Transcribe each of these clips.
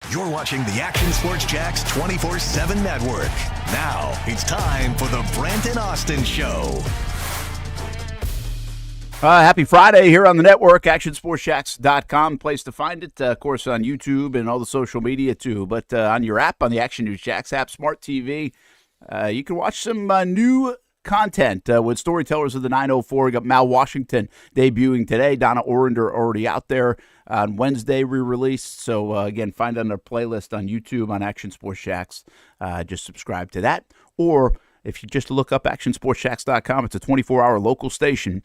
You're watching the Action Sports Jax 24/7 network. Now it's time for the Brent and Austen Show. Happy Friday here on the network, actionsportsjax.com, place to find it, of course, on YouTube and all the social media too, but on your app, on the Action News Jax app, Smart TV, you can watch some new content with storytellers of the 904. We got Mal Washington debuting today, Donna Orender already out there on Wednesday, re-released, so again, find it on our playlist on YouTube on Action Sports Jax. Just subscribe to that, or if you just look up actionsportsjax.com, it's a 24-hour local station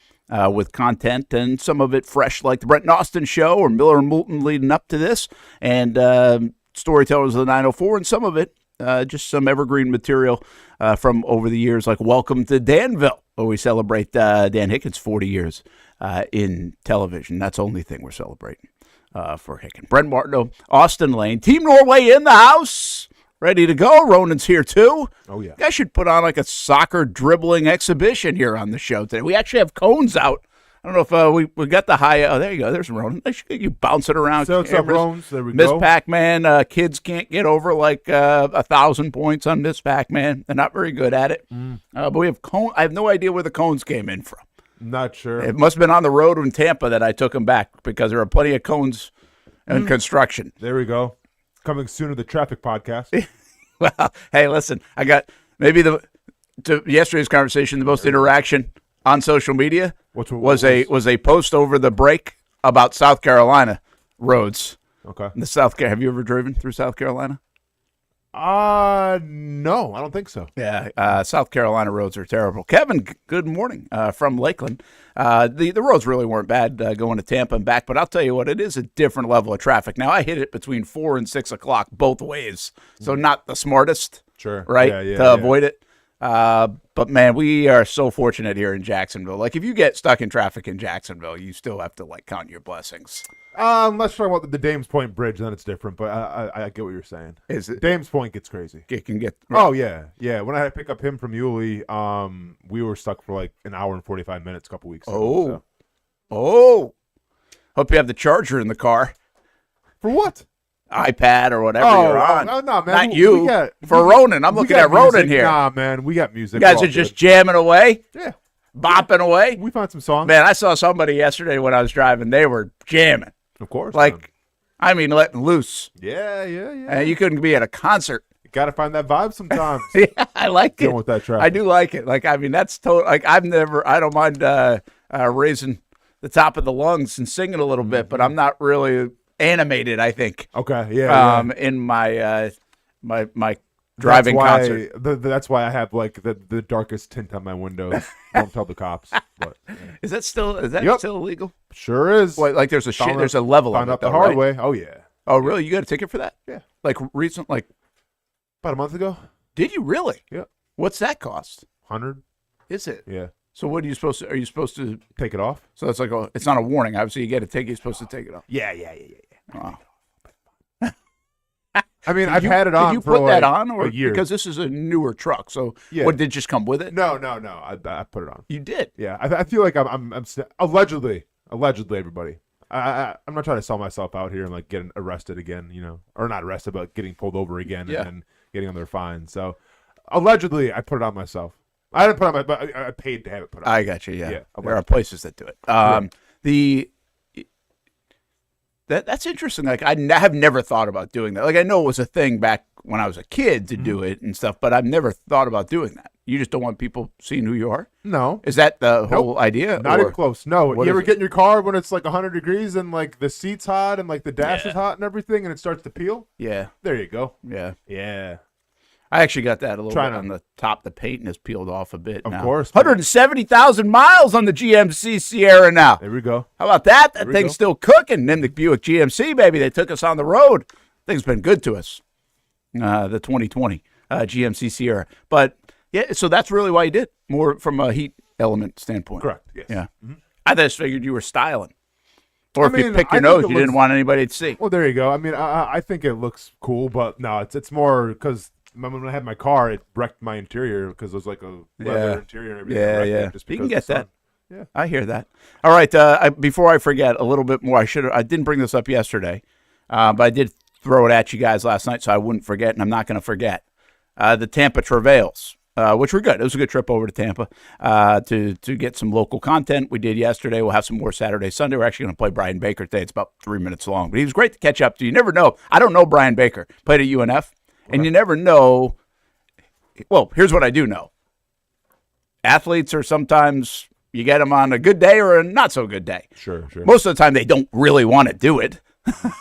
with content, and some of it fresh, like the Brent and Austen Show or Miller and Moulton leading up to this, and storytellers of the 904, and some of it just some evergreen material from over the years, like Welcome to Danville, where we celebrate Dan Hicken's 40 years in television. That's the only thing we're celebrating for Hicken. Brent Martineau Austen Lane, Team Norway in the house. Ready to go. Ronan's here, too. Oh, yeah. You guys should put on like a soccer dribbling exhibition here on the show today. We actually have cones out. I don't know if we got the high. Oh, there you go. There's Ronan. I should get you bouncing around. So what's up, Rones? There we Miss go. Pac-Man. Kids can't get over like 1,000 points on Miss Pac-Man. They're not very good at it. But we have cone. I have no idea where the cones came in from. Not sure. It must have been on the road in Tampa that I took them back because there are plenty of cones in construction. There we go. Coming soon to the traffic podcast. Well, hey, listen, I got maybe to yesterday's conversation, the most interaction on social media was a post over the break about South Carolina roads. Okay. Have you ever driven through South Carolina? No, I don't think so. Yeah, South Carolina roads are terrible. Kevin, good morning from Lakeland. The roads really weren't bad going to Tampa and back, but I'll tell you what, it is a different level of traffic. Now, I hit it between 4 and 6 o'clock both ways, so not the smartest, Sure. right, Yeah. avoid it. But, man, we are so fortunate here in Jacksonville. Like, if you get stuck in traffic in Jacksonville, you still have to, like, count your blessings. Let's talk about the Dames Point Bridge, then it's different, but I get what you're saying. Is it? Dames Point gets crazy. It can get. Oh, yeah. Yeah, when I had to pick up him from Yulee, we were stuck for like an hour and 45 minutes a couple weeks ago. Oh. Hope you have the charger in the car. For what? iPad or whatever you're on. No, man. Not you. For Ronan. I'm looking at Ronan here. Nah, man. We got music. You guys are just jamming away? Yeah. Bopping away? We found some songs. Man, I saw somebody yesterday when I was driving. They were jamming. Of course. Like, man. I mean, letting loose. Yeah. And you couldn't be at a concert. You got to find that vibe sometimes. Yeah, I like it. Dealing with that traffic. I do like it. Like, I mean, that's total. Like, I don't mind raising the top of the lungs and singing a little bit, but I'm not really animated, I think. Okay, yeah. In my my driving concert. That's why I have like the darkest tint on my windows. Don't tell the cops. But yeah. Is that still illegal? Sure is. Well, like there's a level found of it out the though, hard right? way. Oh yeah. Oh really? You got a ticket for that? Yeah. Like recent? Like about a month ago. Did you really? Yeah. What's that cost? 100. Is it? Yeah. So what are you supposed to take it off? So it's like it's not a warning. Obviously, you get a ticket. You're supposed to take it off. Yeah. Wow. I mean, I've had it on. Did you for put that on, or a year? Because this is a newer truck? So yeah. What did it just come with it? No. I put it on. You did? Yeah. I feel like I'm allegedly everybody. I'm not trying to sell myself out here and like getting arrested again, or not arrested, but getting pulled over again and then getting on their fine. So allegedly, I put it on myself. I didn't put it on but I paid to have it put on. I got you. Yeah. There are places that do it. That's interesting. Like I have never thought about doing that. Like I know it was a thing back when I was a kid to do it and stuff, but I've never thought about doing that. You just don't want people seeing who you are? No. Is that the whole idea? Not even close. No. You ever get in your car when it's like 100 degrees and like the seat's hot and like the dash is hot and everything and it starts to peel? Yeah. There you go. Yeah. Yeah. I actually got that a little bit on the top. The paint has peeled off a bit now. Of course. 170,000 miles on the GMC Sierra now. There we go. How about that? That thing's still cooking. Then the Buick GMC, baby, they took us on the road. Thing's been good to us. The 2020 GMC Sierra. But, yeah, so that's really why you did. More from a heat element standpoint. Correct, yes. Yeah. Mm-hmm. I just figured you were styling. Or if you picked your nose, you didn't want anybody to see. Well, there you go. I mean, I think it looks cool, but no, it's more because when I had my car, it wrecked my interior because it was like a leather interior and everything. Yeah. Just You can get that. Yeah, I hear that. All right. Before I forget a little bit more, I didn't bring this up yesterday, but I did throw it at you guys last night so I wouldn't forget, and I'm not going to forget. The Tampa Travails, which were good. It was a good trip over to Tampa to get some local content. We did yesterday. We'll have some more Saturday, Sunday. We're actually going to play Bryan Baker today. It's about 3 minutes long, but he was great to catch up to. You never know. I don't know Bryan Baker. Played at UNF, and you never know. Well, here's what I do know. Athletes are sometimes, you get them on a good day or a not so good day. Sure. Most of the time, they don't really want to do it,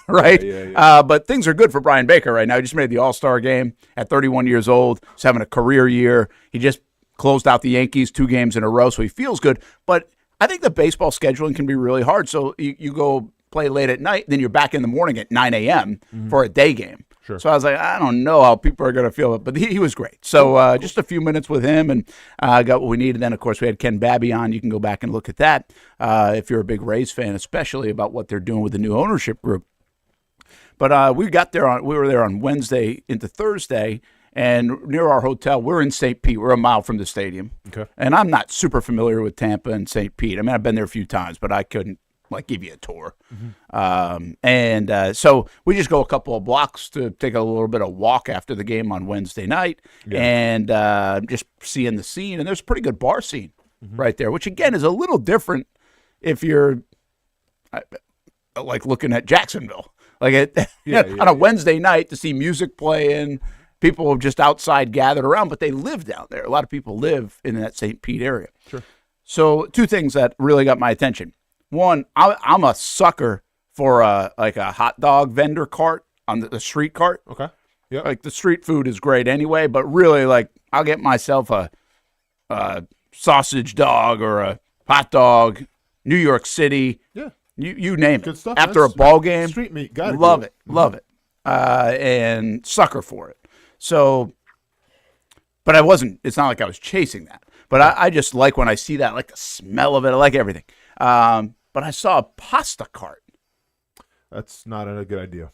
right? Yeah. But things are good for Bryan Baker right now. He just made the All-Star game at 31 years old. He's having a career year. He just closed out the Yankees 2 games in a row, so he feels good. But I think the baseball scheduling can be really hard. So you go play late at night, then you're back in the morning at 9 a.m. for a day game. Sure. So I was like, I don't know how people are going to feel it, but he was great. So just a few minutes with him and got what we needed. Then, of course, we had Ken Babby on. You can go back and look at that if you're a big Rays fan, especially about what they're doing with the new ownership group. But we were there on Wednesday into Thursday, and near our hotel, we're in St. Pete. We're a mile from the stadium. Okay. And I'm not super familiar with Tampa and St. Pete. I mean, I've been there a few times, but I couldn't give you a tour. So we just go a couple of blocks to take a little bit of walk after the game on Wednesday night and just seeing the scene. And there's a pretty good bar scene right there, which, again, is a little different if you're like looking at Jacksonville. Like on a Wednesday night to see music playing, people just outside gathered around, but they live down there. A lot of people live in that St. Pete area. Sure. So 2 things that really got my attention. One, I'm a sucker for a hot dog vendor cart on the street cart. Okay. Yeah. Like the street food is great anyway, but really, like, I'll get myself a sausage dog or a hot dog, New York City. Yeah. You name Good it. stuff. After a ball game, street meat, got it. love it, and sucker for it. So, but it's not like I was chasing that. But I just like when I see that, I like the smell of it. I like everything. But I saw a pasta cart. That's not a good idea.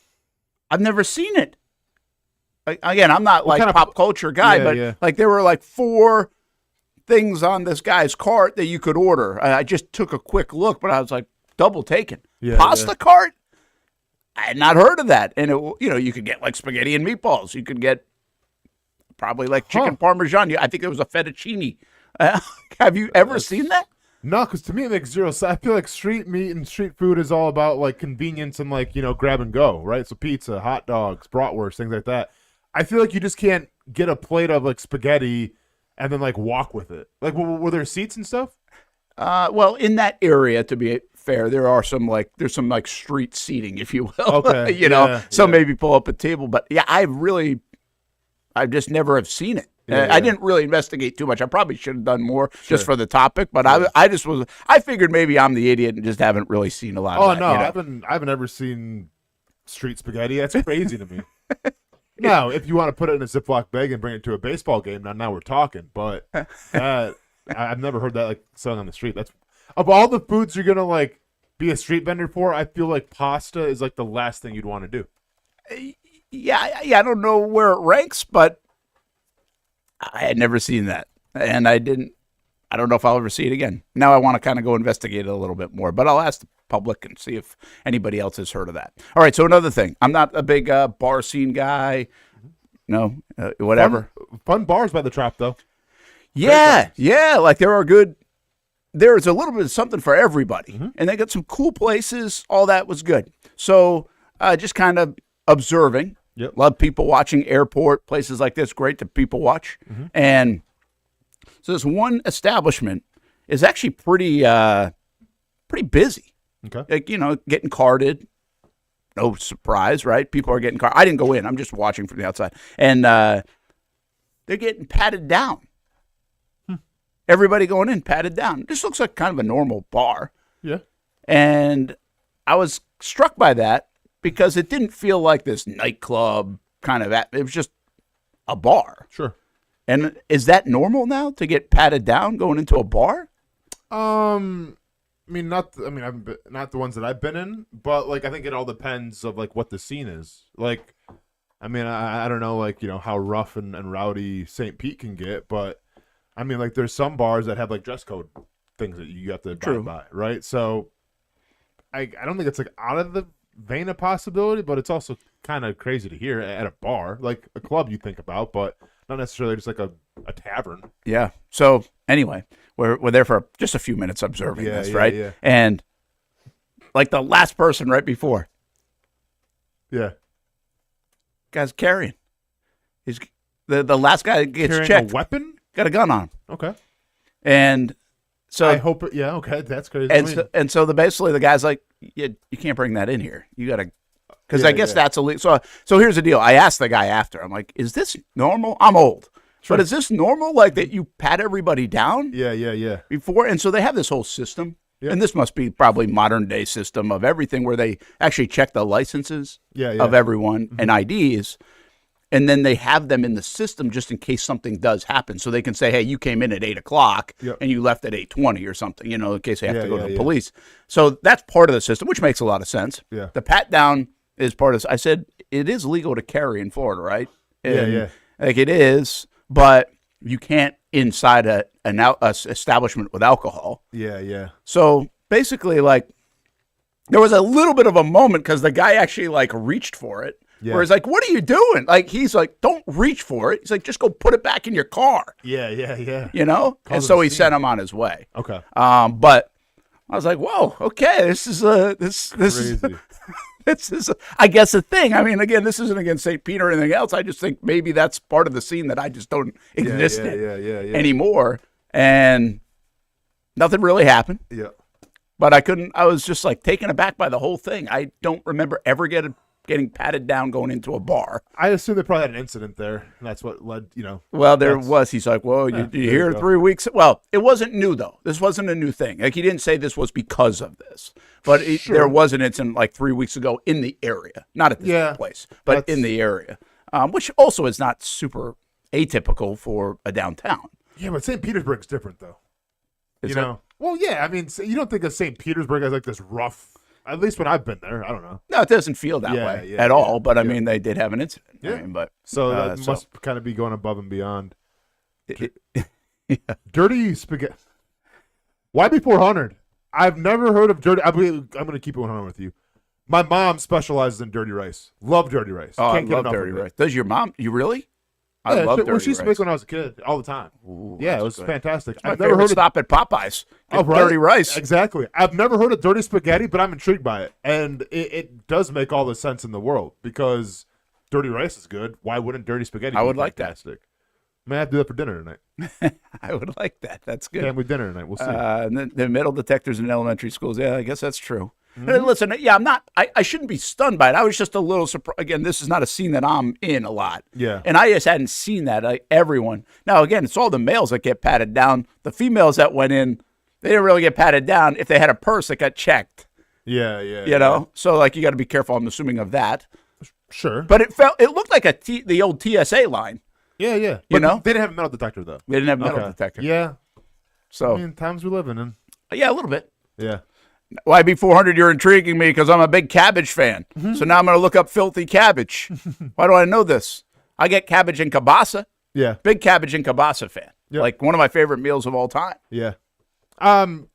I've never seen it. Again, I'm not like pop culture guy, but like there were like 4 things on this guy's cart that you could order. I just took a quick look, but I was like double taken. Pasta cart? I had not heard of that. And you could get like spaghetti and meatballs. You could get probably like chicken parmesan. I think there was a fettuccine. Have you ever seen that? No, because to me it makes zero sense. I feel like street meat and street food is all about like convenience and like, grab and go, right? So pizza, hot dogs, bratwurst, things like that. I feel like you just can't get a plate of like spaghetti and then like walk with it. Like, were there seats and stuff? Well, in that area, to be fair, there's some street seating, if you will. Okay. Maybe pull up a table. But yeah, I just never have seen it. I didn't really investigate too much. I probably should have done more just for the topic, but I figured maybe I'm the idiot and just haven't really seen a lot of that. Oh, no, I haven't ever seen street spaghetti. That's crazy to me. Now, if you want to put it in a Ziploc bag and bring it to a baseball game, now we're talking. But I've never heard that like selling on the street. That's of all the foods you're gonna like be a street vendor for. I feel like pasta is like the last thing you'd want to do. Yeah. I don't know where it ranks, but I had never seen that, and I don't know if I'll ever see it again. Now I want to kind of go investigate it a little bit more, but I'll ask the public and see if anybody else has heard of that. All right, so another thing. I'm not a big bar scene guy. No, whatever. Fun bars by the Trap, though. Yeah, like there's a little bit of something for everybody, and they got some cool places. All that was good. So just kind of observing. Yep. Love people watching. Airport, places like this, great to people watch. And so this one establishment is actually pretty busy. Okay. Like, getting carded. No surprise, right? People are getting carded. I didn't go in. I'm just watching from the outside. And they're getting patted down. Everybody going in, patted down. This looks like kind of a normal bar. Yeah. And I was struck by that, because it didn't feel like this nightclub kind of it was just a bar. Sure. And is that normal now to get patted down going into a bar? Not the ones that I've been in, but like I think it all depends of like what the scene is. Like, I don't know, like, how rough and rowdy St. Pete can get, but like there's some bars that have like dress code things that you have to abide by, right? So I don't think it's like out of the vein of possibility, but it's also kind of crazy to hear at a bar, like a club you think about, but not necessarily just like a tavern. Yeah. So anyway, we're there for just a few minutes observing this, right? Yeah. And like the last person right before, Yeah. guy's carrying. He's the last guy that gets Carrying checked. a weapon? Got a gun on him. Okay. And so I hope it, yeah, okay, that's crazy. and so basically the guy's like, you can't bring that in here. You got to, because I guess that's illegal. So here's the deal. I asked the guy after. I'm like, is this normal? I'm old. But is this normal, like that you pat everybody down? Yeah. Before? And so they have this whole system. Yep. And this must be probably modern day system of everything where they actually check the licenses of everyone and IDs. And then they have them in the system just in case something does happen. So they can say, hey, you came in at 8 o'clock and you left at 8:20 or something, in case they have to go to the police. So that's part of the system, which makes a lot of sense. Yeah. The pat down is part of this. I said, it is legal to carry in Florida, right? And like it is, but you can't inside a establishment with alcohol. Yeah. So basically, like, there was a little bit of a moment because the guy actually, like, reached for it. Yeah. Where he's like, what are you doing? Like, he's like, don't reach for it. He's like, just go put it back in your car. Yeah. And so he sent him on his way. Okay. But I was like, whoa, okay, this is I guess a thing. I mean, again, this isn't against St. Peter or anything else. I just think maybe that's part of the scene that I just don't exist in anymore. And nothing really happened. Yeah. But I was just like taken aback by the whole thing. I don't remember ever getting patted down going into a bar. I assume they probably had an incident there. And that's what led, Well, there was. He's like, well, you here 3 weeks. Well, it wasn't new, though. This wasn't a new thing. Like, he didn't say this was because of this. But there was an incident like 3 weeks ago in the area. Not at this place, but in the area. Which also is not super atypical for a downtown. Yeah, but St. Petersburg's different, though. Is that? Well, yeah. I mean, you don't think of St. Petersburg as like this rough. At least when I've been there, I don't know. No, it doesn't feel that way at all. But I mean, they did have an incident. Yeah. I mean, but so that must kind of be going above and beyond. Dirty spaghetti. YB400. I've never heard of dirty. I'm going to keep it 100 with you. My mom specializes in dirty rice. Love dirty rice. Oh, Can't I love dirty rice. Does your mom? You really? I love dirty rice. She used to make when I was a kid all the time. Ooh, yeah, it was fantastic. I've never heard stop at Popeyes. Dirty rice. Exactly. I've never heard of dirty spaghetti, but I'm intrigued by it. And it does make all the sense in the world because dirty rice is good. Why wouldn't dirty spaghetti be fantastic? May I have to do that for dinner tonight? I would like that. That's good. Family dinner tonight. We'll see. And the metal detectors in elementary schools. Yeah, I guess that's true. Listen, I'm not. I shouldn't be stunned by it. I was just a little surprised. Again, this is not a scene that I'm in a lot. Yeah. And I just hadn't seen that. Everyone. Now, again, it's all the males that get patted down. The females that went in, they didn't really get patted down if they had a purse that got checked. Yeah. You know, so like you got to be careful. I'm assuming of that. Sure. But it looked like the old TSA line. Yeah. But they didn't have a metal detector though. They didn't have a metal detector. Yeah. So I mean, times we're living in. Yeah, a little bit. Yeah. YB400, you're intriguing me because I'm a big cabbage fan. So now I'm going to look up filthy cabbage. Why do I know this? I get cabbage and kielbasa. Yeah. Big cabbage and kielbasa fan. Yep. Like one of my favorite meals of all time. Yeah.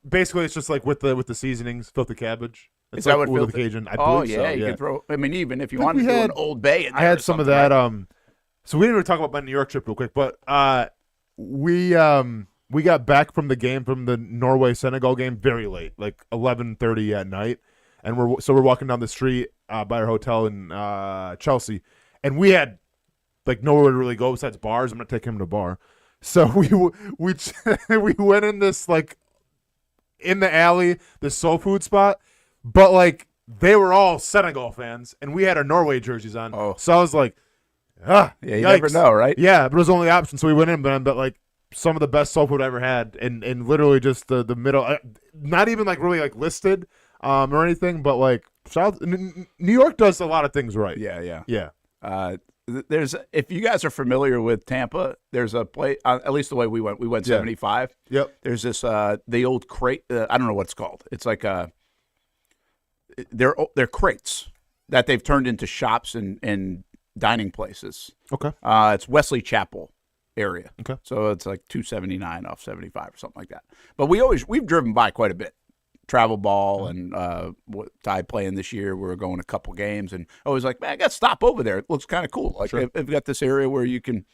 Basically, it's just like with the seasonings, filthy cabbage. It's Is that like what with filthy? Cajun. I believe yeah, so. you Yeah. can throw. I mean, even if you want to do an Old Bay in there. I had some of that. Right? So we didn't really talk about my New York trip real quick, but we got back from the Norway Senegal game very late, like 11:30 at night, and we're walking down the street by our hotel in Chelsea, and we had like nowhere to really go besides bars. I'm gonna take him to a bar, so we we went in this like in the alley, this soul food spot, but like they were all Senegal fans, and we had our Norway jerseys on. Oh. So I was like, yeah, you never know, right? Yeah, but it was the only option, so we went in, but like some of the best soul food I ever had, and literally just the middle, not even like really like listed or anything, but like New York does a lot of things right. Yeah. There's, if you guys are familiar with Tampa, there's a place, at least the way we went 75. Yep. There's this the old crate. I don't know what it's called. It's like they're crates that they've turned into shops and dining places. Okay. It's Wesley Chapel area. Okay. So it's like 279 off 75 or something like that. But we've driven by quite a bit travel ball and what Ty playing this year. We were going a couple games, and I was like, man, I got to stop over there. It looks kind of cool. Like they've got this area where you can.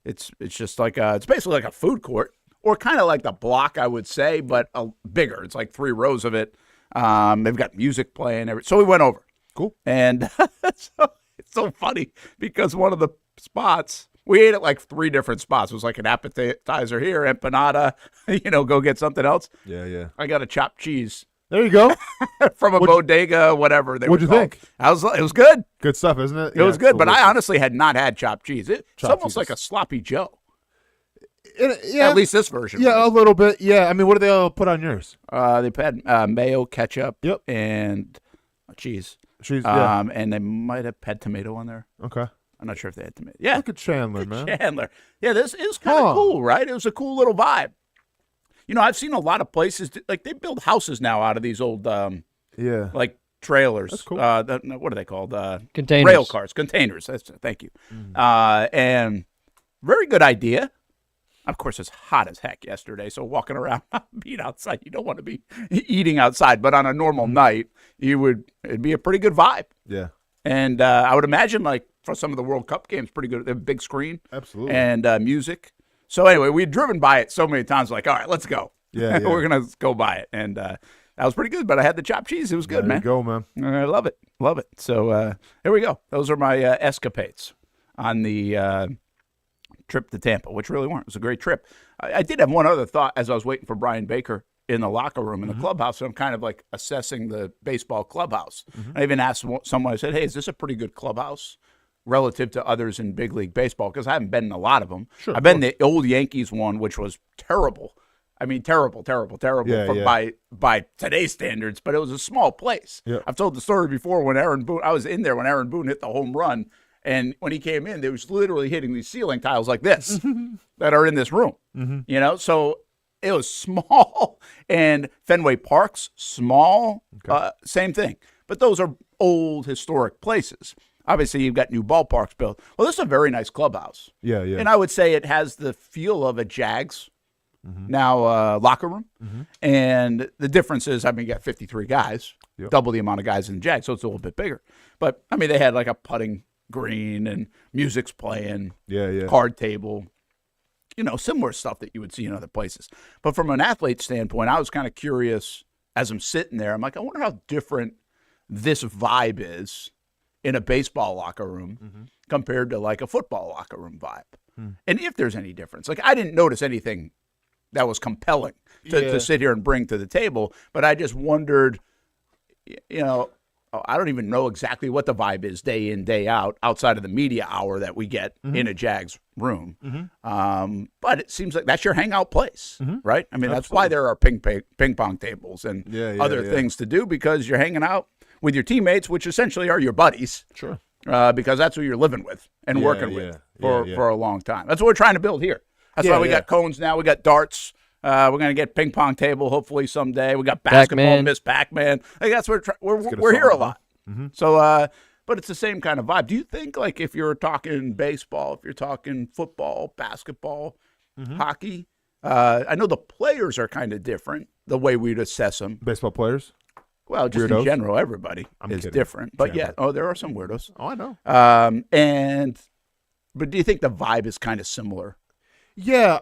It's just like it's basically like a food court, or kind of like the block, I would say, but bigger. It's like 3 rows of it. They've got music playing. So we went over. Cool. And so it's so funny because one of the spots. We ate at like 3 different spots. It was like an appetizer here, empanada, go get something else. Yeah. I got a chopped cheese. There you go. From a bodega, whatever. What'd you think? It was good. Good stuff, isn't it? It was good, but I honestly had not had chopped cheese. It's almost like a sloppy Joe. At least this version. Yeah, a little bit. Yeah, I mean, what do they all put on yours? They had mayo, ketchup, and cheese. And they might have had tomato on there. Okay. I'm not sure if they had tomato. Yeah. Look at Chandler, man. Chandler. Yeah, this is kind of cool, right? It was a cool little vibe. I've seen a lot of places, like they build houses now out of these old, like trailers. That's cool. What are they called? Containers. Rail cars. Containers. Thank you. And very good idea. Of course, it's hot as heck yesterday, so walking around being outside, you don't want to be eating outside. But on a normal night, it'd be a pretty good vibe. Yeah. And I would imagine, like, for some of the World Cup games, pretty good. They have a big screen. Absolutely. And music. So, anyway, we'd driven by it so many times, like, all right, let's go. Yeah. We're going to go by it. And that was pretty good, but I had the chopped cheese. It was good, man. There you go, man. I love it. Love it. So, here we go. Those are my escapades on the trip to Tampa, which really weren't. It was a great trip. I did have one other thought as I was waiting for Bryan Baker in the locker room in the clubhouse. So I'm kind of like assessing the baseball clubhouse. I even asked someone, I said, hey, is this a pretty good clubhouse relative to others in big league baseball? Because I haven't been in a lot of them. Sure, I've been in the old Yankees one, which was terrible. I mean, terrible by today's standards, but it was a small place. Yeah. I've told the story before when I was in there when Aaron Boone hit the home run. And when he came in, they was literally hitting these ceiling tiles like this that are in this room. So it was small. And Fenway Park's small, same thing. But those are old historic places. Obviously, you've got new ballparks built. Well, this is a very nice clubhouse. Yeah. And I would say it has the feel of a Jags now locker room. And the difference is, you got 53 guys, double the amount of guys in the Jags, so it's a little bit bigger. But, they had like a putting green and music's playing, card table, similar stuff that you would see in other places. But from an athlete standpoint, I was kind of curious as I'm sitting there. I'm like, I wonder how different this vibe is in a baseball locker room compared to like a football locker room vibe. And if there's any difference. Like, I didn't notice anything that was compelling to sit here and bring to the table, but I just wondered, I don't even know exactly what the vibe is day in, day out, outside of the media hour that we get in a Jags room. But it seems like that's your hangout place, right? I mean, that's why there are ping pong tables and other things to do, because you're hanging out with your teammates, which essentially are your buddies. Sure. Because that's who you're living with and working with for a long time. That's what we're trying to build here. That's why we got cones now. We got darts. We're going to get ping pong table hopefully someday. We got basketball, Pac-Man. Miss Pac-Man. Like, that's what we're here a lot. So, but it's the same kind of vibe. Do you think, like, if you're talking baseball, if you're talking football, basketball, hockey, I know the players are kind of different, the way we'd assess them. Baseball players? Well, just Weirdos? in general, everybody is kidding. different. But Chandler. there are some weirdos. Oh, I know. But do you think the vibe is kind of similar? Yeah,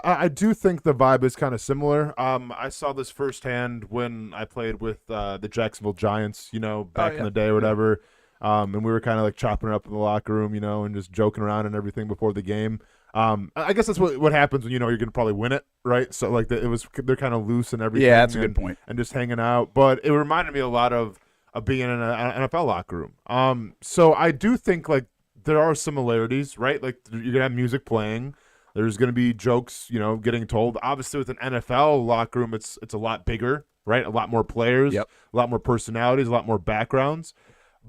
I do think the vibe is kind of similar. I saw this firsthand when I played with the Jacksonville Giants, back in the day or whatever. And we were kind of like chopping it up in the locker room, and just joking around and everything before the game. I guess that's what happens when you're going to probably win it, right? So like they're kind of loose and everything. Yeah, that's a good point. And just hanging out, but it reminded me a lot of being in an NFL locker room. So I do think like there are similarities, right? Like you're gonna have music playing. There's going to be jokes, getting told. Obviously, with an NFL locker room, it's a lot bigger, right? A lot more players, a lot more personalities, a lot more backgrounds.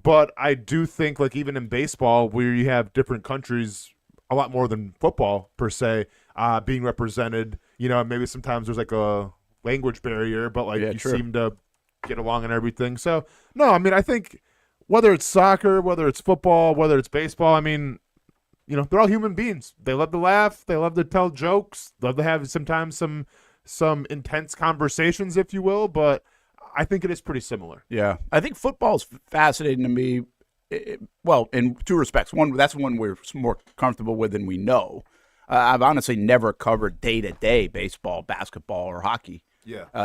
But I do think, like, even in baseball, where you have different countries, a lot more than football, per se, being represented, maybe sometimes there's, like, a language barrier, but, like, you seem to get along and everything. So, no, I mean, I think whether it's soccer, whether it's football, whether it's baseball, I mean, they're all human beings. They love to laugh. They love to tell jokes. Love to have sometimes some intense conversations, if you will. But I think it is pretty similar. Yeah. I think football is fascinating to me. Well, in two respects. One, that's one we're more comfortable with than we know. I've honestly never covered day-to-day baseball, basketball, or hockey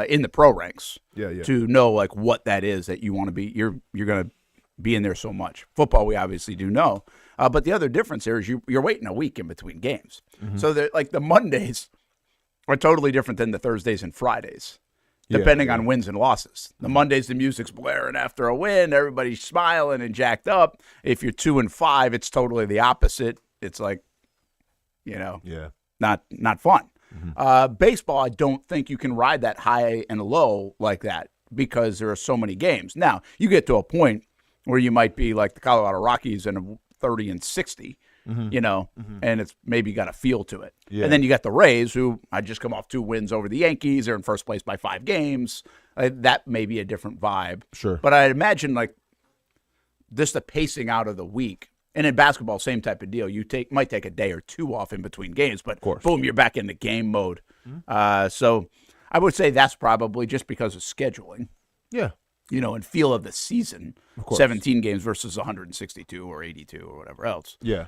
in the pro ranks to know like what that is that you want to be. You're going to be in there so much. Football, we obviously do know. But the other difference there is you're waiting a week in between games. Mm-hmm. So like the Mondays are totally different than the Thursdays and Fridays, depending on wins and losses. The Mondays, the music's blaring after a win. Everybody's smiling and jacked up. If you're 2-5, it's totally the opposite. It's like, not fun. Mm-hmm. Baseball, I don't think you can ride that high and low like that because there are so many games. Now, you get to a point where you might be like the Colorado Rockies in a 30-60, and it's maybe got a feel to it. Yeah. And then you got the Rays, who I just come off 2 wins over the Yankees. They're in first place by 5 games. That may be a different vibe. Sure. But I'd imagine like just the pacing out of the week. And in basketball, same type of deal. You might take a day or 2 off in between games, but boom, you're back in the game mode. Mm-hmm. So I would say that's probably just because of scheduling. Yeah. And feel of the season, 17 games versus 162 or 82 or whatever else. Yeah.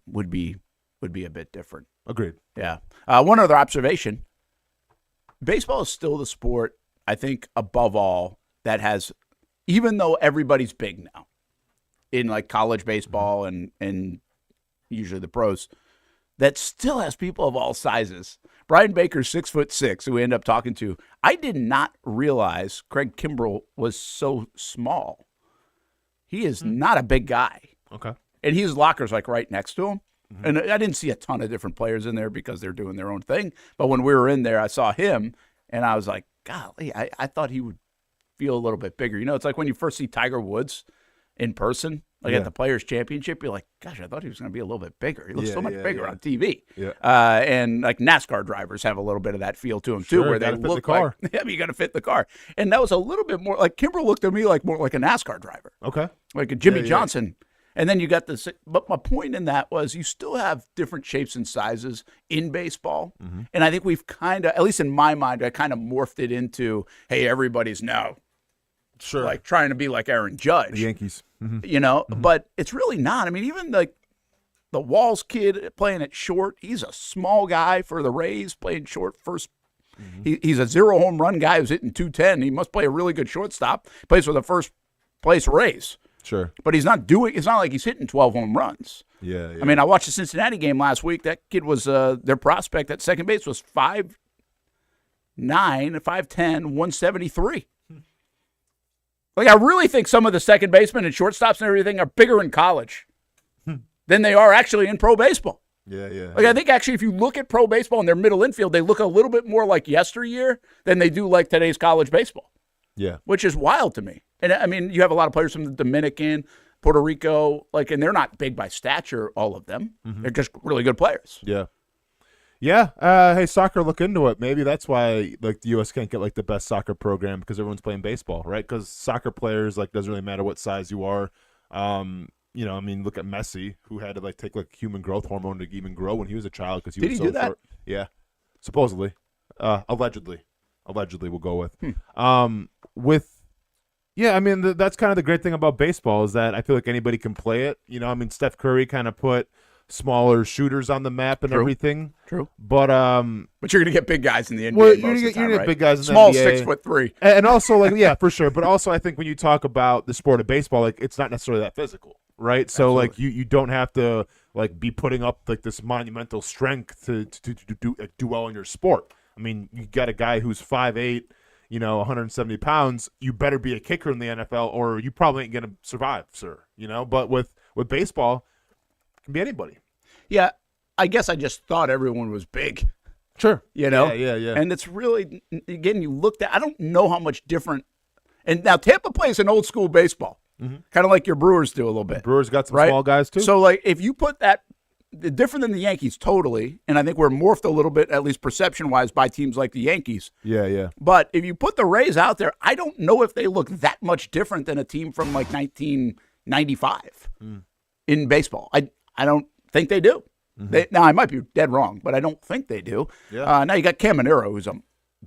Would be a bit different. Agreed. Yeah. One other observation. Baseball is still the sport, I think, above all, that has, even though everybody's big now, in like college baseball and usually the pros, that still has people of all sizes. Bryan Baker, 6'6", who we end up talking to. I did not realize Craig Kimbrell was so small. He is not a big guy. Okay. And his locker's like right next to him. Mm-hmm. And I didn't see a ton of different players in there because they're doing their own thing. But when we were in there, I saw him, and I was like, golly, I thought he would feel a little bit bigger. It's like when you first see Tiger Woods in person, like at the Players' Championship, you're like, gosh, I thought he was going to be a little bit bigger. He looks so much bigger on TV. Yeah. And like NASCAR drivers have a little bit of that feel to them too, where they look like, you got to fit the car. And that was a little bit more like Kimbrell looked at me like more like a NASCAR driver. Okay. Like a Jimmy Johnson. And then you got this, but my point in that was you still have different shapes and sizes in baseball. Mm-hmm. And I think we've kind of, at least in my mind, I kind of morphed it into, hey, everybody's now like trying to be like Aaron Judge. The Yankees. Mm-hmm. But it's really not. I mean, even like the Walls kid playing at short, he's a small guy for the Rays playing short first. Mm-hmm. He's a 0 home run guy who's hitting 210. He must play a really good shortstop. Plays for the first place Rays. Sure. But it's not like he's hitting 12 home runs. Yeah. I mean, I watched the Cincinnati game last week. That kid was their prospect at second base was 5'9", 5'10", 173. Like, I really think some of the second basemen and shortstops and everything are bigger in college than they are actually in pro baseball. Yeah. Like, I think actually if you look at pro baseball in their middle infield, they look a little bit more like yesteryear than they do like today's college baseball. Yeah. Which is wild to me. And, I mean, you have a lot of players from the Dominican, Puerto Rico, like, and they're not big by stature, all of them. Mm-hmm. They're just really good players. Yeah. Yeah, hey, soccer, look into it. Maybe that's why like the U.S. can't get like the best soccer program because everyone's playing baseball, right? Because soccer players, like, doesn't really matter what size you are. I mean, look at Messi, who had to like take like human growth hormone to even grow when he was a child because he was so short. Did he do that? Yeah, supposedly, allegedly, we'll go with. Yeah, I mean that's kind of the great thing about baseball is that I feel like anybody can play it. I mean, Steph Curry kind of put smaller shooters on the map and everything. True. But you're gonna get big guys in the NBA. Well, you're gonna get big guys in the NBA. Small 6'3", and also like for sure. But also, I think when you talk about the sport of baseball, like it's not necessarily that physical, right? So like you don't have to like be putting up like this monumental strength to do well in your sport. I mean, you got a guy who's 5'8", 170 pounds. You better be a kicker in the NFL, or you probably ain't gonna survive, sir. But with baseball, it can be anybody. Yeah, I guess I just thought everyone was big. Sure. Yeah. And it's really, again, you looked at, I don't know how much different. And now Tampa plays an old school baseball, kind of like your Brewers do a little bit. The Brewers got some small guys too. So, like, if you put that, different than the Yankees totally, and I think we're morphed a little bit, at least perception-wise, by teams like the Yankees. Yeah. But if you put the Rays out there, I don't know if they look that much different than a team from like 1995 in baseball. I don't think they do. Now, I might be dead wrong, but I don't think they do. Yeah. Now, you got Caminero, who's a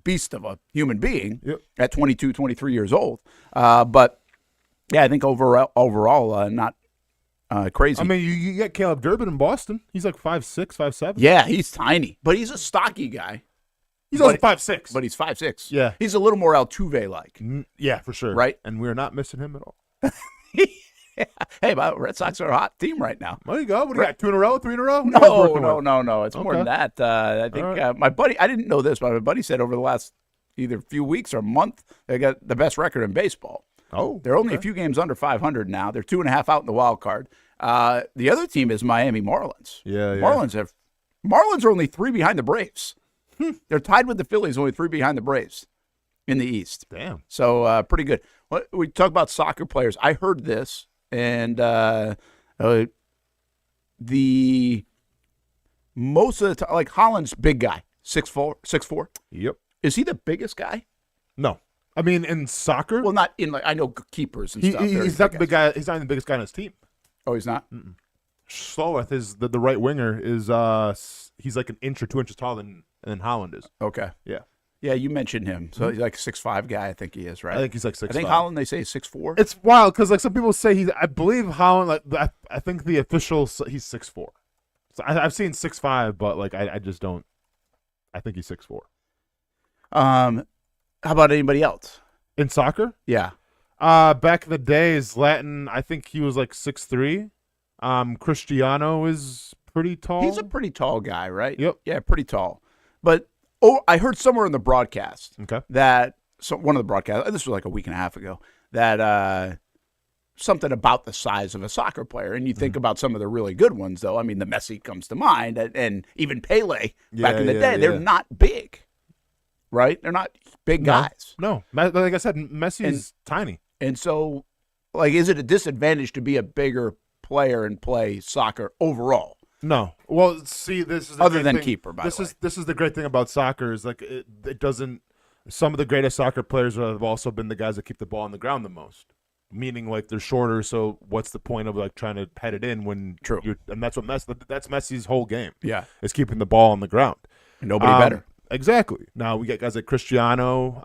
beast of a human being Yep. at 22, 23 years old. But yeah, I think overall not crazy. I mean, you got Caleb Durbin in Boston. He's like 5'6", 5'7". Yeah, he's tiny, but he's a stocky guy. He's only 5'6". But he's 5'6". Yeah. He's a little more Altuve-like. Yeah, for sure. Right? And we're not missing him at all. Hey, but Red Sox are a hot team right now. There you go. What do you got, 2 in a row, 3 in a row? No. It's more than Okay. that. I think right. my buddy, I didn't know this, but my buddy said over the last either few weeks or month, they got the best record in baseball. Oh, They're only a few games under 500 now. They're 2.5 out in the wild card. The other team is Miami Marlins. Yeah. Marlins are only 3 behind the Braves. They're tied with the Phillies, only 3 behind the Braves in the East. Damn. So pretty good. We talk about soccer players. I heard this, and the most of the time, like Holland's big guy, 6'4". Yep. Is he the biggest guy? No. I mean, in soccer, Well, not in I know keepers and stuff. he's not the big guy. He's not the biggest guy on his team. Oh, he's not. Sloweth is the right winger is he's like an inch or 2 inches taller than Holland is. Okay. Yeah. Yeah, you mentioned him. So he's like a 6'5" guy, I think he is, right? I think he's like 6'5". I think Holland, they say is 6'4". It's wild because like some people say I believe Holland. Like I think the official he's 6'4". So I've seen 6'5", but like I just don't. I think he's 6'4". How about anybody else? In soccer, Yeah. back in the days, Latin. I think he was like 6'3". Cristiano is pretty tall. He's a pretty tall guy, right? Yep. Yeah, pretty tall. But I heard somewhere in the broadcast Okay. that one of the broadcasts, this was like a week and a half ago, that something about the size of a soccer player. And you think about some of the really good ones, though. I mean, the Messi comes to mind, and even Pele back in the day. They're not big, right? They're not big guys. No, like I said, Messi's tiny. And so, like, is it a disadvantage to be a bigger player and play soccer overall? No. Well, see, this is the Other great than thing. keeper, by the way. This is the great thing about soccer is like it doesn't. Some of the greatest soccer players have also been the guys that keep the ball on the ground the most. Meaning, like they're shorter, so what's the point of like trying to head it in when True. And that's what that's Messi's whole game. Yeah. Is keeping the ball on the ground. And nobody better. Exactly. Now we got guys like Cristiano,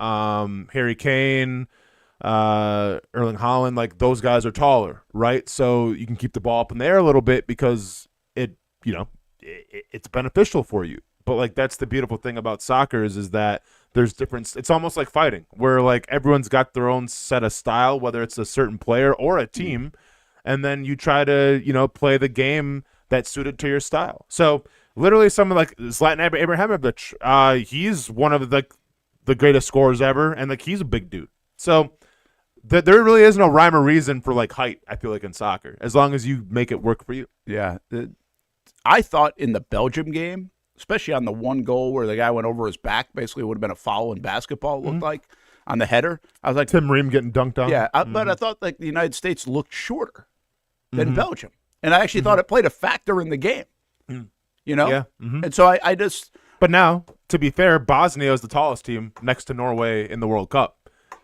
Harry Kane, Erling Haaland. Like those guys are taller, right? So you can keep the ball up in the air a little bit because it's beneficial for you. But like that's the beautiful thing about soccer is that there's different. It's almost like fighting, where like everyone's got their own set of style, whether it's a certain player or a team, and then you try to play the game that's suited to your style. So literally, someone like Zlatan Ibrahimovic, he's one of the greatest scorers ever, and like he's a big dude. So there really is no rhyme or reason for like height. I feel like in soccer, as long as you make it work for you. Yeah. I thought in the Belgium game, especially on the one goal where the guy went over his back, basically it would have been a foul in basketball, it looked like, on the header. I was like, Tim Ream getting dunked on. yeah, but I thought like the United States looked shorter than Belgium. And I actually thought it played a factor in the game, Yeah. And so I just, But now, to be fair, Bosnia is the tallest team next to Norway in the World Cup.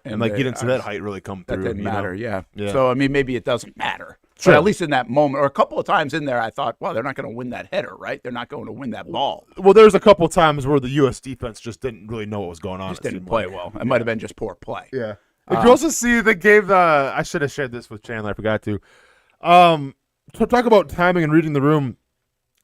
And like, you didn't see that height really come through. that didn't matter, yeah. Yeah. So, I mean, maybe it doesn't matter. Sure. But at least in that moment, or a couple of times in there, I thought, well, they're not going to win that header, right? They're not going to win that ball. Well, there's a couple times where the U.S. defense just didn't really know what was going on. Just didn't play well. It might have been just poor play. Yeah. Did you also see they gave I should have shared this with Chandler. I forgot to. To talk about timing and reading the room.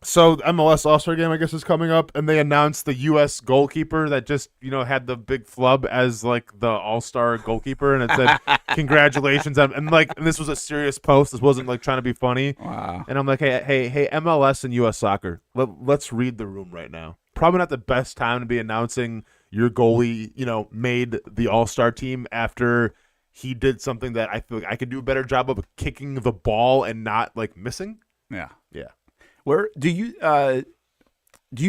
So the MLS All-Star Game, I guess, is coming up, and they announced the U.S. goalkeeper that just, had the big flub as, like, the All-Star goalkeeper, and it said, congratulations. And this was a serious post. This wasn't, like, trying to be funny. Wow. And I'm like, hey, MLS and U.S. Soccer, let's read the room right now. Probably not the best time to be announcing your goalie, made the All-Star team after he did something that I feel like I could do a better job of kicking the ball and not, like, missing. Yeah. Yeah. Where do you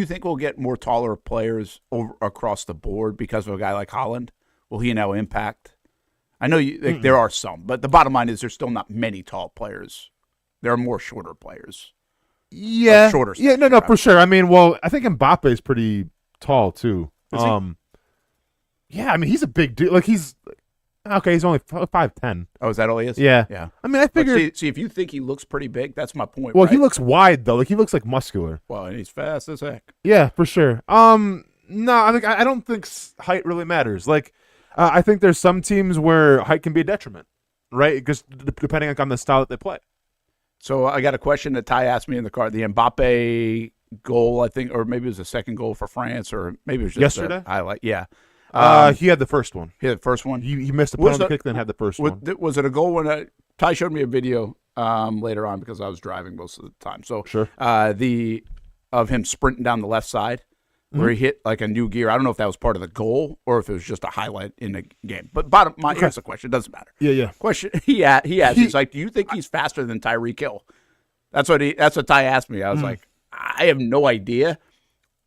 think we'll get more taller players across the board because of a guy like Holland? Will he now impact? I know there are some, but the bottom line is there's still not many tall players. There are more shorter players. Yeah. Shorter. Yeah, no, for sure. I mean, well, I think Mbappe is pretty tall too. Is he? Yeah, I mean, he's a big dude. Like he's only 5'10". Oh, is that all he is? Yeah. Yeah. I mean, I figured. See, if you think he looks pretty big, that's my point. Well, right? he looks wide though. Like he looks like muscular. Well, and he's fast as heck. Yeah, for sure. No, I don't think height really matters. Like, I think there's some teams where height can be a detriment, right? Because depending on the style that they play. So I got a question that Ty asked me in the car. The Mbappe goal, I think, or maybe it was the second goal for France, or maybe it was just yesterday. Highlight. Yeah. He had the first one. He had the first one. He missed a penalty kick, then had the first one. Was it a goal when Ty showed me a video later on because I was driving most of the time. So sure. Of him sprinting down the left side where he hit like a new gear. I don't know if that was part of the goal or if it was just a highlight in the game. But here's the question. It doesn't matter. Yeah. Question he asked. He's like, do you think he's faster than Tyreek Hill? That's what Ty asked me. I was like, I have no idea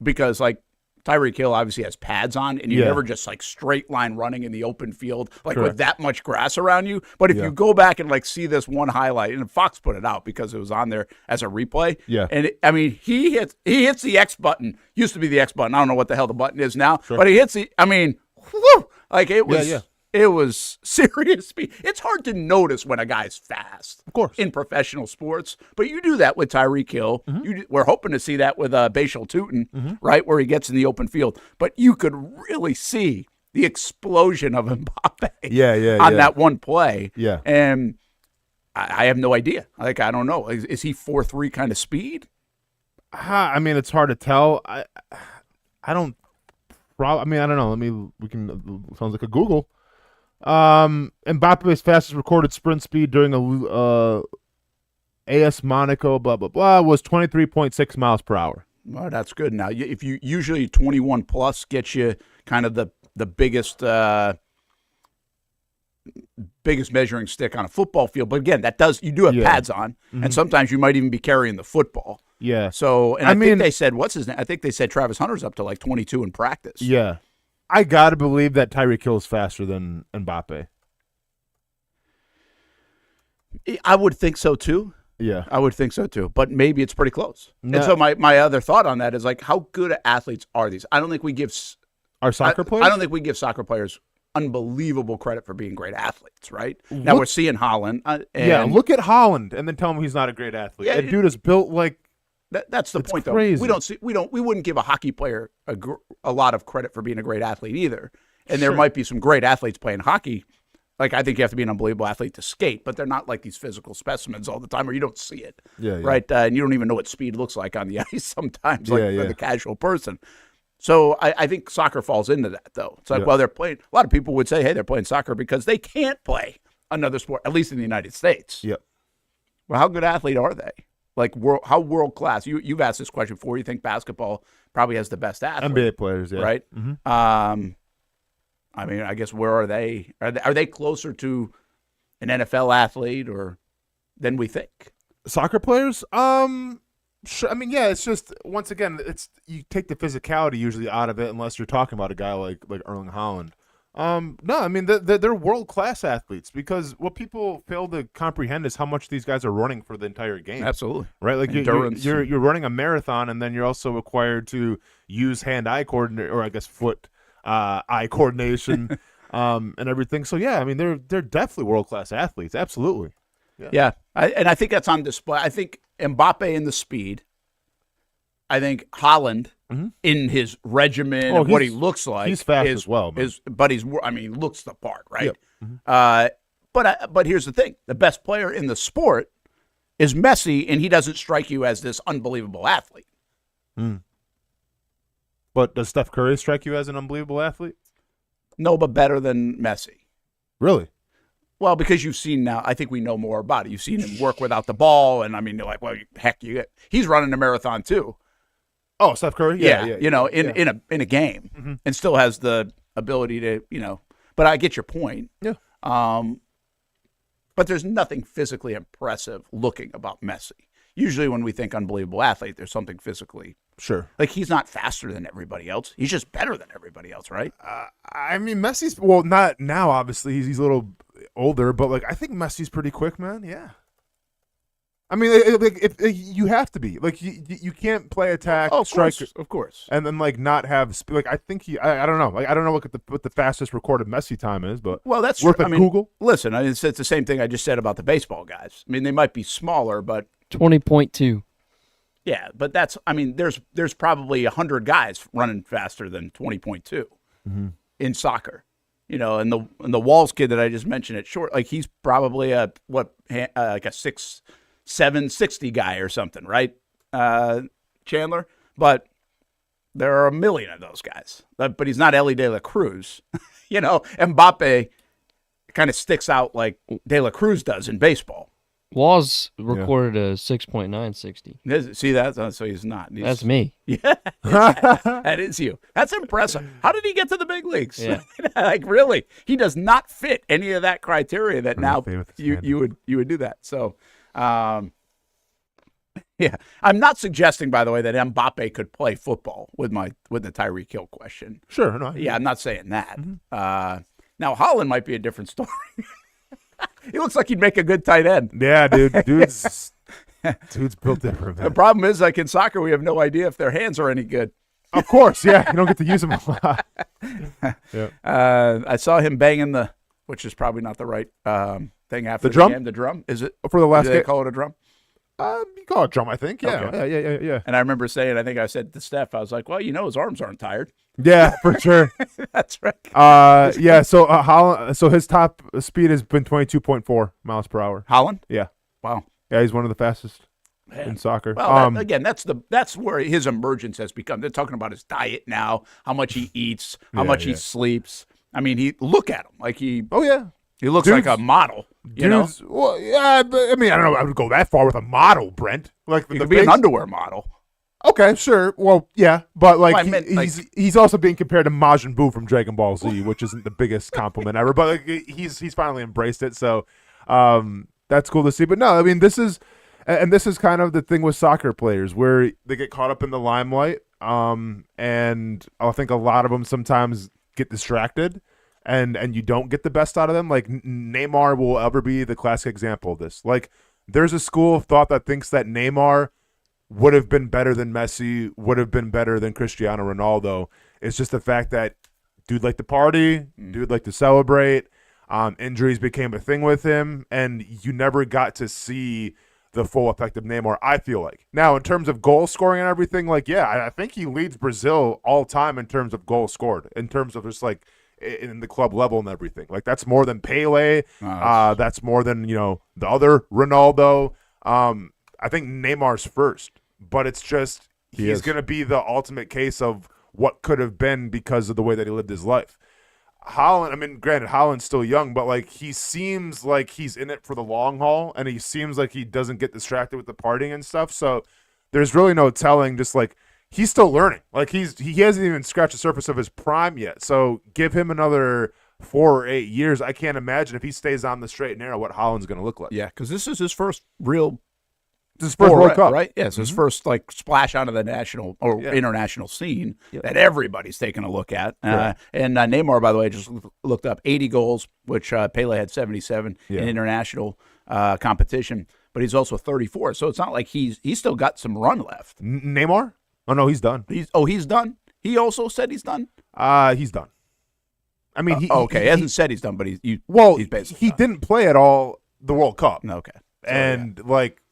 because like Tyreek Hill obviously has pads on, and you're never just like straight line running in the open field like with that much grass around you. But if you go back and like see this one highlight, and Fox put it out because it was on there as a replay. Yeah, and he hits the X button. Used to be the X button. I don't know what the hell the button is now, but he hits the. I mean, whew, like it was. Yeah. It was serious speed. It's hard to notice when a guy's fast, of course, in professional sports. But you do that with Tyreek Hill. We're hoping to see that with Bashal Tutin, right, where he gets in the open field. But you could really see the explosion of Mbappe on that one play. Yeah. And I have no idea. Like, I don't know. Is he 4.3 kind of speed? I mean, it's hard to tell. I don't know. Sounds like a Google. Mbappe's fastest recorded sprint speed during a AS Monaco, blah, blah, blah, was 23.6 miles per hour. Well, that's good. Now, if you usually 21 plus gets you kind of the biggest measuring stick on a football field. But again, you do have pads on, and sometimes you might even be carrying the football. Yeah. So, and I think they said, what's his name? I think they said Travis Hunter's up to like 22 in practice. Yeah. I got to believe that Tyreek Hill is faster than Mbappe. I would think so, too. Yeah. I would think so, too. But maybe it's pretty close. No. And so my other thought on that is, like, how good athletes are these? I don't think we give – Our soccer players? I don't think we give soccer players unbelievable credit for being great athletes, right? Now we're seeing Haaland. Look at Haaland and then tell him he's not a great athlete. That dude is built like – That's the point, crazy. though. We wouldn't give a hockey player a lot of credit for being a great athlete either. And there might be some great athletes playing hockey. Like, I think you have to be an unbelievable athlete to skate, but they're not like these physical specimens all the time, or you don't see it. Right? And you don't even know what speed looks like on the ice sometimes, for the casual person. So I think soccer falls into that, though. It's like, well, they're playing. A lot of people would say, hey, they're playing soccer because they can't play another sport, at least in the United States. Yep. Well, how good athlete are they? Like, how world class? You've asked this question before. You think basketball probably has the best athlete? NBA players, yeah. Right? Mm-hmm. I mean, I guess where are they? Are they closer to an NFL athlete or than we think? Soccer players? Sure. I mean, yeah. It's just once again, you take the physicality usually out of it, unless you're talking about a guy like Erling Haaland. No, I mean they're world-class athletes because what people fail to comprehend is how much these guys are running for the entire game. Absolutely, right? Like you're running a marathon, and then you're also required to use hand-eye coordination, or I guess foot-eye coordination, and everything. So yeah, I mean they're definitely world-class athletes. Absolutely. Yeah. I think that's on display. I think Mbappe in the speed. I think Haaland in his regimen and what he looks like. He's fast as well, man. But looks the part, right? Yep. But here's the thing. The best player in the sport is Messi, and he doesn't strike you as this unbelievable athlete. But does Steph Curry strike you as an unbelievable athlete? No, but better than Messi. Really? Well, because you've seen now, I think we know more about it. You've seen him work without the ball, and I mean, you're like, well, heck, he's running a marathon too. Oh, Steph Curry? Yeah. In a game, and still has the ability to, But I get your point. Yeah. But there's nothing physically impressive looking about Messi. Usually, when we think unbelievable athlete, there's something physically. Sure. Like, he's not faster than everybody else. He's just better than everybody else, right? I mean, Messi's not now. Obviously, he's a little older, but like I think Messi's pretty quick, man. Yeah. I mean, if you have to be like you can't play attack, strike, of course, and then like not have like I think I don't know, like I don't know what the fastest recorded Messi time is, but that's worth a Google. Listen, it's the same thing I just said about the baseball guys. I mean, they might be smaller, but 20.2. Yeah, but there's probably 100 guys running faster than 20.2 in soccer. And the Walls kid that I just mentioned at short, like he's probably like a 6'7", 60 guy or something, right? Chandler, but there are a million of those guys. But he's not Ellie De La Cruz. Mbappe kind of sticks out like De La Cruz does in baseball. Walls recorded a 6.960. See that? So he's not. That's me. Yeah, that is you. That's impressive. How did he get to the big leagues? Yeah. Like really, he does not fit any of that criteria that now you would do that. So, yeah, I'm not suggesting, by the way, that Mbappe could play football with the Tyreek Hill question. Sure, no. Yeah, I'm not saying that. Now Holland might be a different story. He looks like he'd make a good tight end. Yeah, dude's built different. Man. The problem is, like in soccer, we have no idea if their hands are any good. Of course, yeah, you don't get to use them a lot. Yeah. I saw him banging which is probably not the right thing after the drum. Game. The drum, is it for the last? Do they call it a drum? You call it drum, I think. Yeah, okay. yeah. And I remember saying, I think I said to Steph, I was like, well, his arms aren't tired. Yeah, for sure. That's right. Yeah. So Holland. So his top speed has been 22.4 miles per hour. Holland. Yeah. Wow. Yeah, he's one of the fastest in soccer. Well, again, that's where his emergence has become. They're talking about his diet now, how much he eats, how much he sleeps. I mean, look at him like he. Oh yeah. He looks like a model, you know. Well, yeah, but, I mean, I don't know. I would go that far with a model, Brent. Like he could be an underwear model. Okay, sure. Well, yeah, but like well, he's also being compared to Majin Buu from Dragon Ball Z, which isn't the biggest compliment ever. But like, he's finally embraced it, so that's cool to see. But no, I mean, this is kind of the thing with soccer players where they get caught up in the limelight, and I think a lot of them sometimes get distracted. And you don't get the best out of them. Like Neymar will ever be the classic example of this. Like there's a school of thought that thinks that Neymar would have been better than Messi, would have been better than Cristiano Ronaldo. It's just the fact that dude liked to party, dude liked to celebrate. Injuries became a thing with him, and you never got to see the full effect of Neymar, I feel like. Now, in terms of goal scoring and everything, like, yeah, I think he leads Brazil all time in terms of goals scored, in terms of just like in the club level and everything. Like that's more than Pele. That's more than, the other Ronaldo. I think Neymar's first, but it's just he's going to be the ultimate case of what could have been because of the way that he lived his life. Holland, I mean, granted, Holland's still young, but like he seems like he's in it for the long haul, and he seems like he doesn't get distracted with the partying and stuff. So there's really no telling, just like he's still learning. Like he hasn't even scratched the surface of his prime yet. So give him another 4 or 8 years. I can't imagine if he stays on the straight and narrow what Holland's going to look like. Yeah, because this is his first real World Cup, right? Yeah, it's his first like splash onto the national or international scene that everybody's taking a look at. And Neymar, by the way, just looked up 80 goals, which Pele had 77 in international competition. But he's also 34, so it's not like he's still got some run left. Neymar? Oh no, he's done. He's done. He also said he's done. He's done. I mean, he hasn't said he's done, but he's basically he done. Didn't play at all the World Cup. Okay,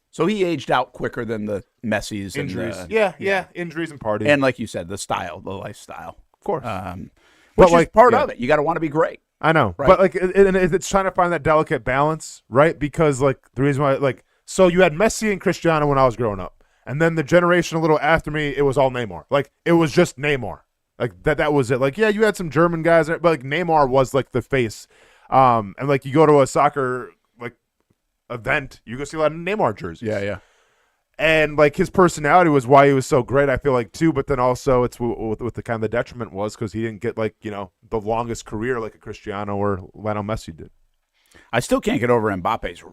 so he aged out quicker than the Messi's injuries. And Injuries and partying, and like you said, the lifestyle, of course. Which is part of it. You got to want to be great. I know, right? But like, it's trying to find that delicate balance, right? Because like the reason why, like, so you had Messi and Cristiano when I was growing up. And then the generation a little after me, it was all Neymar. Like, it was just Neymar. Like, that was it. Like, yeah, you had some German guys, but, like, Neymar was, like, the face. And, like, you go to a soccer, like, event, you go see a lot of Neymar jerseys. Yeah. And, like, his personality was why he was so great, I feel like, too. But then also it's what the kind of the detriment was because he didn't get, like, the longest career like a Cristiano or Lionel Messi did. I still can't get over Mbappe's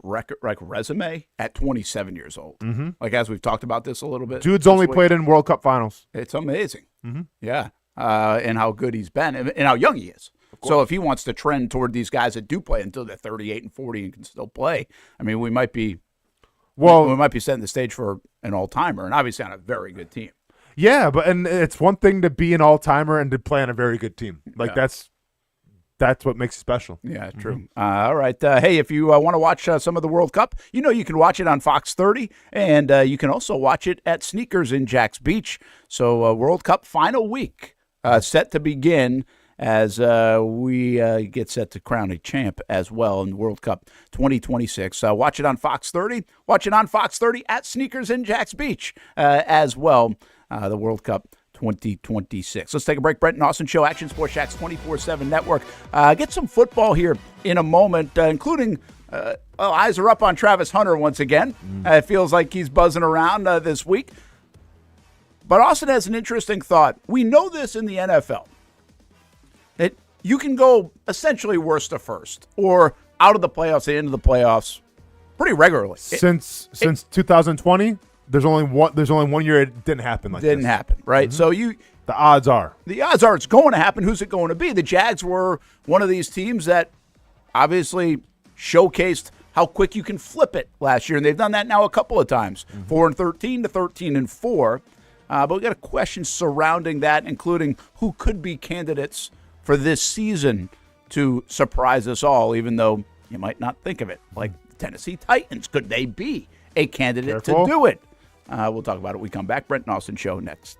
resume at 27 years old. Mm-hmm. Like, as we've talked about this a little bit. Dude's only played in World Cup finals. It's amazing. Mm-hmm. Yeah. And how good he's been and how young he is. So if he wants to trend toward these guys that do play until they're 38 and 40 and can still play, I mean, we might be setting the stage for an all-timer and obviously on a very good team. Yeah, and it's one thing to be an all-timer and to play on a very good team. Like, that's that's what makes it special. Yeah, true. All right. Hey, if you want to watch some of the World Cup, you can watch it on Fox 30, and you can also watch it at Sneakers in Jax Beach. So World Cup final week set to begin as we get set to crown a champ as well in World Cup 2026. Watch it on Fox 30. Watch it on Fox 30 at Sneakers in Jax Beach as well, the World Cup 2026. Let's take a break. Brent and Austen Show, Action Sports Jax 24/7 Network. Get some football here in a moment, including eyes are up on Travis Hunter once again. It feels like he's buzzing around this week. But Austen has an interesting thought. We know this in the NFL, that you can go essentially worst to first or out of the playoffs and into the playoffs pretty regularly. Since 2020, there's only one year it didn't happen like this. Didn't happen, right? So the odds are it's going to happen. Who's it going to be? The Jags were one of these teams that obviously showcased how quick you can flip it last year, and they've done that now a couple of times, 4-13 to 13-4. But we got a question surrounding that, including who could be candidates for this season to surprise us all, even though you might not think of it. Like the Tennessee Titans, could they be a candidate to do it? We'll talk about it when we come back. Brent and Austen Show next.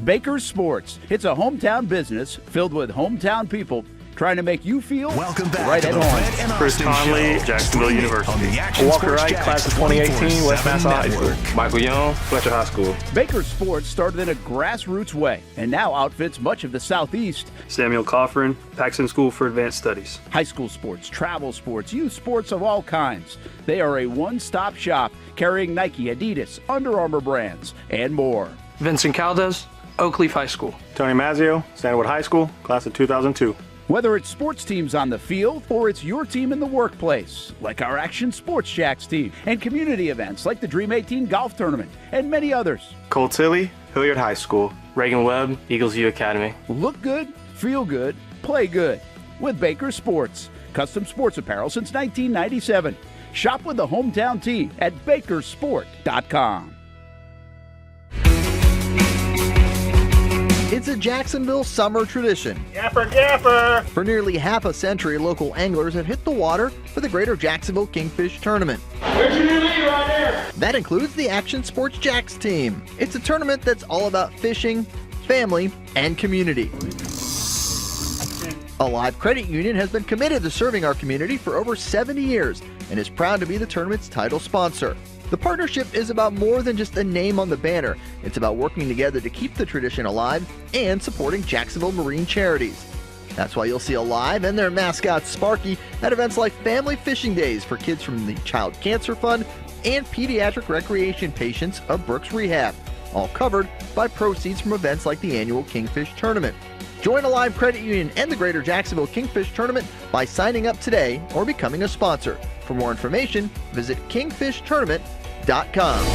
Baker Sports. It's a hometown business filled with hometown people trying to make you feel Welcome back right to at the home. Brent and Chris Austen Conley, Show. Jacksonville Streaming University. on the Action Walker Sports Wright, Jax class of 2018, West Mass High School. Network. Michael Young, Fletcher High School. Baker Sports started in a grassroots way and now outfits much of the Southeast. Samuel Coffrin, Paxton School for Advanced Studies. High school sports, travel sports, youth sports of all kinds. They are a one-stop shop carrying Nike, Adidas, Under Armour brands, and more. Vincent Caldes, Oak Leaf High School. Tony Mazzio, Sandwood High School, class of 2002. Whether it's sports teams on the field or it's your team in the workplace, like our Action Sports Jax team, and community events like the Dream 18 Golf Tournament, and many others. Cole Tilley, Hilliard High School. Reagan Webb, Eagles View Academy. Look good, feel good, play good with Baker Sports. Custom sports apparel since 1997. Shop with the hometown team at bakersport.com. It's a Jacksonville summer tradition. Gaffer, gaffer! For nearly half a century, local anglers have hit the water for the Greater Jacksonville Kingfish Tournament. Where's your new lead right there? That includes the Action Sports Jax team. It's a tournament that's all about fishing, family, and community. Alive Credit Union has been committed to serving our community for over 70 years and is proud to be the tournament's title sponsor. The partnership is about more than just a name on the banner. It's about working together to keep the tradition alive and supporting Jacksonville Marine charities. That's why you'll see Alive and their mascot Sparky at events like Family Fishing Days for kids from the Child Cancer Fund and pediatric recreation patients of Brooks Rehab, all covered by proceeds from events like the annual Kingfish Tournament. Join Alive Credit Union and the Greater Jacksonville Kingfish Tournament by signing up today or becoming a sponsor. For more information, visit kingfishtournament.com.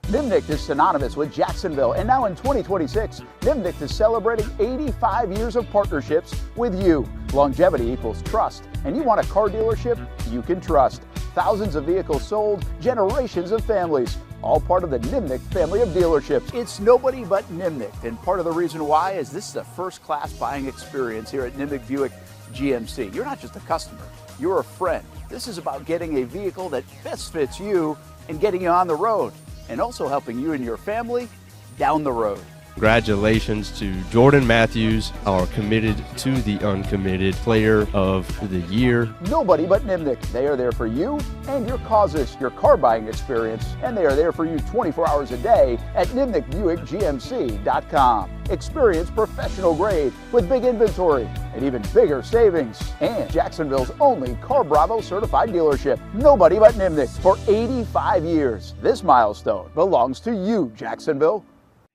Nimnicht is synonymous with Jacksonville, and now in 2026, Nimnicht is celebrating 85 years of partnerships with you. Longevity equals trust, and you want a car dealership you can trust. Thousands of vehicles sold, generations of families, all part of the Nimnicht family of dealerships. It's nobody but Nimnicht, and part of the reason why is this is a first-class buying experience here at Nimnicht Buick GMC. You're not just a customer, you're a friend. This is about getting a vehicle that best fits you and getting you on the road, and also helping you and your family down the road. Congratulations to Jordan Matthews, our committed to the uncommitted player of the year. Nobody but Nimnicht. They are there for you and your causes, your car buying experience, and they are there for you 24 hours a day at NimnichtBuickGMC.com. Experience professional grade with big inventory and even bigger savings. And Jacksonville's only Car Bravo certified dealership. Nobody but Nimnicht for 85 years. This milestone belongs to you, Jacksonville.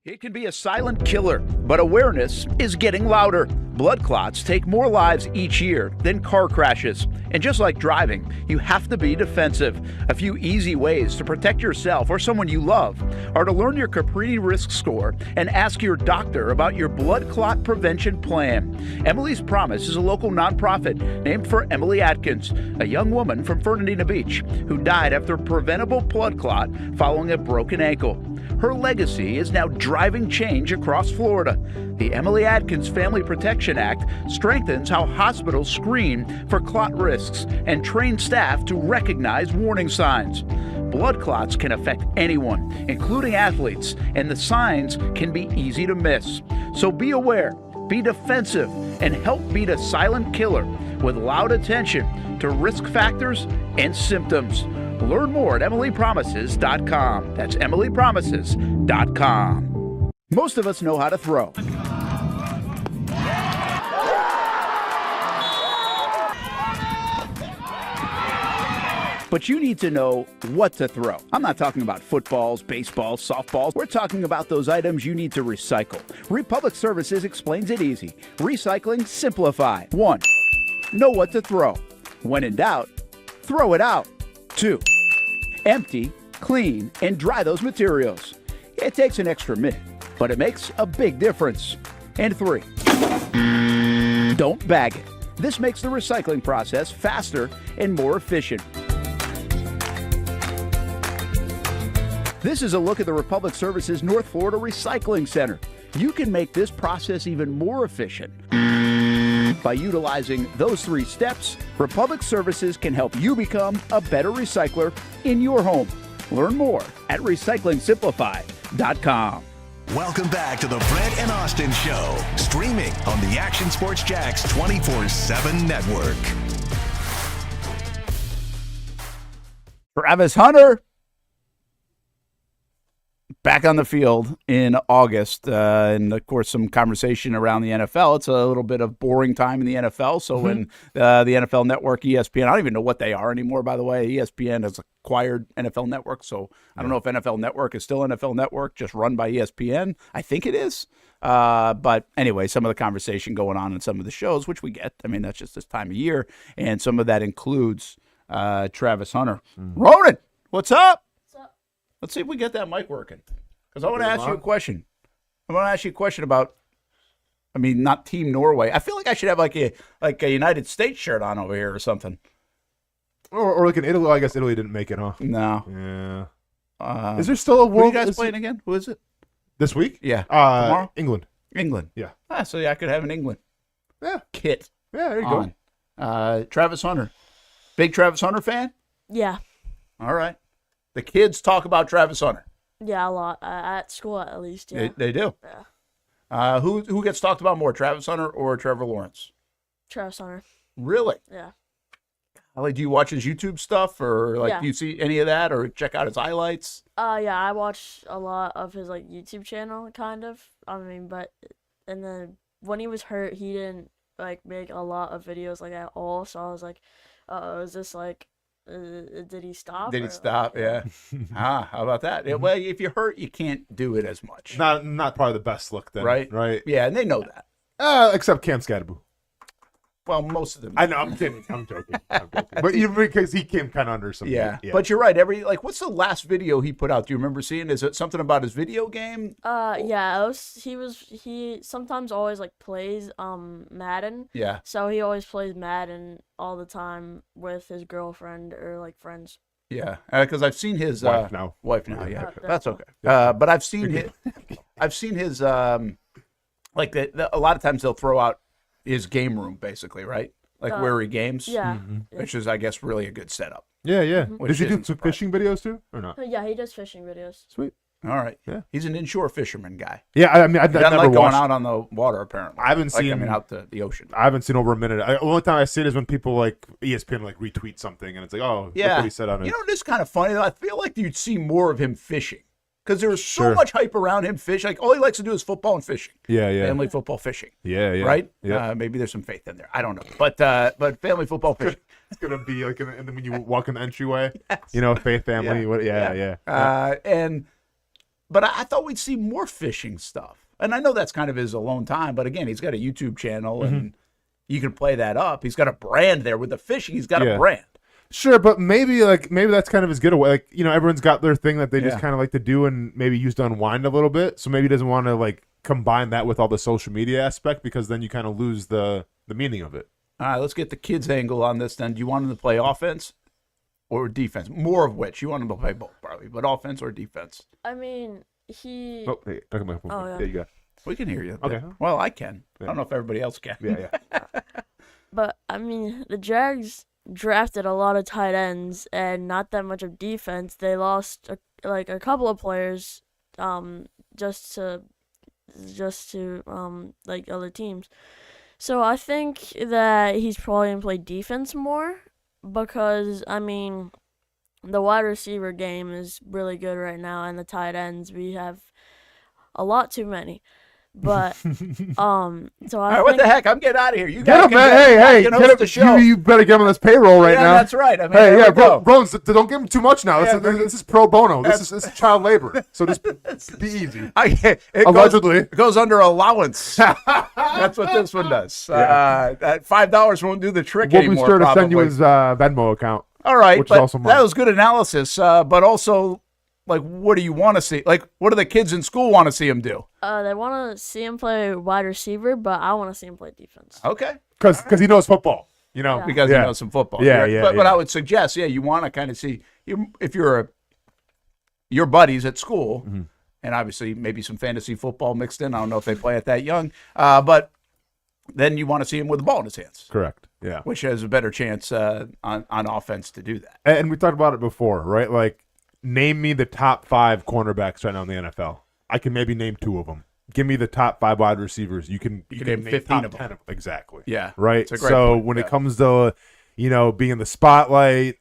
It can be a silent killer, but awareness is getting louder. Blood clots take more lives each year than car crashes. And just like driving, you have to be defensive. A few easy ways to protect yourself or someone you love are to learn your Caprini risk score and ask your doctor about your blood clot prevention plan. Emily's Promise is a local nonprofit named for Emily Atkins, a young woman from Fernandina Beach who died after a preventable blood clot following a broken ankle. Her legacy is now driving change across Florida. The Emily Adkins Family Protection Act strengthens how hospitals screen for clot risks and train staff to recognize warning signs. Blood clots can affect anyone, including athletes, and the signs can be easy to miss. So be aware, be defensive, and help beat a silent killer with loud attention to risk factors and symptoms. Learn more at emilypromises.com. That's emilypromises.com. Most of us know how to throw. But you need to know what to throw. I'm not talking about footballs, baseballs, softballs. We're talking about those items you need to recycle. Republic Services explains it easy. Recycling simplified. 1. Know what to throw. When in doubt, throw it out. 2. Empty, clean, and dry those materials. It takes an extra minute, but it makes a big difference. And 3. Don't bag it. This makes the recycling process faster and more efficient. This is a look at the Republic Services North Florida Recycling Center. You can make this process even more efficient. By utilizing those 3 steps, Republic Services can help you become a better recycler in your home. Learn more at recyclingsimplified.com. Welcome back to the Brent and Austin Show, streaming on the Action Sports Jax 24/7 network. Travis Hunter back on the field in August, and of course some conversation around the NFL. It's a little bit of boring time in the NFL, so when the NFL Network, ESPN, I don't even know what they are anymore, by the way. ESPN has acquired NFL Network, so I don't know if NFL Network is still NFL Network, just run by ESPN. I think it is. But anyway, some of the conversation going on in some of the shows, which we get. I mean, that's just this time of year, and some of that includes Travis Hunter. Ronan, what's up? Let's see if we get that mic working. Because I want to ask you a question. I want to ask you a question about, I mean, not Team Norway. I feel like I should have like a United States shirt on over here or something. Or like in Italy. I guess Italy didn't make it, huh? No. Yeah. Is there still a world? Who are you guys playing again? Who is it? This week? Yeah. Tomorrow? England. England. Yeah. So yeah, I could have an England kit. Yeah, there you on. Go. Travis Hunter. Big Travis Hunter fan? Yeah. All right. The kids talk about Travis Hunter. Yeah, a lot. At school, at least, yeah. They do? Yeah. Who gets talked about more, Travis Hunter or Trevor Lawrence? Travis Hunter. Really? Yeah. Do you watch his YouTube stuff, or do you see any of that, or check out his highlights? Yeah, I watch a lot of his YouTube channel, kind of. I mean, and then when he was hurt, he didn't make a lot of videos at all. So I was like, is this did he stop? Did he stop? Yeah. How about that? Well, if you're hurt, you can't do it as much. Not probably the best look then. Right. Yeah, and they know that. Except Cam Scatterboo. Well, most of them. I know. I'm kidding. I'm joking. But even because he came kind of under some. Yeah. But you're right. What's the last video he put out? Do you remember seeing? Is it something about his video game? Yeah. He sometimes always plays Madden. Yeah. So he always plays Madden all the time with his girlfriend or friends. Yeah, because I've seen his wife now. Yeah, that's okay. But I've seen his a lot of times they'll throw out his game room, basically, right? Where he games. Yeah. Which is, I guess, really a good setup. Yeah. Does he do some fishing videos too, or not? Yeah, he does fishing videos. Sweet. All right. Yeah. He's an inshore fisherman guy. Yeah, I mean, I've never never going watched. out on the water, apparently. I haven't seen. out to the ocean. I haven't seen over a minute. The only time I see it is when people ESPN retweet something, and it's look what he said on it. You know, it's kind of funny, though. I feel like you'd see more of him fishing. Because there's so much hype around him fishing. All he likes to do is football and fishing. Yeah. Family football fishing. Yeah. Right? Yeah. Maybe there's some faith in there. I don't know. But family football fishing. It's gonna be and then when you walk in the entryway, faith family. But I thought we'd see more fishing stuff. And I know that's kind of his alone time. But again, he's got a YouTube channel, and you can play that up. He's got a brand there with the fishing. He's got a brand. Sure, but maybe that's kind of his getaway. Everyone's got their thing that they just kind of like to do and maybe use to unwind a little bit. So maybe he doesn't want to combine that with all the social media aspect, because then you kind of lose the meaning of it. All right, let's get the kids' angle on this then. Do you want him to play offense or defense? More of which? You want him to play both, probably, but offense or defense? I mean, he. Oh, hey, talking about Oh, yeah. There you go. We can hear you. Okay. Well, I can. I Yeah. don't know if everybody else can. Yeah, yeah. But I mean, the Jags drafted a lot of tight ends and not that much of defense. They lost a couple of players, just to like other teams. So I think that he's probably gonna play defense more because I mean, the wide receiver game is really good right now, and the tight ends we have a lot too many. But so I All right, think what the heck? I'm getting out of here. You Get guys him, can man. get, Hey, can get host him. the show. You better get him on this payroll right yeah, now. that's right. I mean, Hey, there yeah, we go. bro, don't give him too much now. Yeah, This is pro bono. This is child labor. So just be easy. It Allegedly. goes under allowance. That's what this one does. That $5 won't do the trick We'll be anymore. sure to send you probably. his Venmo account. All right, which is but also mine. that was good analysis. But also, like, what do you want to see? Like, what do the kids in school want to see him do? they want to see him play wide receiver, but I want to see him play defense. Okay, Because he knows football. You know, Yeah. because he knows some football. Yeah, Right. yeah, But yeah. I would suggest, you want to kind of see if you're your buddies at school, Mm-hmm. and obviously maybe some fantasy football mixed in. I don't know if they play it that young, but then you want to see him with the ball in his hands, Correct. Yeah. which has a better chance on offense to do that. And we talked about it before, right? Like, name me the top 5 cornerbacks right now in the NFL. I can maybe name 2 of them. Give me the top 5 wide receivers. You can name 15 top of them. 10 of them. Exactly. Yeah, Right. it's a great So point. when Yeah. it comes to, being in the spotlight,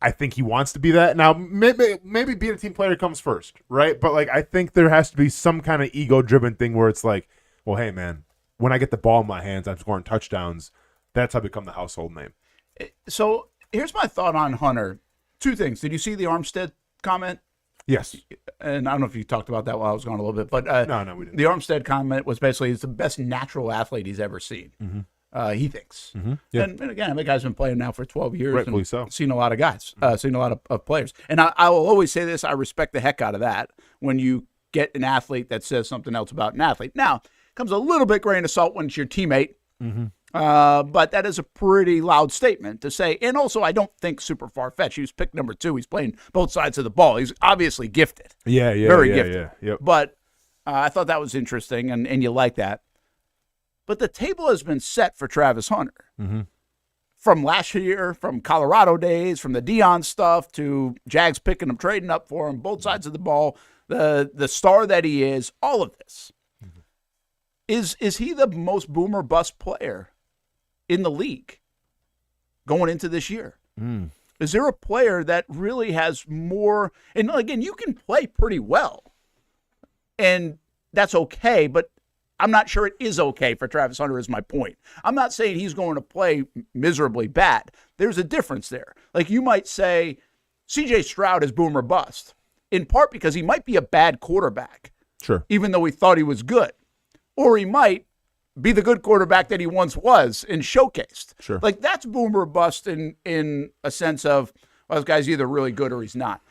I think he wants to be that. Now, maybe being a team player comes first, right? But like, I think there has to be some kind of ego-driven thing where it's like, well, hey, man, when I get the ball in my hands, I'm scoring touchdowns. That's how I become the household name. So here's my thought on Hunter. 2 things. Did you see the Armstead comment? Yes. And I don't know if you talked about that while I was gone a little bit, but No, we didn't. the Armstead comment was basically he's the best natural athlete he's ever seen. He thinks. Yeah. And again, the guy's been playing now for 12 years. Rightfully and so. Seen a lot of guys, seen a lot of players. And I will always say this, I respect the heck out of that when you get an athlete that says something else about an athlete. Now, comes a little bit grain of salt when it's your teammate. But that is a pretty loud statement to say. And also, I don't think super far-fetched. He was picked number 2. He's playing both sides of the ball. He's obviously gifted. Yeah, Very gifted. Yeah. Yep. But I thought that was interesting, and you like that. But the table has been set for Travis Hunter. From last year, from Colorado days, from the Dion stuff to Jags picking him, trading up for him, both sides of the ball, the star that he is, all of this. Is he the most boomer bust player in the league going into this year? Is there a player that really has more? And again, you can play pretty well, and that's okay, but I'm not sure it is okay for Travis Hunter is my point. I'm not saying he's going to play miserably bad. There's a difference there. Like you might say C.J. Stroud is boomer bust, in part because he might be a bad quarterback, Sure. even though we thought he was good. Or he might be the good quarterback that he once was and showcased. Sure. Like that's boomer or bust in a sense of, well, this guy's either really good or he's not.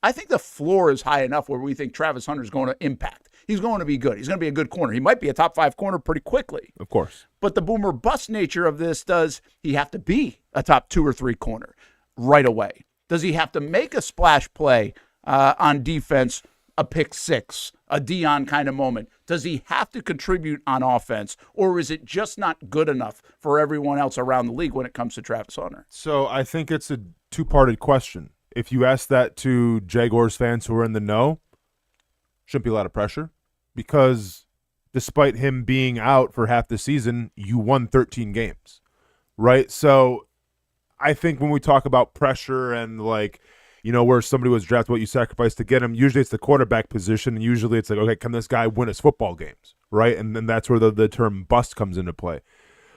I think the floor is high enough where we think Travis Hunter's going to impact. He's going to be good. He's going to be a good corner. He might be a top 5 corner pretty quickly. Of course. But the boomer bust nature of this, does he have to be a top 2 or 3 corner right away? Does he have to make a splash play on defense, a pick 6, a Dion kind of moment? Does he have to contribute on offense, or is it just not good enough for everyone else around the league when it comes to Travis Hunter? So I think it's a 2-parted question. If you ask that to Jaguars fans who are in the know, shouldn't be a lot of pressure because despite him being out for half the season, you won 13 games, right? So I think when we talk about pressure and like, you know, where somebody was drafted, what you sacrificed to get him, usually it's the quarterback position, and usually it's like, okay, can this guy win us football games, right? And then that's where the term bust comes into play.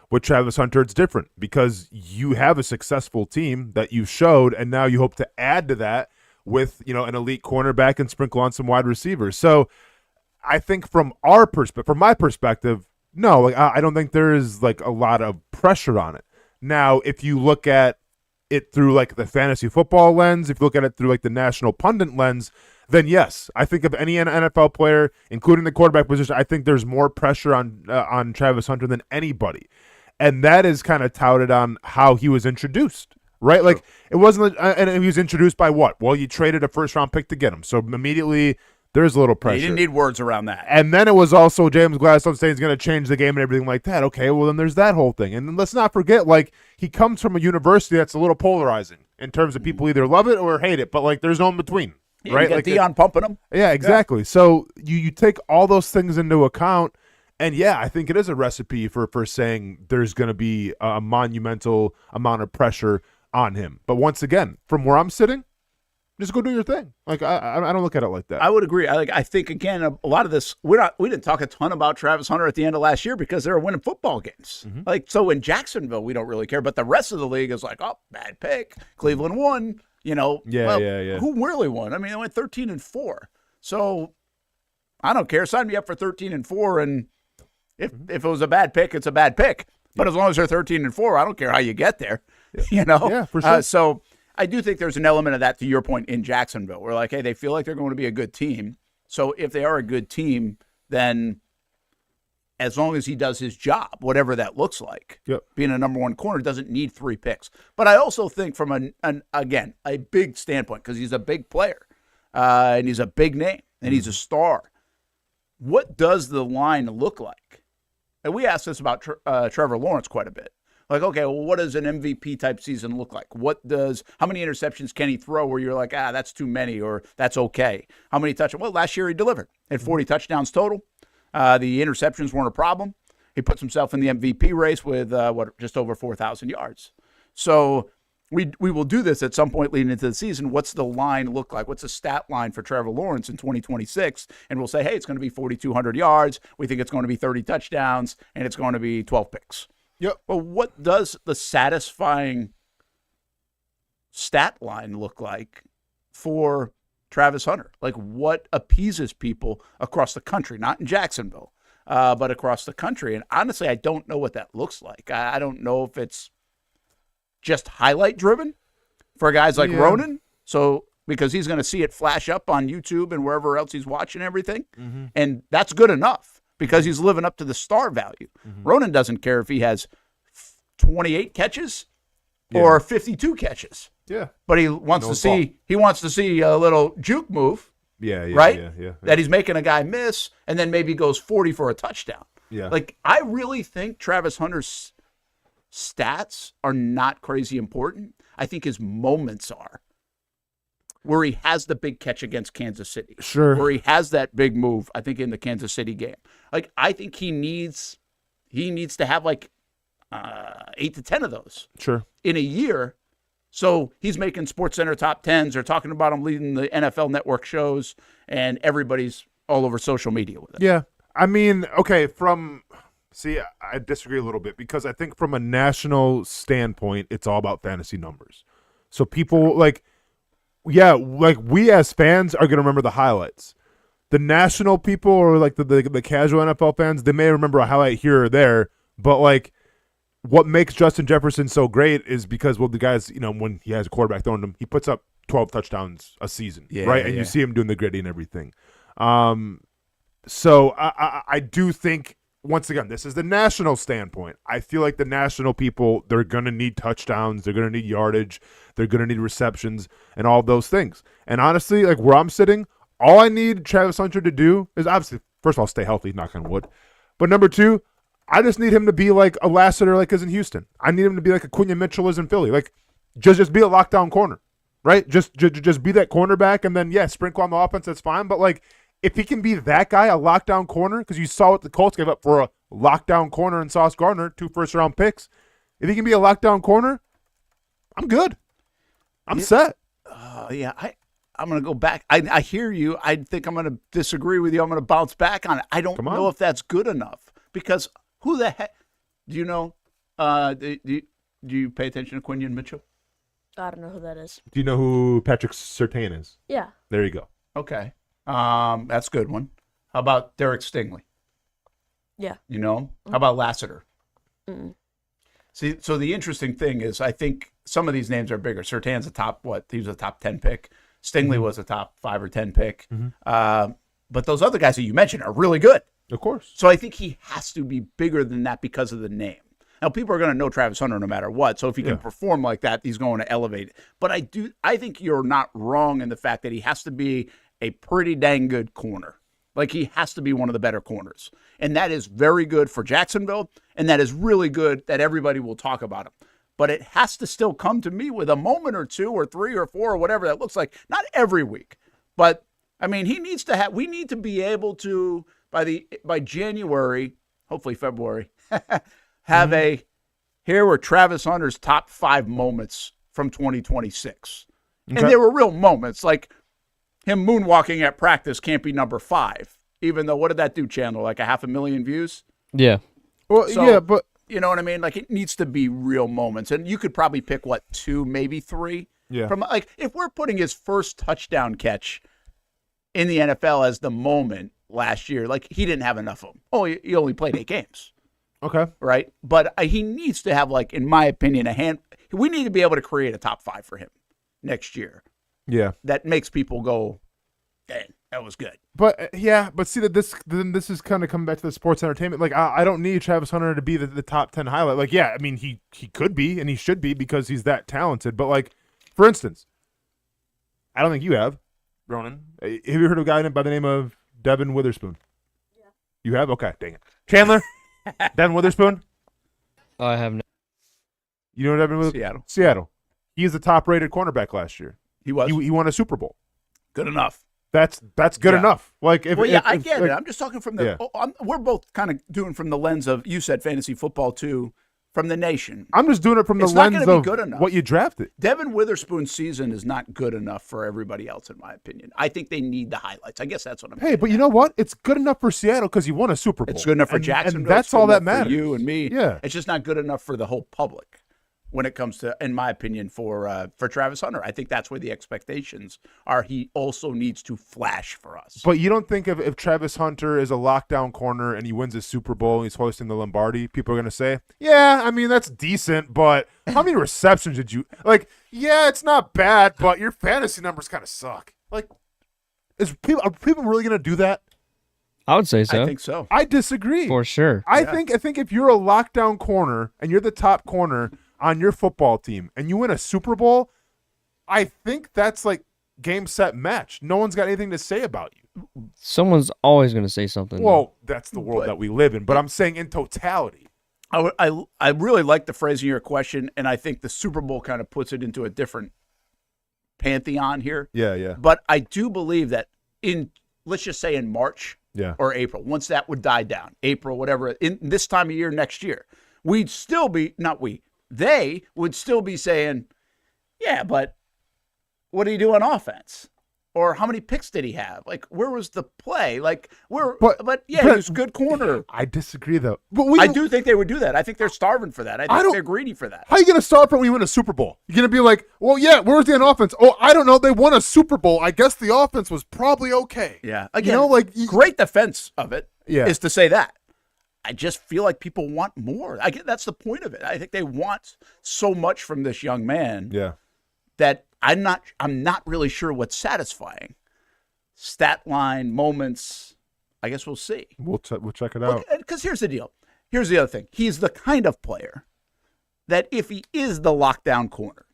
With Travis Hunter, it's different because you have a successful team that you showed, and now you hope to add to that with, you know, an elite cornerback and sprinkle on some wide receivers. So I think from my perspective, no, like I don't think there is like a lot of pressure on it. Now, if you look at it through like the fantasy football lens, if you look at it through like the national pundit lens, then yes, I think of any NFL player, including the quarterback position, I think there's more pressure on Travis Hunter than anybody. And that is kind of touted on how he was introduced, right? Like it wasn't, and he was introduced by what? Well, you traded a first-round pick to get him. So immediately There's a little pressure. You didn't need words around that. And then it was also James Gladstone saying he's going to change the game and everything like that. Okay, well, then there's that whole thing. And then let's not forget, like, he comes from a university that's a little polarizing in terms of people either love it or hate it, but, like, there's no in between, right? You got like Dion pumping him. Yeah, exactly. Yeah. So you take all those things into account, and, yeah, I think it is a recipe for saying there's going to be a monumental amount of pressure on him. But once again, from where I'm sitting, just go do your thing. Like I don't look at it like that. I would agree. I think again a lot of this we didn't talk a ton about Travis Hunter at the end of last year because they were winning football games. Mm-hmm. Like so in Jacksonville we don't really care, but the rest of the league is like, oh, bad pick. Cleveland won. Yeah. Who really won? I mean, they went 13-4. So I don't care. Sign me up for 13-4, and if it was a bad pick, it's a bad pick. But as long as they're 13-4, I don't care how you get there. Yeah. Yeah, for sure. So I do think there's an element of that, to your point, in Jacksonville. We're like, hey, they feel like they're going to be a good team. So if they are a good team, then as long as he does his job, whatever that looks like, being a number one corner doesn't need 3 picks. But I also think from, a big standpoint, because he's a big player and he's a big name and he's a star, what does the line look like? And we asked this about Trevor Lawrence quite a bit. Like, okay, well, what does an MVP type season look like? How many interceptions can he throw where you're like, that's too many or that's okay? How many touchdowns? Well, last year he delivered. Had 40 touchdowns total. The interceptions weren't a problem. He puts himself in the MVP race with, just over 4,000 yards. So we will do this at some point leading into the season. What's the line look like? What's the stat line for Trevor Lawrence in 2026? And we'll say, hey, it's going to be 4,200 yards. We think it's going to be 30 touchdowns, and it's going to be 12 picks. Yep. But what does the satisfying stat line look like for Travis Hunter? Like, what appeases people across the country, not in Jacksonville, but across the country? And honestly, I don't know what that looks like. I don't know if it's just highlight driven for guys like Ronan. So because he's going to see it flash up on YouTube and wherever else he's watching everything. Mm-hmm. And that's good enough because he's living up to the star value. Mm-hmm. Ronan doesn't care if he has 28 catches or 52 catches. Yeah. But he wants to see a little juke move. Right? Yeah. That he's making a guy miss and then maybe goes 40 for a touchdown. Yeah. Like, I really think Travis Hunter's stats are not crazy important. I think his moments are. Where he has the big catch against Kansas City. Sure. Where he has that big move, I think, in the Kansas City game. Like, I think he needs to have like 8 to 10 of those. Sure. In a year. So he's making SportsCenter top 10s. They're talking about him leading the NFL Network shows, and everybody's all over social media with it. Yeah. I mean, okay, I disagree a little bit because I think from a national standpoint, it's all about fantasy numbers. So people we as fans are going to remember the highlights. The national people or like the casual NFL fans, they may remember a highlight here or there, but like what makes Justin Jefferson so great is because, well, the guys, when he has a quarterback throwing him, he puts up 12 touchdowns a season, right? And you see him doing the gritty and everything. So I do think, once again, this is the national standpoint. I feel like the national people, they're going to need touchdowns. They're going to need yardage. They're going to need receptions and all those things. And honestly, like where I'm sitting, all I need Travis Hunter to do is obviously, first of all, stay healthy, knock on wood. But number 2, I just need him to be like a Lassiter like is in Houston. I need him to be like a Quinyon Mitchell is in Philly. Like just be a lockdown corner, right? Just be that cornerback, and then, sprinkle on the offense, that's fine. But like if he can be that guy, a lockdown corner, because you saw what the Colts gave up for a lockdown corner in Sauce Gardner, 2 first-round picks. If he can be a lockdown corner, I'm good. I'm set. I'm going to go back. I hear you. I think I'm going to disagree with you. I'm going to bounce back on it. I don't know if that's good enough because who the heck do you know? Do you pay attention to Quinyon Mitchell? I don't know who that is. Do you know who Patrick Surtain is? Yeah. There you go. Okay. That's a good one. How about Derek Stingley? Yeah. How about Lassiter? Mm-mm. See, so the interesting thing is I think some of these names are bigger. Surtain's he was a top 10 pick. Stingley was a top 5 or 10 pick. Mm-hmm. But those other guys that you mentioned are really good. Of course. So I think he has to be bigger than that because of the name. Now, people are going to know Travis Hunter no matter what. So if he can perform like that, he's going to elevate it. But I think you're not wrong in the fact that he has to be a pretty dang good corner. Like, he has to be one of the better corners. And that is very good for Jacksonville, and that is really good that everybody will talk about him. But it has to still come to me with a moment or two or three or four or whatever that looks like. Not every week. But, I mean, we need to be able to, by January, hopefully February, have here were Travis Hunter's top 5 moments from 2026. Okay. And they were real moments. Like, him moonwalking at practice can't be number 5, even though, what did that do, Chandler? Like 500,000 views? Yeah. Well, so, yeah, but you know what I mean? Like, it needs to be real moments. And you could probably pick, 2, maybe 3? Yeah. From, like, if we're putting his first touchdown catch in the NFL as the moment last year, like, he didn't have enough of them. Oh, he only played 8 games. Okay. Right? But he needs to have, like, in my opinion, we need to be able to create a top 5 for him next year. Yeah. That makes people go, dang, that was good. But see that this is kind of coming back to the sports entertainment. Like, I don't need Travis Hunter to be the top 10 highlight. Like, yeah, I mean, he could be and he should be because he's that talented. But, like, for instance, I don't think you have, Ronan. Have you heard of a guy by the name of Devin Witherspoon? Yeah. You have? Okay, dang it. Chandler? Devin Witherspoon? I have no. You know Devin Witherspoon? Seattle. Seattle. He is the top-rated cornerback last year. He was. He won a Super Bowl. Good enough. That's good enough. Like, I get it. I'm just talking from the. Yeah. We're both kind of doing from the lens of, you said fantasy football too, from the nation. I'm just doing it from the lens of what you drafted. Devin Witherspoon's season is not good enough for everybody else, in my opinion. I think they need the highlights. I guess that's what I'm. Hey, but you know what? It's good enough for Seattle because he won a Super Bowl. It's good enough for Jacksonville. And that's all that matters. For you and me. Yeah. It's just not good enough for the whole public when it comes to, in my opinion, for Travis Hunter. I think that's where the expectations are. He also needs to flash for us. But you don't think if Travis Hunter is a lockdown corner and he wins a Super Bowl and he's hoisting the Lombardi, people are going to say, yeah, I mean, that's decent, but how many receptions did you – like, yeah, it's not bad, but your fantasy numbers kind of suck. Like, are people really going to do that? I would say so. I think so. I disagree. For sure. I think if you're a lockdown corner and you're the top corner – on your football team and you win a Super Bowl, I think that's like game, set, match. No one's got anything to say about you. Someone's always going to say something. Well, that's the world that we live in, but I'm saying in totality. I really like the phrasing of your question, and I think the Super Bowl kind of puts it into a different pantheon here. Yeah. But I do believe that let's just say in March or April, once that would die down, April, whatever, in this time of year next year, we'd still be, they would still be saying, yeah, but what did he do on offense? Or how many picks did he have? Like, where was the play? Like, but he was a good corner. I disagree, though. But I do think they would do that. I think they're starving for that. I think they're greedy for that. How are you going to starve for when you win a Super Bowl? You're going to be like, well, yeah, where's the offense? Oh, I don't know. They won a Super Bowl. I guess the offense was probably okay. Yeah. Again, great defense of it is to say that. I just feel like people want more. That's the point of it. I think they want so much from this young man that I'm not really sure what's satisfying. Stat line, moments, I guess we'll see. We'll check it out. Because here's the deal. Here's the other thing. He's the kind of player that if he is the lockdown corner,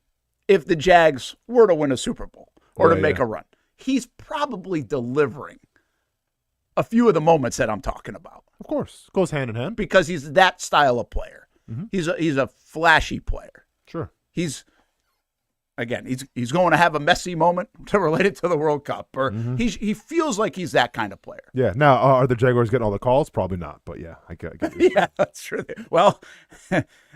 if the Jags were to win a Super Bowl or to make a run, he's probably delivering a few of the moments that I'm talking about. Of course. Goes hand in hand. Because he's that style of player. Mm-hmm. He's a flashy player. Sure. He's going to have a messy moment related to the World Cup, or he feels like he's that kind of player. Yeah. Now, are the Jaguars getting all the calls? Probably not, but yeah, I get it. Yeah, that's true. Well,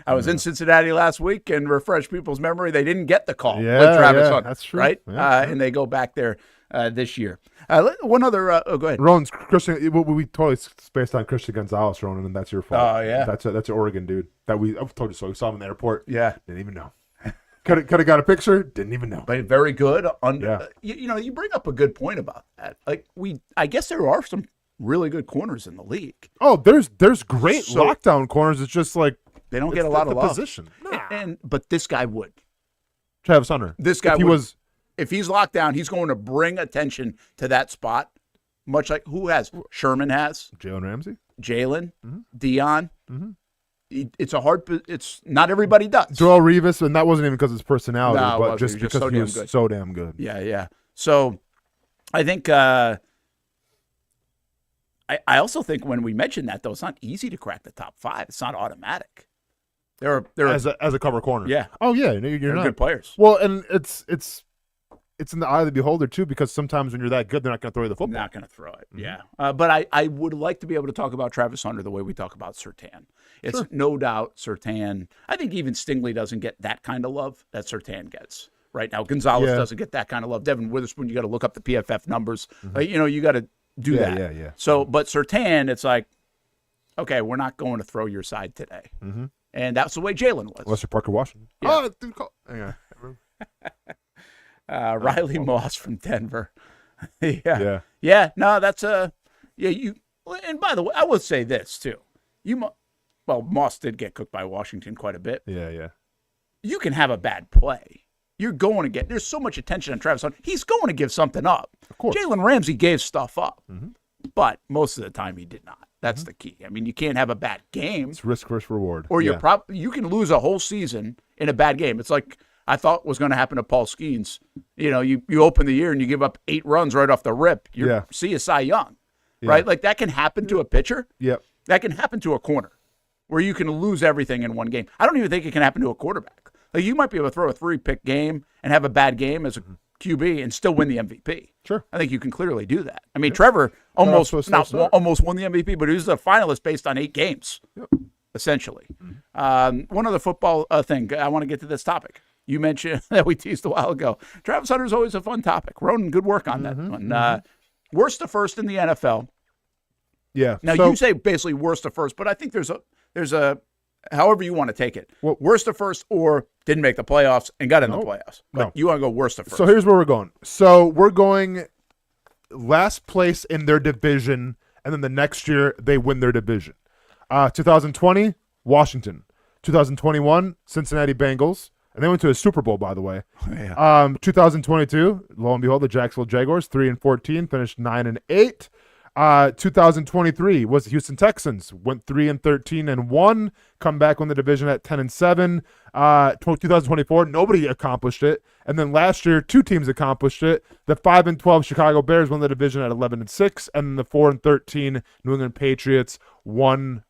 I was in Cincinnati last week, and refresh people's memory, they didn't get the call with Travis Hunter. That's true. Right? Yeah, and they go back there this year. One other. Go ahead. Ron's Christian. We totally spaced on Christian Gonzalez, Ronan, and that's your fault. Oh yeah, that's an Oregon dude that I've told you so. We saw him in the airport. Yeah, didn't even know. Could have got a picture. Didn't even know. But very good. You bring up a good point about that. Like I guess there are some really good corners in the league. Oh, there's great lockdown corners. It's just like they don't get a lot of love. Position. Nah. But this guy would. Travis Hunter. This guy if he's locked down, he's going to bring attention to that spot, much like Sherman has. Jalen Ramsey. Dion. Mm-hmm. It's not everybody does. Joel Revis, and that wasn't even because of his personality, but just because he was so damn good. Yeah. So I think I also think when we mention that, though, it's not easy to crack the top 5. It's not automatic. They're as a cover corner. Yeah. Oh yeah, you're not good players. Well, and it's in the eye of the beholder too, because sometimes when you're that good, they're not going to throw you the football. Not going to throw it. Yeah. But I would like to be able to talk about Travis Hunter the way we talk about Surtain. It's no doubt Surtain. I think even Stingley doesn't get that kind of love that Surtain gets. Right now, Gonzalez doesn't get that kind of love. Devin Witherspoon, you got to look up the PFF numbers. You got to do that. Yeah. So, but Surtain, it's like, okay, we're not going to throw your side today. Mm-hmm. And that's the way Jalen was. Unless you're Parker Washington. Yeah. Oh, dude, yeah. Riley Moss from Denver. Yeah. No, that's you. And by the way, I will say this too. Moss did get cooked by Washington quite a bit. Yeah. You can have a bad play. You're going to get. There's so much attention on Travis Hunter. He's going to give something up. Of course. Jalen Ramsey gave stuff up, but most of the time he did not. That's the key. I mean, you can't have a bad game. It's risk versus reward. Or you can lose a whole season in a bad game. It's like I thought was going to happen to Paul Skeens. You open the year and you give up 8 runs right off the rip. See a Cy Young, right? Like that can happen to a pitcher. Yep. That can happen to a corner where you can lose everything in one game. I don't even think it can happen to a quarterback. Like you might be able to throw a 3-pick game and have a bad game as a QB and still win the MVP. Sure. I think you can clearly do that. I mean, Trevor almost won the MVP, but he was a finalist based on 8 games, essentially. One other football thing. I want to get to this topic. You mentioned that we teased a while ago. Travis Hunter is always a fun topic. Ronan, good work on that one. Worst to first in the NFL. Yeah. Now, you say basically worst to first, but I think there's a however you want to take it. Worst to first or didn't make the playoffs and got in the playoffs. But you want to go worst to first. So here's where we're going. So we're going last place in their division, and then the next year they win their division. 2020, Washington. 2021, Cincinnati Bengals. And they went to a Super Bowl, by the way. 2022, lo and behold, the Jacksonville Jaguars, 3-14, finished 9-8. 2023 was the Houston Texans, went 3-13 and 1, come back won the division at 10-7. 2024, nobody accomplished it, and then last year 2 teams accomplished it. The 5-12 Chicago Bears won the division at 11-6, and the 4-13 New England Patriots won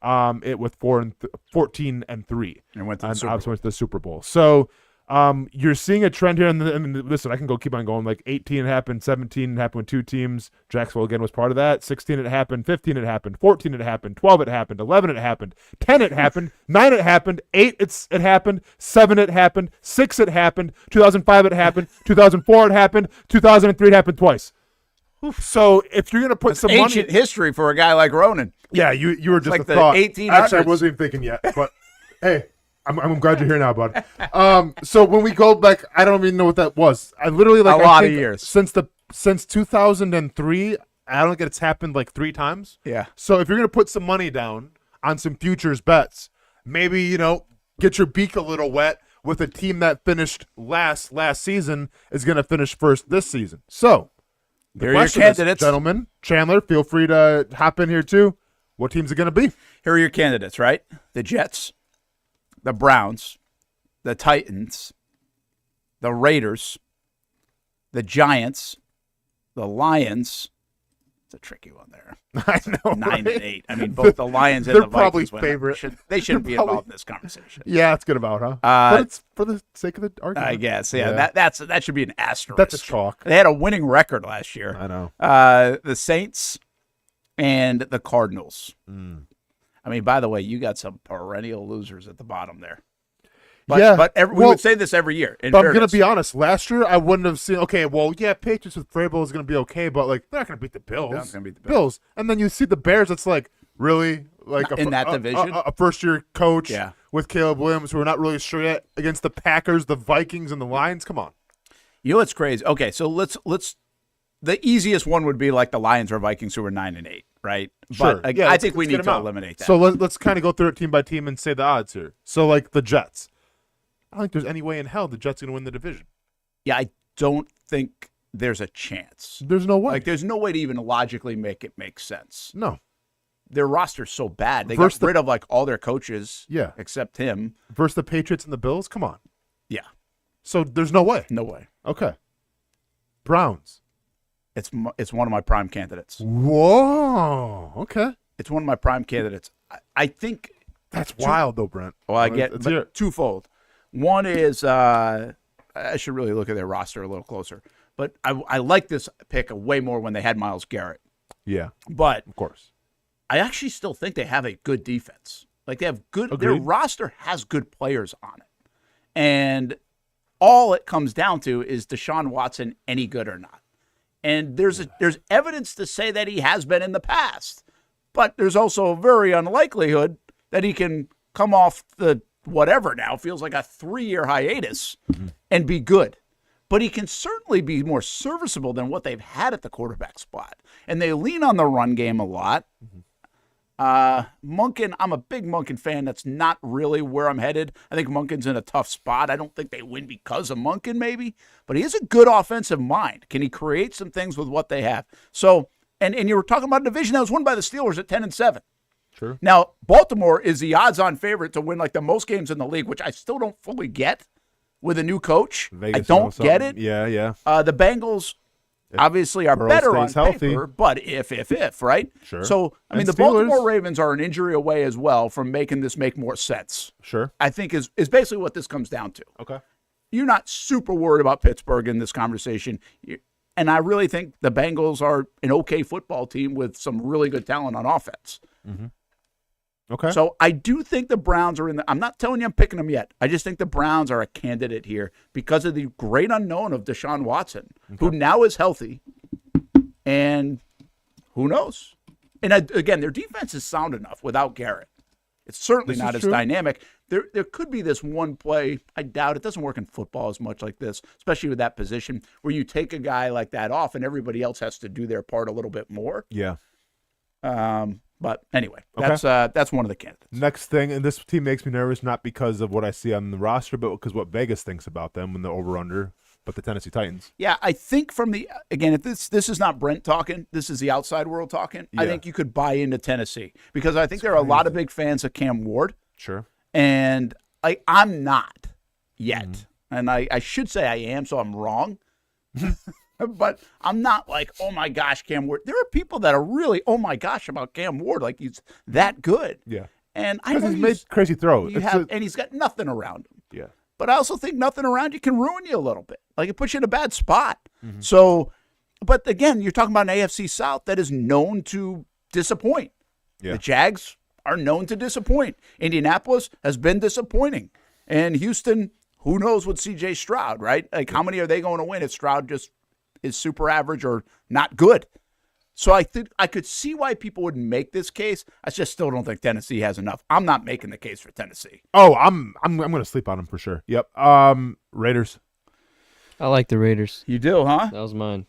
it with 14-3, and went to the Super Bowl. So. You're seeing a trend here, and listen, I can keep on going. Like 18 it happened, 17 it happened with 2 teams. Jacksonville again was part of that. 16 it happened, 15 it happened, 14 it happened, 12 it happened, 11 it happened, 10 it happened, 9 it happened, 8 it happened, 7 it happened, 6 it happened, 2005 it happened, 2004 it happened, 2003 it happened twice. So if you're gonna put some ancient history for a guy like Ronan. Yeah, you were just like a thought. 18 Actually, I wasn't even thinking yet, but hey. I'm glad you're here now, bud. So when we go back, I don't even know what that was. I literally a lot of years since 2003. I don't think it's happened like 3 times. Yeah. So if you're gonna put some money down on some futures bets, maybe get your beak a little wet with a team that finished last season is gonna finish first this season. So here are your candidates, gentlemen. Chandler, feel free to hop in here too. What team's it gonna be? Here are your candidates, right? The Jets, the Browns, the Titans, the Raiders, the Giants, the Lions. It's a tricky one there. I know. 9-8. I mean, both the Lions and the Vikings. They're probably favorite. They shouldn't be involved in this conversation. Yeah, it's good about, huh? But it's for the sake of the argument. I guess. Yeah. That should be an asterisk. That's a chalk. They had a winning record last year. I know. The Saints and the Cardinals. I mean, by the way, you got some perennial losers at the bottom there. But we would say this every year. But I'm going to be honest. Last year, I wouldn't have seen, Patriots with Vrabel is going to be okay, but, they're not going to beat the Bills. They're not going to beat the Bills. And then you see the Bears, it's like, really? Like in that division? A first-year coach with Caleb Williams, who we're not really sure yet, against the Packers, the Vikings, and the Lions? Come on. You know what's crazy? Okay, so let's the easiest one would be like the Lions or Vikings who were 9-8, right? Sure. But I think we need to eliminate that. So let's kind of go through it team by team and say the odds here. So like the Jets. I don't think there's any way in hell the Jets are going to win the division. Yeah, I don't think there's a chance. There's no way. There's no way to even logically make it make sense. No. Their roster's so bad. They got rid of all their coaches except him. Versus the Patriots and the Bills? Come on. Yeah. So there's no way. No way. Okay. Browns. It's one of my prime candidates. Whoa. Okay. It's one of my prime candidates. I think that's wild, though, Brent. Well, I get twofold. One is I should really look at their roster a little closer. But I like this pick way more when they had Myles Garrett. Yeah. But of course, I actually still think they have a good defense. Like they have good. Agreed. Their roster has good players on it, and all it comes down to is Deshaun Watson any good or not. And there's evidence to say that he has been in the past, but there's also a very unlikelihood that he can come off the whatever now feels like a 3-year hiatus and be good. But he can certainly be more serviceable than what they've had at the quarterback spot. And they lean on the run game a lot. Monken, I'm a big Monken fan. That's not really where I'm headed. I think Monken's in a tough spot. I don't think they win because of Monken, maybe. But he has a good offensive mind. Can he create some things with what they have? So, and you were talking about a division that was won by the Steelers at 10-7. True. Now, Baltimore is the odds-on favorite to win like the most games in the league, which I still don't fully get. With a new coach, Vegas I don't get it. Yeah. The Bengals obviously are better on healthy. paper, but if, right? Sure. So, I mean, the Steelers. Baltimore Ravens are an injury away as well from making this make more sense. Sure. I think is basically what this comes down to. Okay. You're not super worried about Pittsburgh in this conversation. And I really think the Bengals are an okay football team with some really good talent on offense. Mm-hmm. Okay. So I do think the Browns are in the – I'm not telling you I'm picking them yet. I just think the Browns are a candidate here because of the great unknown of Deshaun Watson, who now is healthy, and who knows? And again, their defense is sound enough without Garrett. It's certainly not as dynamic. There could be this one play. I doubt it. Doesn't work in football as much like this, especially with that position, where you take a guy like that off and everybody else has to do their part a little bit more. Yeah. But anyway, that's one of the candidates. Next thing, and this team makes me nervous not because of what I see on the roster, but because what Vegas thinks about them when the over/under. But the Tennessee Titans. Yeah, I think if this is not Brent talking, this is the outside world talking. Yeah. I think you could buy into Tennessee because I think there are a lot of big fans of Cam Ward. Sure. And I'm not yet, and I should say I am, so I'm wrong. But I'm not like, oh my gosh, Cam Ward. There are people that are really, oh my gosh, about Cam Ward, like he's that good. Yeah. And I know he's made crazy throws. And he's got nothing around him. Yeah. But I also think nothing around you can ruin you a little bit. Like it puts you in a bad spot. So, but again, you're talking about an AFC South that is known to disappoint. Yeah. The Jags are known to disappoint. Indianapolis has been disappointing. And Houston, who knows with C.J. Stroud, right? Like how many are they going to win if Stroud just is super average or not good? So I think I could see why people would make this case. I just still don't think Tennessee has enough. I'm not making the case for Tennessee. Oh, I'm going to sleep on them for sure. Yep. Raiders. I like the Raiders. You do, huh? That was mine.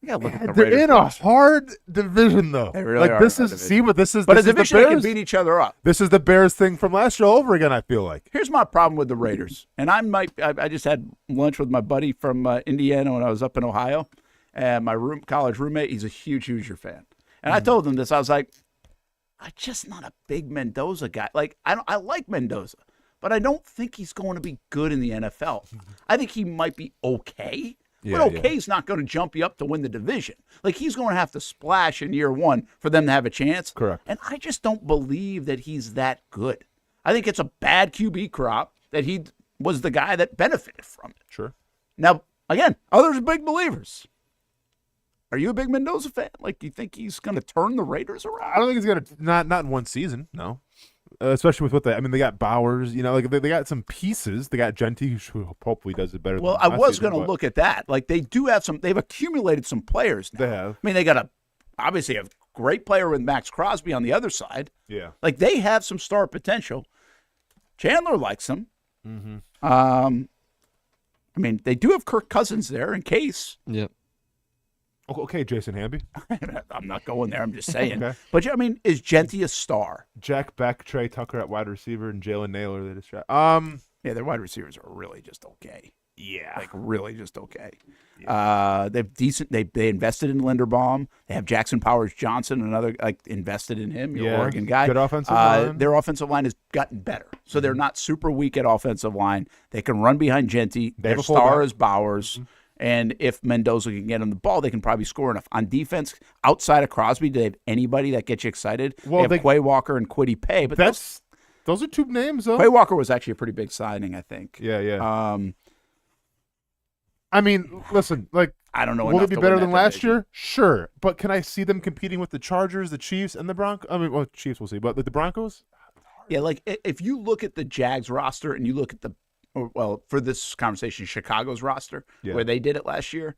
Yeah, look at the they're Raiders in a hard division though. They really are. This is a division that can beat each other up. This is the Bears thing from last year all over again. I feel like. Here's my problem with the Raiders, and I just had lunch with my buddy from Indiana when I was up in Ohio, and my college roommate. He's a huge Hoosier fan, and I told him this. I was like, I'm just not a big Mendoza guy. Like I like Mendoza, but I don't think he's going to be good in the NFL. I think he might be okay. But okay's not going to jump you up to win the division. Like, he's going to have to splash in year one for them to have a chance. Correct. And I just don't believe that he's that good. I think it's a bad QB crop that he was the guy that benefited from it. Sure. Now, again, others are big believers. Are you a big Mendoza fan? Like, do you think he's going to turn the Raiders around? I don't think he's going to, not in one season, no. Especially with they got Bowers, like they got some pieces. They got Genty, who hopefully does it better. Well, I was going to look at that. Like they do have they've accumulated some players now. They have. I mean, they got obviously a great player with Max Crosby on the other side. Yeah. Like they have some star potential. Chandler likes them. Mm-hmm. I mean, they do have Kirk Cousins there in case. Yep. Okay, Jason Hamby. I'm not going there. I'm just saying. Okay. But, I mean, is Genty a star? Jack Beck, Trey Tucker at wide receiver, and Jalen Naylor. They just Yeah, their wide receivers are really just okay. Yeah. Like, really just okay. Yeah. They've decent. They invested in Linderbaum. They have Jackson Powers Johnson, another, invested in him, your Oregon guy. Good offensive line. Their offensive line has gotten better. So they're not super weak at offensive line. They can run behind Genty. Their star is Bowers. And if Mendoza can get him the ball, they can probably score enough. On defense, outside of Crosby, do they have anybody that gets you excited? Well, they have Quay Walker and Kwity Paye. But those are two names, though. Quay Walker was actually a pretty big signing, I think. Yeah. I mean, listen, like, I don't know. Will they be better than last year? Sure. But can I see them competing with the Chargers, the Chiefs, and the Broncos? I mean, well, Chiefs we'll see. But the Broncos? Yeah, like if you look at the Jags roster and you look at for this conversation, Chicago's roster, where they did it last year,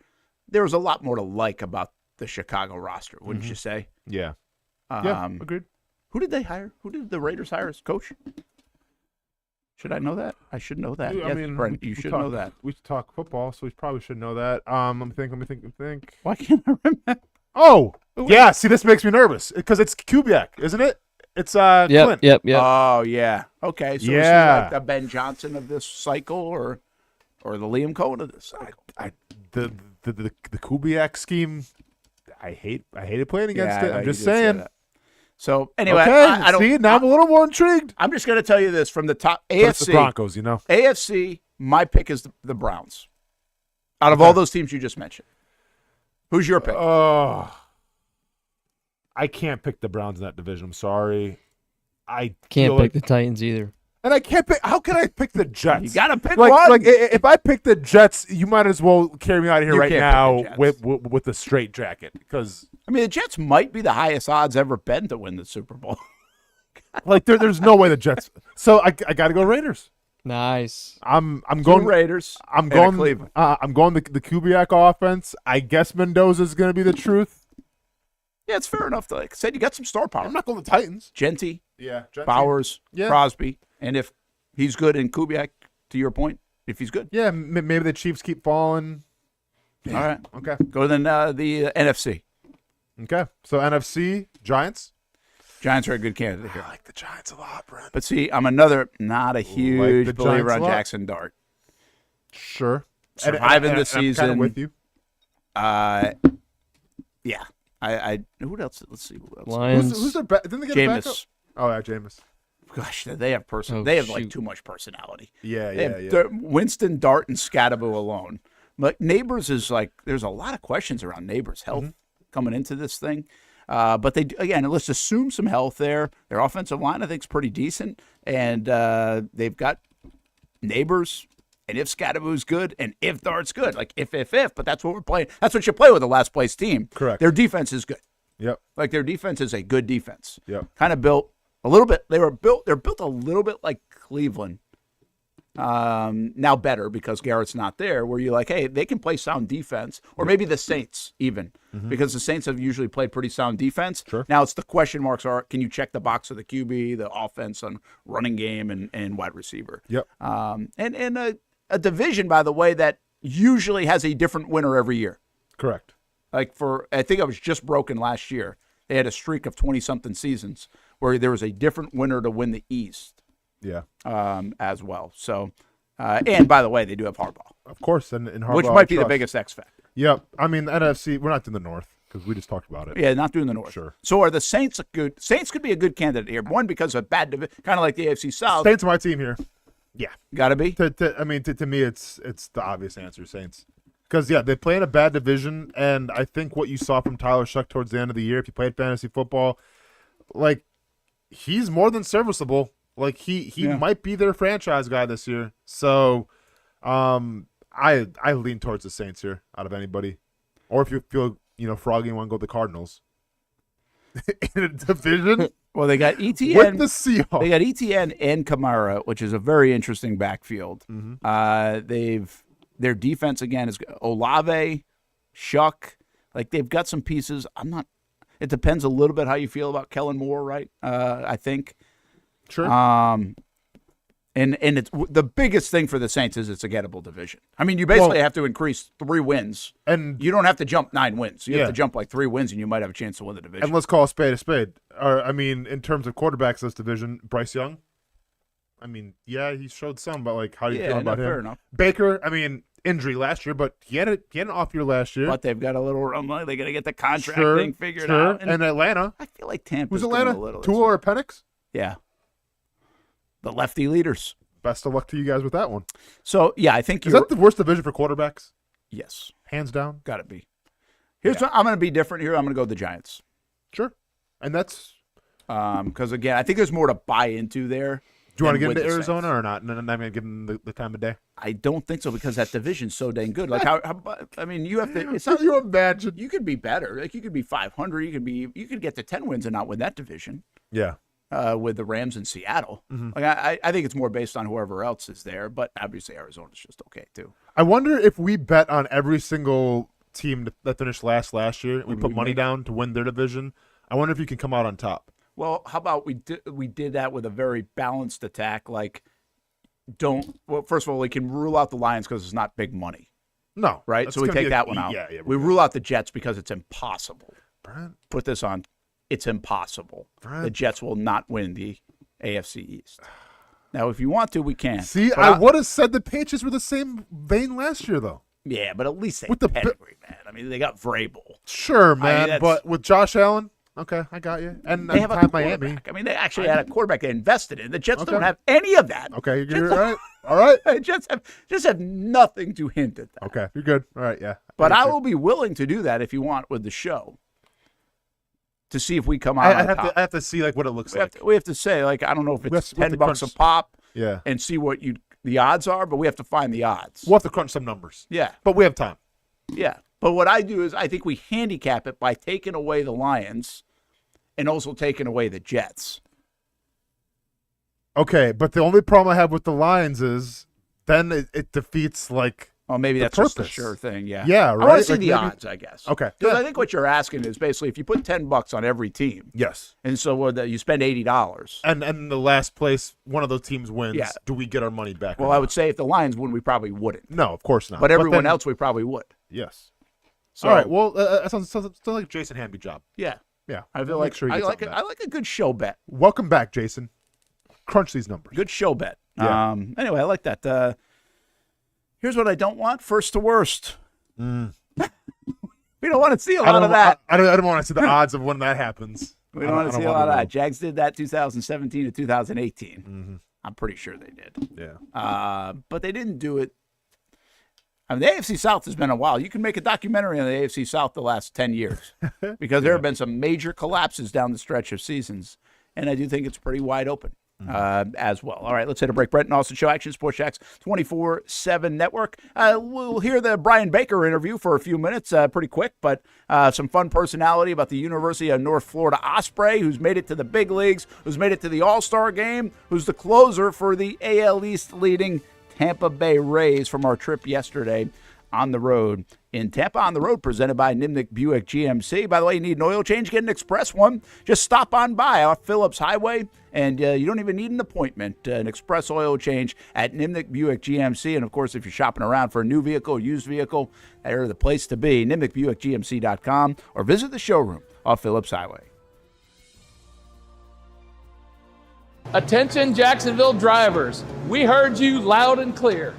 there was a lot more to like about the Chicago roster, wouldn't you say? Yeah. Agreed. Who did they hire? Who did the Raiders hire as coach? Should I know that? I should know that. Dude, yes, I mean, Brent, you should know that. We talk football, so we probably should know that. Let me think. Why can't I remember? Oh, yeah. See, this makes me nervous because it's Kubiak, isn't it? It's Clint. Yep. Oh, yeah. Okay, so is he like the Ben Johnson of this cycle or the Liam Cohen of this cycle? The Kubiak scheme, I hated playing against it. I'm just you did say saying. that. So anyway, okay, I don't see. Now I'm a little more intrigued. I'm just going to tell you this from the top But it's AFC. the Broncos, you know. AFC, my pick is the Browns. Out of all those teams you just mentioned, who's your pick? I can't pick the Browns in that division. I'm sorry. I Can't pick the Titans either. And I can't pick. How can I pick the Jets? You got to pick one. one. If I pick the Jets, you might as well carry me out of here right can't now pick the Jets. with a straight jacket. Because I mean, the Jets might be the highest odds ever been to win the Super Bowl. there's no way the Jets. So I got to go Raiders. Nice. I'm going Raiders. I'm going Cleveland. I'm going the Kubiak offense. I guess Mendoza's going to be the truth. Yeah, it's fair enough. Like I said, you got some star power. I'm not going the Titans. Genty, Yeah, Bowers, Crosby, and if he's good in Kubiak, to your point, if he's good, Yeah, maybe the Chiefs keep falling. all right. Okay. Go to the NFC. Okay. So NFC Giants. Giants are a good candidate here. I like the Giants a lot, Brent. But see, I'm not a huge the believer Giants on a lot. Jackson Dart. Sure. Surviving the I'm season. kinda with you. Yeah. I who else? Let's see who else. Lions. Who's their didn't they get a backup? Jameis. Oh yeah, Jameis. Gosh, they have Oh, they have like shoot. too much personality. Yeah, They have Winston, Dart, and Scadaboo alone. But Neighbors is like there's a lot of questions around Neighbors' health coming into this thing. But let's assume some health there. Their offensive line, I think, is pretty decent, and they've got Neighbors. And if Scadaboo's good, and if Dart's good, like if, but that's what we're playing. That's what you play with the last place team. Correct. Their defense is good. Yep. Like their defense is a good defense. Yep. Kind of built a little bit. They're built a little bit like Cleveland. Now better because Garrett's not there. Where you're like, hey, they can play sound defense, or maybe the Saints even, because the Saints have usually played pretty sound defense. Sure. Now it's the question marks are: can you check the box of the QB, the offense on running game and wide receiver? Yep. And a division, by the way, that usually has a different winner every year. Correct. Like I think it was just broken last year. They had a streak of 20-something seasons where there was a different winner to win the East. Yeah. As well. So, and by the way, they do have Harbaugh, Of course, and Harbaugh, which might be the trust. biggest X factor. Yep. I mean, the NFC. We're not in the North because we just talked about it. Yeah, not doing the North. Sure. So are the Saints good? Saints could be a good candidate here. One because of bad division, kind of like the AFC South. Saints are my team here. Yeah. Got to be. To me, it's the obvious answer, Saints. Because, they play in a bad division, and I think what you saw from Tyler Shuck towards the end of the year, if you played fantasy football, like, he's more than serviceable. Like, he might be their franchise guy this year. So, I lean towards the Saints here out of anybody. Or if you feel, froggy and want to go with the Cardinals. In a division. Well, they got ETN with the Seahawks. They got ETN and Kamara, which is a very interesting backfield. Their defense again is Olave, Shuck. Like they've got some pieces. It depends a little bit how you feel about Kellen Moore, right? I think. Sure. And it's the biggest thing for the Saints is it's a gettable division. I mean, you basically have to increase 3 wins, and you don't have to jump 9 wins. You have to jump like 3 wins, and you might have a chance to win the division. And let's call a spade a spade. Or I mean, in terms of quarterbacks this division, Bryce Young. I mean, he showed some, but like, how do you feel about him? Fair enough. Baker. I mean, injury last year, but he had an off year last year. But they've got a little run money. They're going to get the contract thing figured sure. out. And Atlanta. I feel like Tampa's Who's Atlanta? a little. Tua or Penix? Yeah. The lefty leaders. Best of luck to you guys with that one. So, I think Is that the worst division for quarterbacks? Yes. Hands down. Got to be. Here's what I'm going to be different here. I'm going to go the Giants. Sure. And that's because again, I think there's more to buy into there. Do you want to get into Arizona or not? And I'm going to give them the time of day. I don't think so because that division's so dang good. Like I mean, you have to. It's not you imagine. You could be better. Like you could be 500. You could get to 10 wins and not win that division. Yeah. With the Rams in Seattle. Like I think it's more based on whoever else is there, but obviously Arizona's just okay too. I wonder if we bet on every single team that finished last year. We put money down to win their division. I wonder if you can come out on top. Well, how about we did that with a very balanced attack? Like, first of all, we can rule out the Lions because it's not big money. No. Right? So we take that one out. Yeah, we rule out the Jets because it's impossible. Brent. Put this on. It's impossible. Brent. The Jets will not win the AFC East. Now, if you want to, we can. See, I would have said the Patriots were the same vein last year, though. Yeah, but at least they with the pedigree, man. I mean, they got Vrabel. Sure, man, but with Josh Allen, okay, I got you. And they have a Miami. I mean, they actually had a quarterback they invested in. The Jets don't have any of that. Okay, you're right. All right. Jets have nothing to hint at that. Okay, you're good. All right, yeah. But I will be willing to do that if you want with the show. To see if we come out on top. I have to see like what it looks like. We have to say, like, I don't know if it's $10 a pop and see what the odds are, but we have to find the odds. We'll have to crunch some numbers. Yeah. But we have time. Yeah. But what I do is I think we handicap it by taking away the Lions and also taking away the Jets. Okay, but the only problem I have with the Lions is then it defeats like maybe the that's purpose. just a sure thing, yeah. Yeah, right. I want to see like the odds, I guess. Okay. Because I think what you're asking is basically if you put $10 on every team. Yes. And so you spend $80. And the last place one of those teams wins, do we get our money back? Well, I would say if the Lions win, we probably wouldn't. No, of course not. But everyone else, we probably would. Yes. So, all right. Well, that sounds like a Jason Hanby job. Yeah. Yeah. I feel like I like a good show bet. Welcome back, Jason. Crunch these numbers. Good show bet. Yeah. Anyway, I like that. Here's what I don't want: first to worst. We don't want to see a lot of that. I don't want to see the odds of when that happens. We don't want to see a lot of that. Jags did that 2017 to 2018. I'm pretty sure they did. Yeah. But they didn't do it. I mean, the AFC South has been a while. You can make a documentary on the AFC South the last 10 years because there have been some major collapses down the stretch of seasons, and I do think it's pretty wide open. As well. All right, let's hit a break. Brent and Austen Show, Action Sports Shacks 24/7 Network. We'll hear the Bryan Baker interview for a few minutes, pretty quick, but some fun personality about the University of North Florida Osprey, who's made it to the big leagues, who's made it to the All-Star game, who's the closer for the AL East leading Tampa Bay Rays from our trip yesterday on the road in Tampa. On the Road, presented by Nimnick Buick GMC. By the way, you need an oil change, get an express one. Just stop on by off Phillips Highway, and you don't even need an appointment. An express oil change at Nimnick Buick GMC. And, of course, if you're shopping around for a new vehicle or used vehicle, they're the place to be. NimnickBuickGMC.com or visit the showroom off Phillips Highway. Attention Jacksonville drivers, we heard you loud and clear.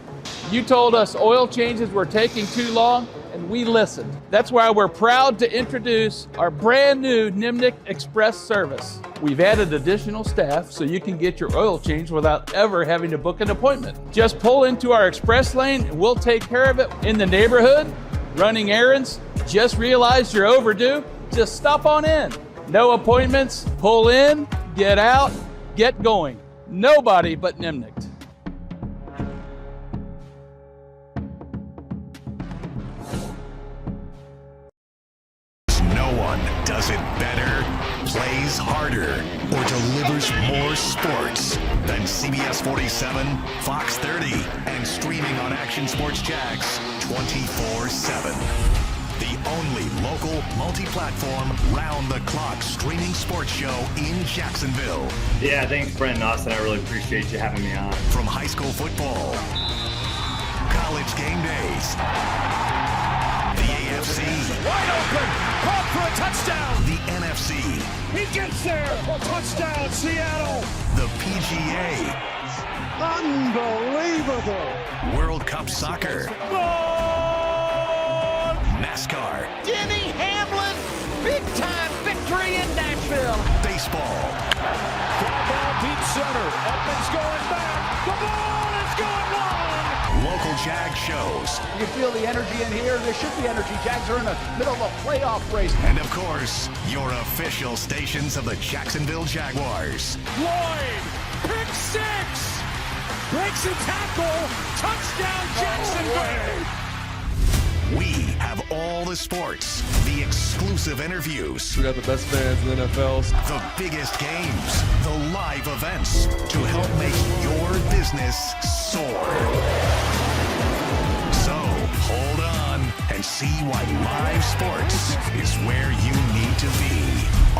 You told us oil changes were taking too long, and we listened. That's why we're proud to introduce our brand new Nimnick Express service. We've added additional staff so you can get your oil changed without ever having to book an appointment. Just pull into our express lane and we'll take care of it. In the neighborhood, running errands, just realized you're overdue, just stop on in. No appointments, pull in, get out, get going. Nobody but Nimnick. No one does it better, plays harder, or delivers more sports than CBS 47, Fox 30, and streaming on Action Sports Jacks 24/7. The only local, multi-platform, round-the-clock streaming sports show in Jacksonville. Yeah, thanks, Brent and Austen. I really appreciate you having me on. From high school football, college game days, the AFC, Wide open, caught for a touchdown. the NFC, He gets there, touchdown, Seattle. the PGA, Unbelievable. World Cup soccer, NASCAR, Denny Hamlin, big-time victory in Nashville. baseball, Ball deep center, Edmonds going back. The ball is going long. local Jag shows. You can feel the energy in here. There should be energy. Jags are in the middle of a playoff race. And of course, your official stations of the Jacksonville Jaguars. Lloyd, pick six, breaks a tackle, touchdown Jacksonville. We have all the sports, the exclusive interviews. We got the best fans in the NFL. The biggest games, the live events to help make your business soar. So hold on and see why live sports is where you need to be.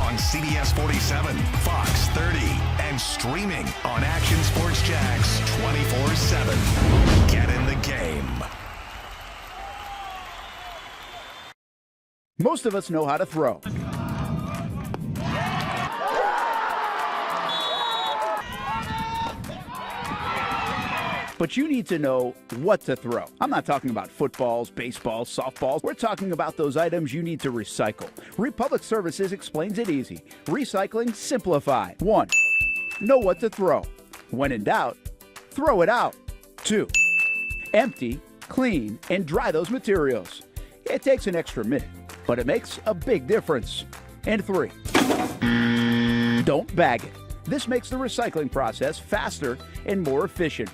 On CBS 47, Fox 30, and streaming on Action Sports Jax 24/7. Get in the game. Most of us know how to throw. But you need to know what to throw. I'm not talking about footballs, baseballs, softballs. We're talking about those items you need to recycle. Republic Services explains it easy. Recycling simplified. 1. Know what to throw. When in doubt, throw it out. 2. Empty, clean, and dry those materials. It takes an extra minute, but it makes a big difference. And 3. Don't bag it. This makes the recycling process faster and more efficient.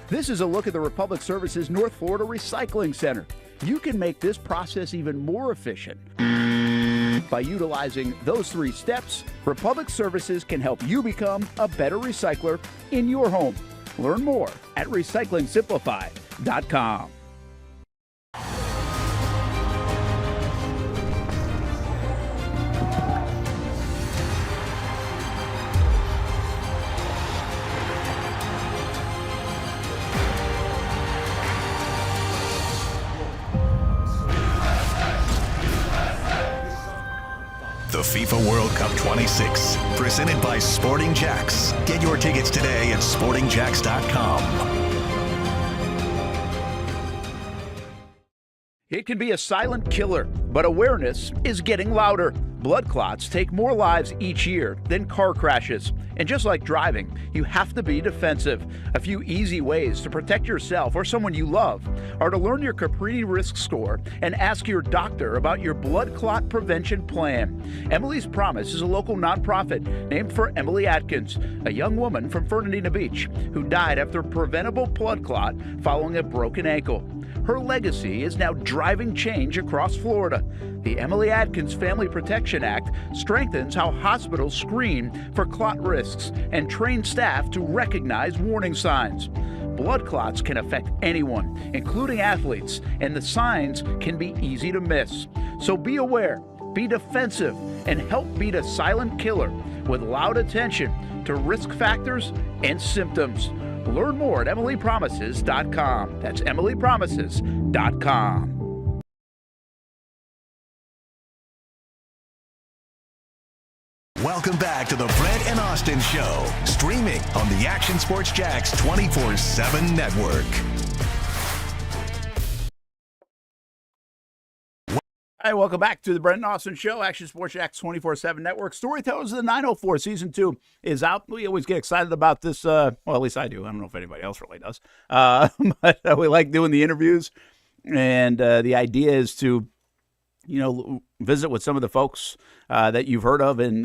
This is a look at the Republic Services North Florida Recycling Center. You can make this process even more efficient. By utilizing those 3 steps, Republic Services can help you become a better recycler in your home. Learn more at recyclingsimplified.com. The FIFA World Cup 26, presented by Sporting Jacks. Get your tickets today at sportingjacks.com. It can be a silent killer, but awareness is getting louder. Blood clots take more lives each year than car crashes. And just like driving, you have to be defensive. A few easy ways to protect yourself or someone you love are to learn your Caprini risk score and ask your doctor about your blood clot prevention plan. Emily's Promise is a local nonprofit named for Emily Atkins, a young woman from Fernandina Beach who died after a preventable blood clot following a broken ankle. Her legacy is now driving change across Florida. The Emily Atkins Family Protection Act strengthens how hospitals screen for clot risks and train staff to recognize warning signs. Blood clots can affect anyone, including athletes, and the signs can be easy to miss. So be aware, be defensive, and help beat a silent killer with loud attention to risk factors and symptoms. Learn more at emilypromises.com. That's emilypromises.com. Welcome back to the Brent and Austin Show, streaming on the Action Sports Jax 24/7 network. Hi, welcome back to the Brent and Austin Show, Action Sports Jax 24/7 network. Storytellers of the 904 Season 2 is out. We always get excited about this. Well, at least I do. I don't know if anybody else really does. But we like doing the interviews. And the idea is to, visit with some of the folks that you've heard of in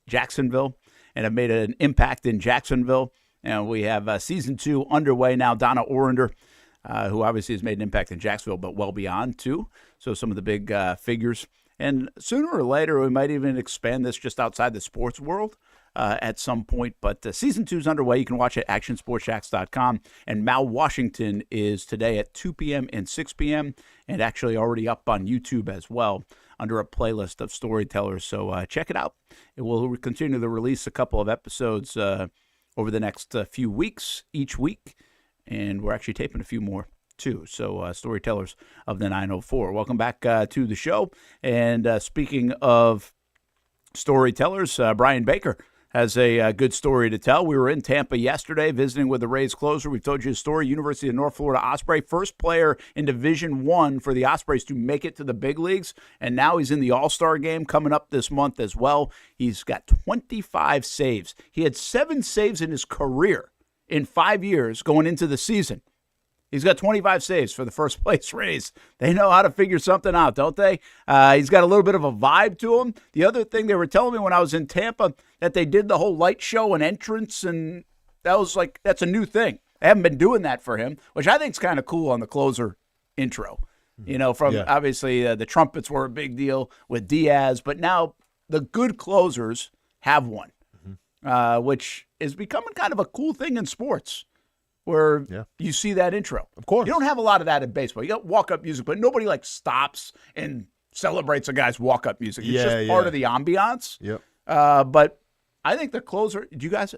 Jacksonville and have made an impact in Jacksonville. And we have Season 2 underway now. Donna Orender, who obviously has made an impact in Jacksonville, but well beyond, too. So some of the big figures. And sooner or later, we might even expand this just outside the sports world at some point. But Season 2 is underway. You can watch it at actionsportsjacks.com. And Mal Washington is today at 2 p.m. and 6 p.m. and actually already up on YouTube as well under a playlist of storytellers. So check it out. It will continue to release a couple of episodes over the next few weeks, each week. And we're actually taping a few more, too. So storytellers of the 904. Welcome back to the show. And speaking of storytellers, Bryan Baker has a good story to tell. We were in Tampa yesterday visiting with the Rays closer. We've told you his story. University of North Florida Osprey, first player in Division I for the Ospreys to make it to the big leagues. And now he's in the All-Star game coming up this month as well. He's got 25 saves. He had 7 saves in his career in 5 years going into the season. He's got 25 saves for the first place Rays. They know how to figure something out, don't they? He's got a little bit of a vibe to him. The other thing they were telling me when I was in Tampa, that they did the whole light show and entrance, and that's a new thing. They haven't been doing that for him, which I think is kind of cool on the closer intro. Obviously the trumpets were a big deal with Diaz, but now the good closers have one, which is becoming kind of a cool thing in sports, where you see that intro. Of course. You don't have a lot of that in baseball. You got walk-up music, but nobody stops and celebrates a guy's walk-up music. It's just part of the ambiance. Yep. But I think the closer, you have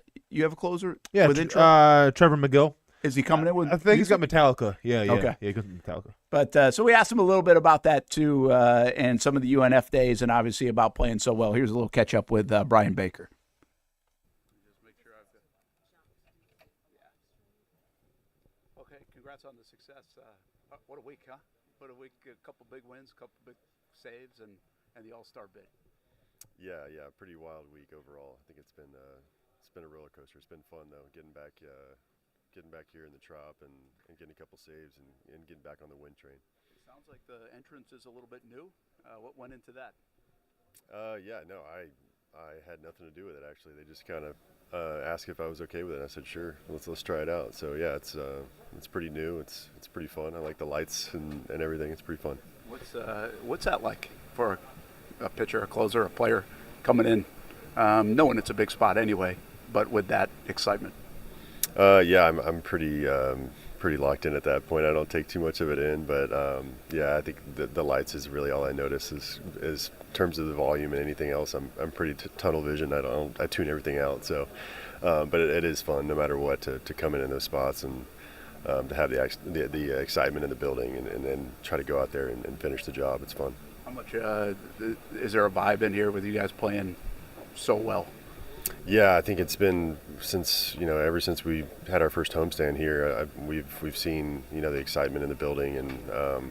a closer with intro? Trevor McGill. Is he coming in with I think he's got Metallica. Yeah. Okay. Yeah, he goes with Metallica. But so we asked him a little bit about that too, and some of the UNF days, and obviously about playing so well. Here's a little catch up with Bryan Baker. Okay, congrats on the success. What a week, huh? What a week! A couple big wins, a couple big saves, and the All-Star bid. Yeah, pretty wild week overall. I think it's been a roller coaster. It's been fun though, getting back here in the Trop and getting a couple saves and getting back on the win train. It sounds like the entrance is a little bit new. What went into that? I had nothing to do with it actually. They just kind of asked if I was okay with it. I said sure. Let's try it out. So yeah, it's pretty new. It's pretty fun. I like the lights and everything. It's pretty fun. What's that like for a pitcher, a closer, a player coming in, knowing it's a big spot anyway, but with that excitement? I'm pretty locked in at that point. I don't take too much of it in, but I think the lights is really all I notice is in terms of the volume, and anything else I'm pretty tunnel vision. I tune everything out. So, but it is fun no matter what to come in those spots and to have the excitement in the building and then try to go out there and finish the job. It's fun. How much is there a vibe in here with you guys playing so well? Yeah, I think it's been ever since we had our first homestand here, we've seen the excitement in the building, and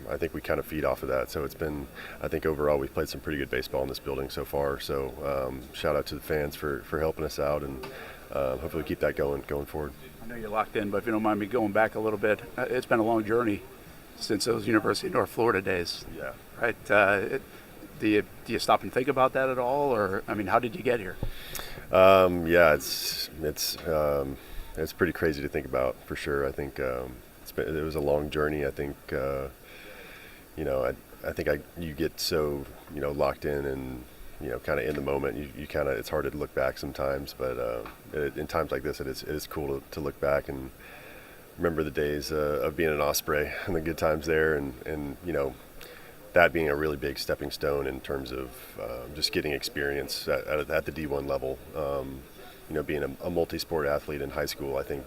I think we kind of feed off of that. So it's been, I think overall we've played some pretty good baseball in this building so far. So shout out to the fans for helping us out, and hopefully keep that going forward. I know you're locked in, but if you don't mind me going back a little bit, it's been a long journey since those University of North Florida days. Yeah. Right. Do you stop and think about that at all, or how did you get here? It's pretty crazy to think about for sure. I think it was a long journey. I think you get so locked in and kind of in the moment. You kind of, it's hard to look back sometimes, but in times like this, it is cool to look back and remember the days of being an Osprey and the good times there, and that being a really big stepping stone in terms of just getting experience at the D1 level. Being a multi-sport athlete in high school, I think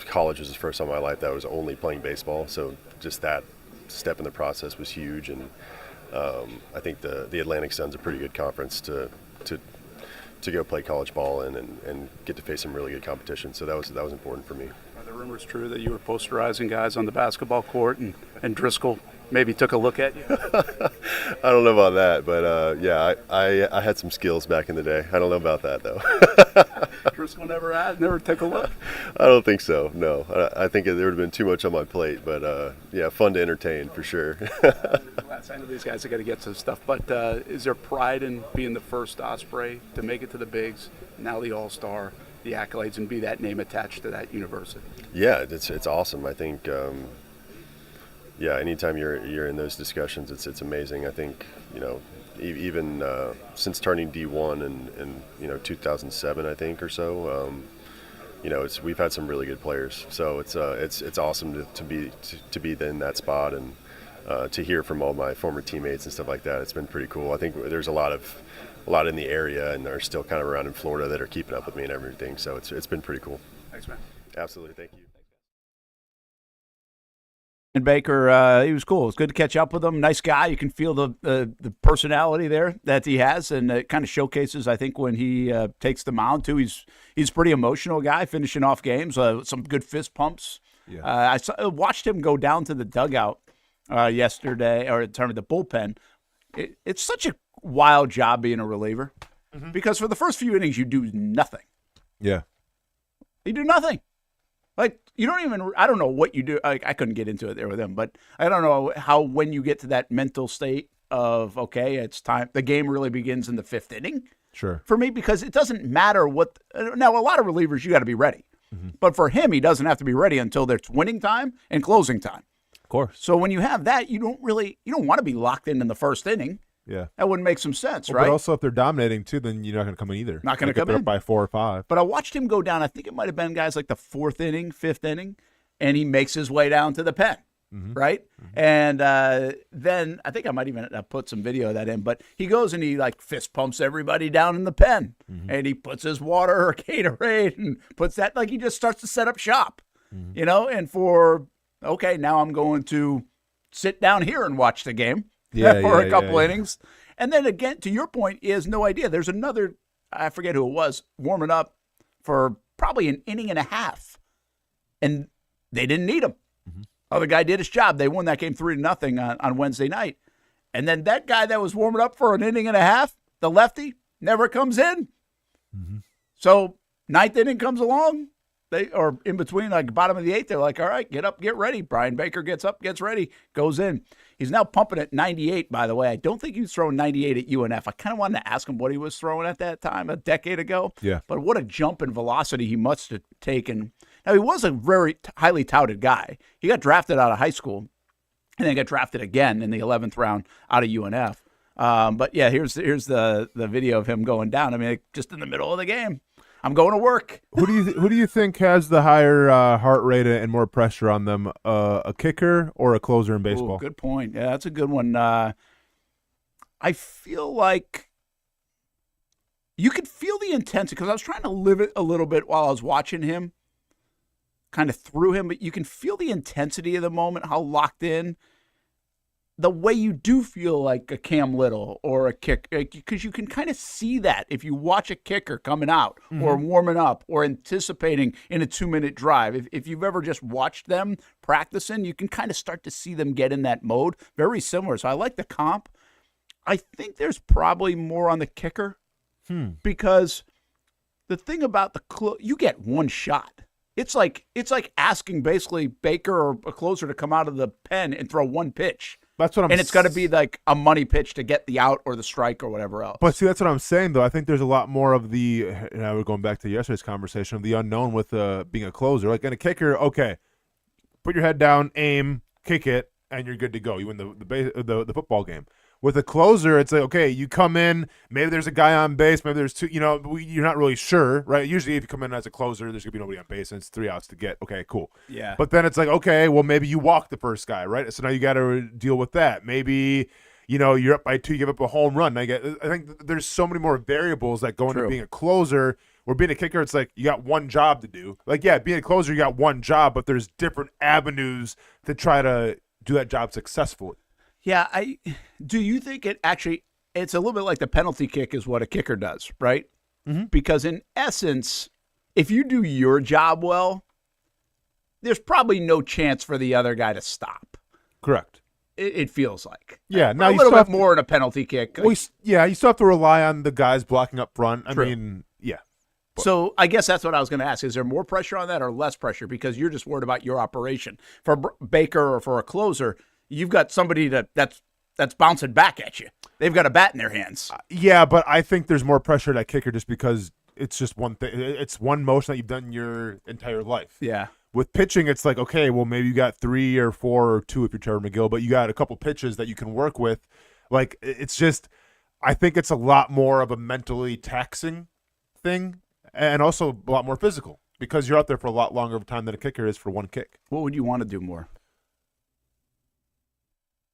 college was the first time in my life that I was only playing baseball. So just that step in the process was huge, and I think the Atlantic Sun's a pretty good conference to go play college ball in and get to face some really good competition. So that was important for me. Are the rumors true that you were posterizing guys on the basketball court and Driscoll maybe took a look at you? I don't know about that, but I had some skills back in the day. I don't know about that though. Driscoll never took a look? I don't think so, no. I think there would have been too much on my plate, but fun to entertain for sure. I know these guys are going to get some stuff, but is there pride in being the first Osprey to make it to the bigs, now the All-Star, the accolades, and be that name attached to that university? Yeah, it's awesome. I think anytime you're in those discussions, it's amazing. I think even since turning D1 in 2007, I think, or so, we've had some really good players. So it's awesome to be in that spot, and to hear from all my former teammates and stuff like that. It's been pretty cool. I think there's a lot in the area, and they're still kind of around in Florida that are keeping up with me and everything. So it's been pretty cool. Thanks, man. Absolutely, thank you. And Baker, he was cool. It was good to catch up with him. Nice guy. You can feel the personality there that he has, and it kind of showcases, I think, when he takes the mound too. He's a pretty emotional guy, finishing off games. Some good fist pumps. Yeah. I watched him go down to the dugout yesterday, or in terms of the bullpen. It's such a wild job being a reliever, because for the first few innings you do nothing. Yeah. You do nothing. Like, you don't even, I don't know what you do. I couldn't get into it there with him, but I don't know how, when you get to that mental state of, okay, it's time, the game really begins in the 5th inning. Sure. For me, because it doesn't matter what, now a lot of relievers, you got to be ready. But for him, he doesn't have to be ready until there's winning time and closing time. Of course. So when you have that, you don't want to be locked in the 1st inning. Yeah. That wouldn't make some sense, Well, right? But also, if they're dominating, too, then you're not going to come in either. Not going to come in. in. By 4 or 5. But I watched him go down. I think it might have been guys like the 4th inning, 5th inning, and he makes his way down to the pen, right? And then I think I might even put some video of that in, but he goes and he like fist pumps everybody down in the pen, and he puts his water or Gatorade and puts that, like he just starts to set up shop, you know, and okay, now I'm going to sit down here and watch the game for a couple innings. And then again, to your point, he has no idea. There's another, I forget who it was, warming up for probably an inning and a half. And they didn't need him. Other guy did his job. They won that game 3-0 on Wednesday night. And then that guy that was warming up for an inning and a half, the lefty, never comes in. So 9th inning comes along. Or in between, like bottom of the 8th, they're like, all right, get up, get ready. Bryan Baker gets up, gets ready, goes in. He's now pumping at 98, by the way. I don't think he was throwing 98 at UNF. I kind of wanted to ask him what he was throwing at that time, a decade ago. Yeah. But what a jump in velocity he must have taken. Now, he was a very highly touted guy. He got drafted out of high school and then got drafted again in the 11th round out of UNF. But, yeah, here's the video of him going down. I mean, just in the middle of the game. I'm going to work. Who do you think has the higher heart rate and more pressure on them, a kicker or a closer in baseball? Ooh, good point. Yeah, that's a good one. I feel like you could feel the intensity because I was trying to live it a little bit while I was watching him, kind of through him, but you can feel the intensity of the moment, how locked in. The way you do feel like a Cam Little or a kick, because you can kind of see that if you watch a kicker coming out or warming up or anticipating in a 2-minute drive. If you've ever just watched them practicing, you can kind of start to see them get in that mode. Very similar. So I like the comp. I think there's probably more on the kicker because the thing about you get one shot. It's like asking basically Baker or a closer to come out of the pen and throw one pitch. That's what I'm. And it's got to be like a money pitch to get the out or the strike or whatever else. But see, that's what I'm saying, though. I think there's a lot more of the. And we're going back to yesterday's conversation of the unknown with being a closer. Like in a kicker, okay, put your head down, aim, kick it, and you're good to go. You win the football game. With a closer, it's like, okay, you come in, maybe there's a guy on base, maybe there's two, you're not really sure, right? Usually if you come in as a closer, there's going to be nobody on base, and it's 3 outs to get. Okay, cool. Yeah. But then it's like, okay, well, maybe you walk the first guy, right? So now you got to deal with that. Maybe, you're up by 2, you give up a home run. I think there's so many more variables that go into being a closer. Where being a kicker, it's like you got one job to do. Like, yeah, being a closer, you got one job, but there's different avenues to try to do that job successfully. Yeah, do you think it's a little bit like the penalty kick is what a kicker does, right? Because in essence, if you do your job well, there's probably no chance for the other guy to stop. Correct. It feels like. Yeah, now a you little still bit more in a penalty kick. Well, you still have to rely on the guys blocking up front. I mean, yeah. So I guess that's what I was going to ask. Is there more pressure on that or less pressure? Because you're just worried about your operation. For Baker or for a closer, you've got somebody that's bouncing back at you. They've got a bat in their hands. Yeah, but I think there's more pressure at kicker just because it's just one thing. It's one motion that you've done your entire life. Yeah. With pitching, it's like, okay, well, maybe you got 3 or 4 or 2 if you're Trevor McGill, but you got a couple pitches that you can work with. Like, it's just, I think it's a lot more of a mentally taxing thing and also a lot more physical because you're out there for a lot longer of a time than a kicker is for one kick. What would you want to do more?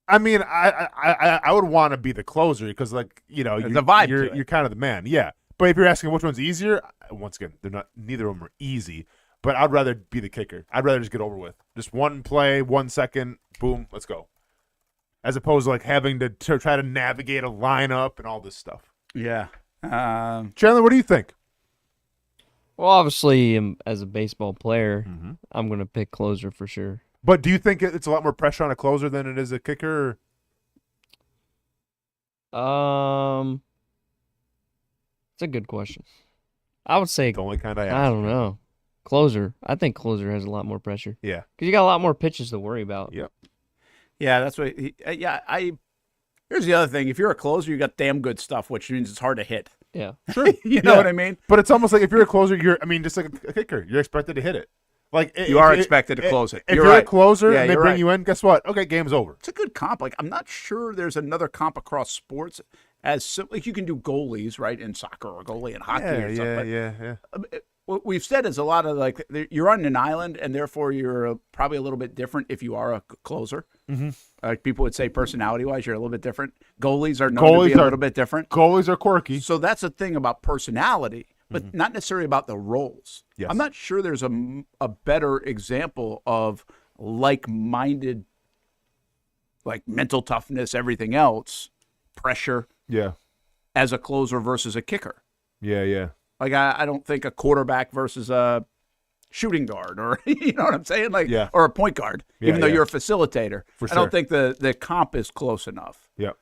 I mean, I would want to be the closer because, like, you're kind of the man, yeah. But if you're asking which one's easier, once again, neither of them are easy. But I'd rather be the kicker. I'd rather just get over with. Just one play, 1 second, boom, let's go. As opposed to like having to try to navigate a lineup and all this stuff. Yeah. Chandler, what do you think? Well, obviously, as a baseball player, I'm going to pick closer for sure. But do you think it's a lot more pressure on a closer than it is a kicker? It's a good question. I would say the only kind I asked. I don't know. Closer. I think closer has a lot more pressure. Yeah. Because you got a lot more pitches to worry about. Yep. Yeah, that's what. Here's the other thing. If you're a closer, you got damn good stuff, which means it's hard to hit. Yeah. Sure. You know what I mean? But it's almost like if you're a closer, just like a kicker, you're expected to hit it. Like you are expected to close it. If you're you're right. a closer and they you're bring right. you in, guess what? Okay, game's over. It's a good comp. Like I'm not sure there's another comp across sports like you can do goalies, right, in soccer or goalie in hockey or something. Yeah. What we've said is a lot of like you're on an island, and therefore you're probably a little bit different if you are a closer. Mm-hmm. People would say personality-wise, you're a little bit different. Goalies are known to be a little bit different. Goalies are quirky. So that's the thing about personality, but not necessarily about the roles. Yes. I'm not sure there's a better example of like-minded, like mental toughness, everything else, pressure. Yeah. As a closer versus a kicker. Yeah. Like I don't think a quarterback versus a shooting guard, or you know what I'm saying, like, yeah. or a point guard, even though you're a facilitator. For I don't think the comp is close enough. Yep.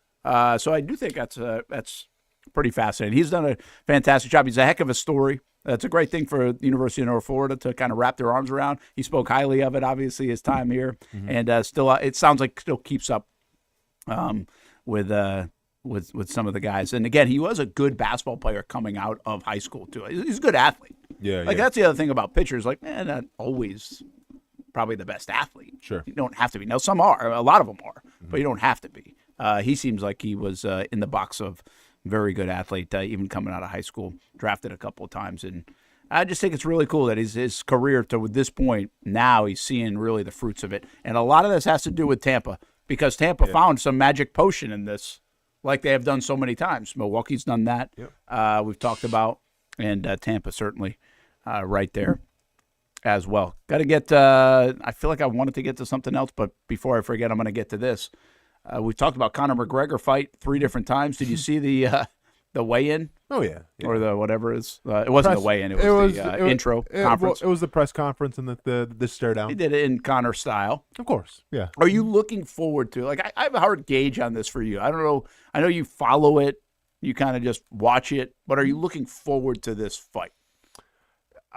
So I do think that's pretty fascinating. He's done a fantastic job. He's a heck of a story. That's a great thing for the University of North Florida to kind of wrap their arms around. He spoke highly of it, obviously, his time here, and still it sounds like still keeps up with some of the guys. And again, he was a good basketball player coming out of high school too. He's a good athlete. Yeah. That's the other thing about pitchers. Like, man, not always probably the best athlete. Sure. You don't have to be. Now, some are. A lot of them are. But you don't have to be. He seems like he was in the box of very good athlete, even coming out of high school, drafted a couple of times. And I just think it's really cool that his career to this point, now he's seeing really the fruits of it. And a lot of this has to do with Tampa, because Tampa found some magic potion in this, like they have done so many times. Milwaukee's done that. Yep. We've talked about, and Tampa certainly right there as well. Got to get I feel like I wanted to get to something else, but before I forget, I'm going to get to this. We've talked about Conor McGregor fight 3 different times. Did you see the weigh-in? Oh, yeah. Or the whatever it is. It wasn't the weigh-in. It was the intro conference. It was the press conference and the stare down. He did it in Conor style. Of course, yeah. Are you looking forward to, like, I have a hard gauge on this for you. I don't know. I know you follow it. You kind of just watch it. But are you looking forward to this fight?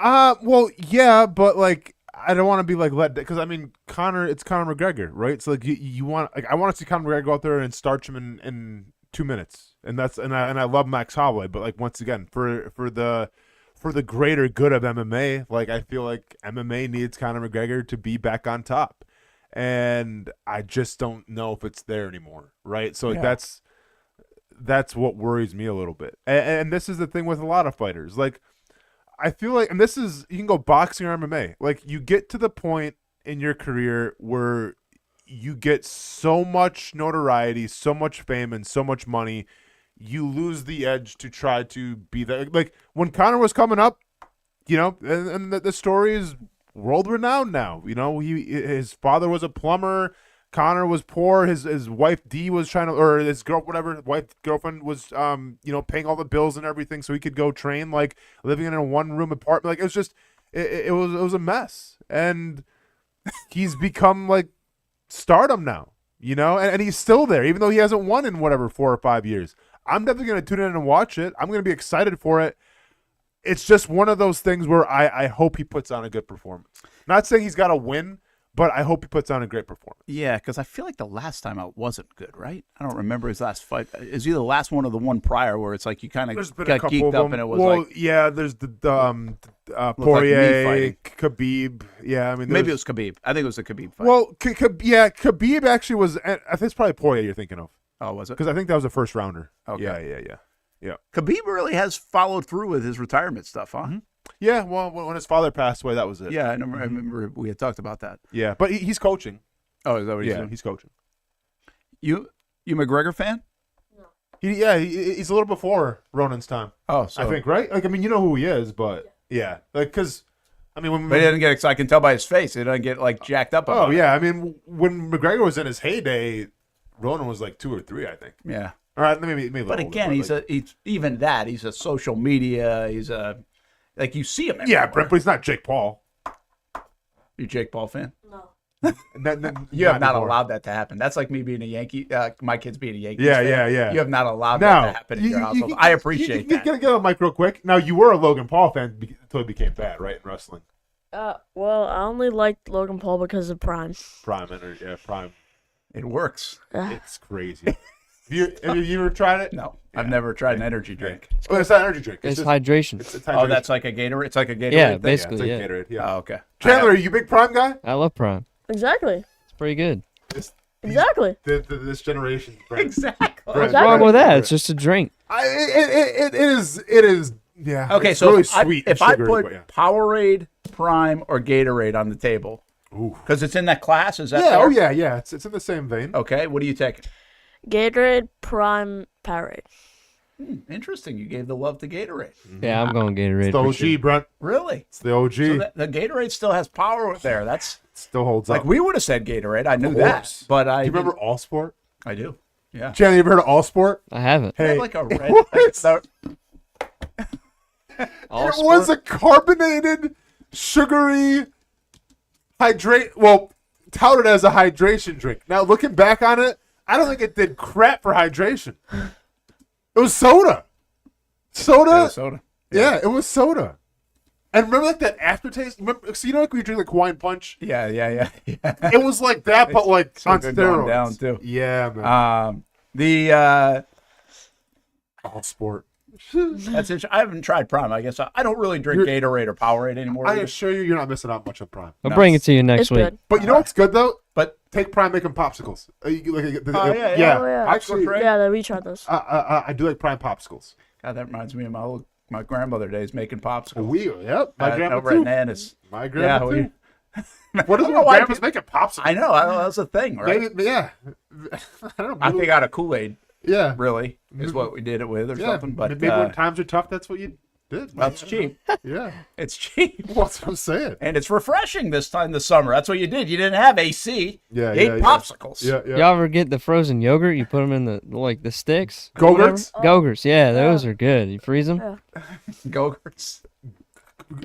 Well, yeah, but, like, I don't want to be, like, because, I mean, it's Conor McGregor, right? So, like, you want, like, I want to see Conor McGregor go out there and starch him in 2 minutes. And I love Max Holloway, but, like, once again, for the greater good of MMA, like, I feel like MMA needs Conor McGregor to be back on top. And I just don't know if it's there anymore, right? So, like, that's what worries me a little bit. And this is the thing with a lot of fighters. Like, I feel like, and this is, you can go boxing or MMA. Like, you get to the point in your career where you get so much notoriety, so much fame, and so much money, you lose the edge to try to be that. Like, when Conor was coming up, you know, and the story is world renowned now. You know, his father was a plumber. Conor was poor. His wife Dee was trying to, or his girlfriend was, paying all the bills and everything so he could go train, like living in a 1-room apartment. Like, it was just, it was a mess. And he's become like stardom now, you know, and he's still there, even though he hasn't won in 4 or 5 years. I'm definitely going to tune in and watch it. I'm going to be excited for it. It's just one of those things where I hope he puts on a good performance. Not saying he's got to win, but I hope he puts on a great performance. Yeah, because I feel like the last time out wasn't good, right? I don't remember his last fight. Is either the last one or the one prior where it's like you kind of got geeked up and it was yeah, there's the Poirier, Khabib. Yeah, I mean, maybe it was Khabib. I think it was the Khabib fight. Well, Khabib actually was. I think it's probably Poirier you're thinking of. Oh, was it? Because I think that was a first rounder. Okay. Yeah. Khabib really has followed through with his retirement stuff, huh? Mm-hmm. Yeah, well, when his father passed away, that was it. Yeah, I remember we had talked about that. Yeah, but he's coaching. Oh, is that what he's doing? He's coaching. You McGregor fan? No. He's a little before Ronan's time. Oh, so I think, right? Like, I mean, you know who he is, but yeah, like, because I mean, but he didn't get excited. I can tell by his face. He doesn't get like jacked up. Oh yeah, I mean, when McGregor was in his heyday, Ronan was like 2 or 3, I think. Yeah. All right, maybe. But again, he's even that. He's a social media. He's a. Like, you see him everywhere. Yeah, Brent, but he's not Jake Paul. You a Jake Paul fan? No. You have not allowed that to happen. That's like me being a Yankee, my kids being a Yankees fan. Yeah. You have not allowed that to happen in your household. I appreciate that. Get on mic real quick. Now, you were a Logan Paul fan until he became bad, right, in wrestling? Well, I only liked Logan Paul because of Prime. Prime energy, yeah, Prime. It works. It's crazy. Have you ever tried it? No, I've never tried an energy drink. Oh, it's not an energy drink. It's just hydration. It's Oh, that's like a Gatorade. It's like a Gatorade. Yeah, thing? basically, it's like yeah. Gatorade, yeah. Oh, okay. Chandler, are you a big Prime guy? I love Prime. Exactly. It's pretty good. Exactly. This generation. Exactly. What's wrong with that? It's just a drink. It is. Yeah. Okay, it's so really if I, sweet. if and I sugary, put but yeah. Powerade, Prime, or Gatorade on the table, because it's in that class, is that Yeah. fair? Oh yeah. It's in the same vein. Okay, what do you take? Gatorade, Prime, Powerade. Interesting. You gave the love to Gatorade. Yeah, I'm going Gatorade. It's the for OG, sure. Brent. Really? It's the OG. So the Gatorade still has power there. That's It still holds like up. we would have said Gatorade. I knew Of that, course. but I Do you remember didn't- All Sport? I do. Yeah. Chandler, you ever heard of All Sport? I haven't. They have Hey, like a red. What? Like the- It was a carbonated, sugary, touted as a hydration drink. Now, looking back on it, I don't think it did crap for hydration. It was soda. Yeah, soda. Yeah, it was soda. And remember like that aftertaste? Remember, so you know like when you drink like Hawaiian Punch? Yeah. It was like that, but like so on good going steroids. down, too. Yeah, man. The All Sport. that's it. I haven't tried Prime. I guess I don't really drink Gatorade or Powerade anymore. I either. assure you, you're not missing out much on Prime. I'll bring it to you next It's week. good. But you know what's good though? But take Prime, make them popsicles. Oh, yeah. Oh, yeah. Actually, Yeah, we tried those. I do like Prime popsicles. God, that reminds me of my grandmother days making popsicles. Yep. My grandma over too. at Nana's. My grandma Yeah, too. What is I don't it know when why grandma's people- making popsicles? I know. I don't know. That's a thing, right? Maybe, yeah. I don't know. I think out of Kool-Aid, Yeah. really, is what we did it with or Yeah. something. But maybe when times are tough, that's what you did. well, it's cheap. Yeah. It's cheap. Well, that's what I'm saying. And it's refreshing this time this summer. That's what you did. You didn't have AC. Yeah, You yeah, ate yeah. popsicles. Yeah. Y'all ever get the frozen yogurt? You put them in the sticks. or Go-Gurts? whatever? Go-Gurts. Yeah, those are good. You freeze them. Yeah. Go-Gurts.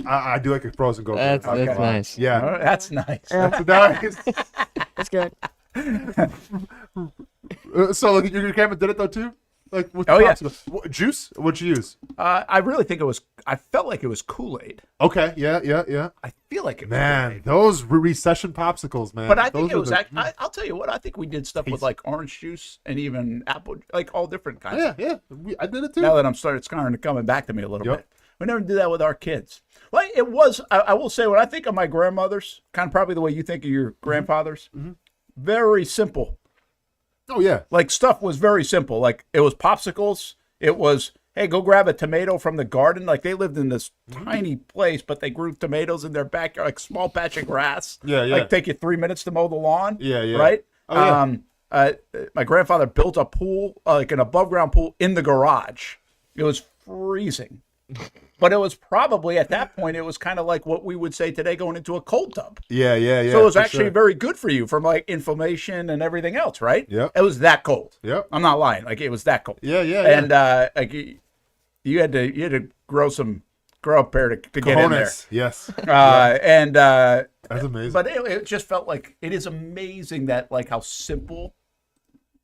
I do like a frozen go. That's nice. Yeah. Oh, that's nice. Yeah. That's nice. It's good. So like, your grandma did it though too? Like with Oh, yeah. popsicles? Juice? What'd you use? I really think it was. I felt like it was Kool-Aid. Okay. Yeah. I feel like it was Man, Kool-Aid. those recession popsicles, man. But I think Those it are was. I'll tell you what. I think we did stuff with like orange juice and even apple, like all different kinds. Yeah. I did it too. Now that it's kind of coming back to me a little Yep. bit. We never did that with our kids. Well, it was. I will say when I think of my grandmothers, kind of probably the way you think of your grandfathers. Very simple. Oh yeah. Like stuff was very simple. Like it was popsicles. It was, hey, go grab a tomato from the garden. Like they lived in this tiny place, but they grew tomatoes in their backyard, like small patch of grass. Yeah. Like take you 3 minutes to mow the lawn. Yeah. Right. Oh, yeah. My grandfather built a pool, like an above ground pool, in the garage. It was freezing. But it was probably at that point, it was kind of like what we would say today, going into a cold tub. Yeah. So it was for actually sure. very good for you from like inflammation and everything else, right? Yep. It was that cold. Yep. I'm not lying. Like it was that cold. Yeah. And like you had to grow up there to get in there. Cojones. Yes. And That's amazing. but it just felt like it is amazing that like how simple,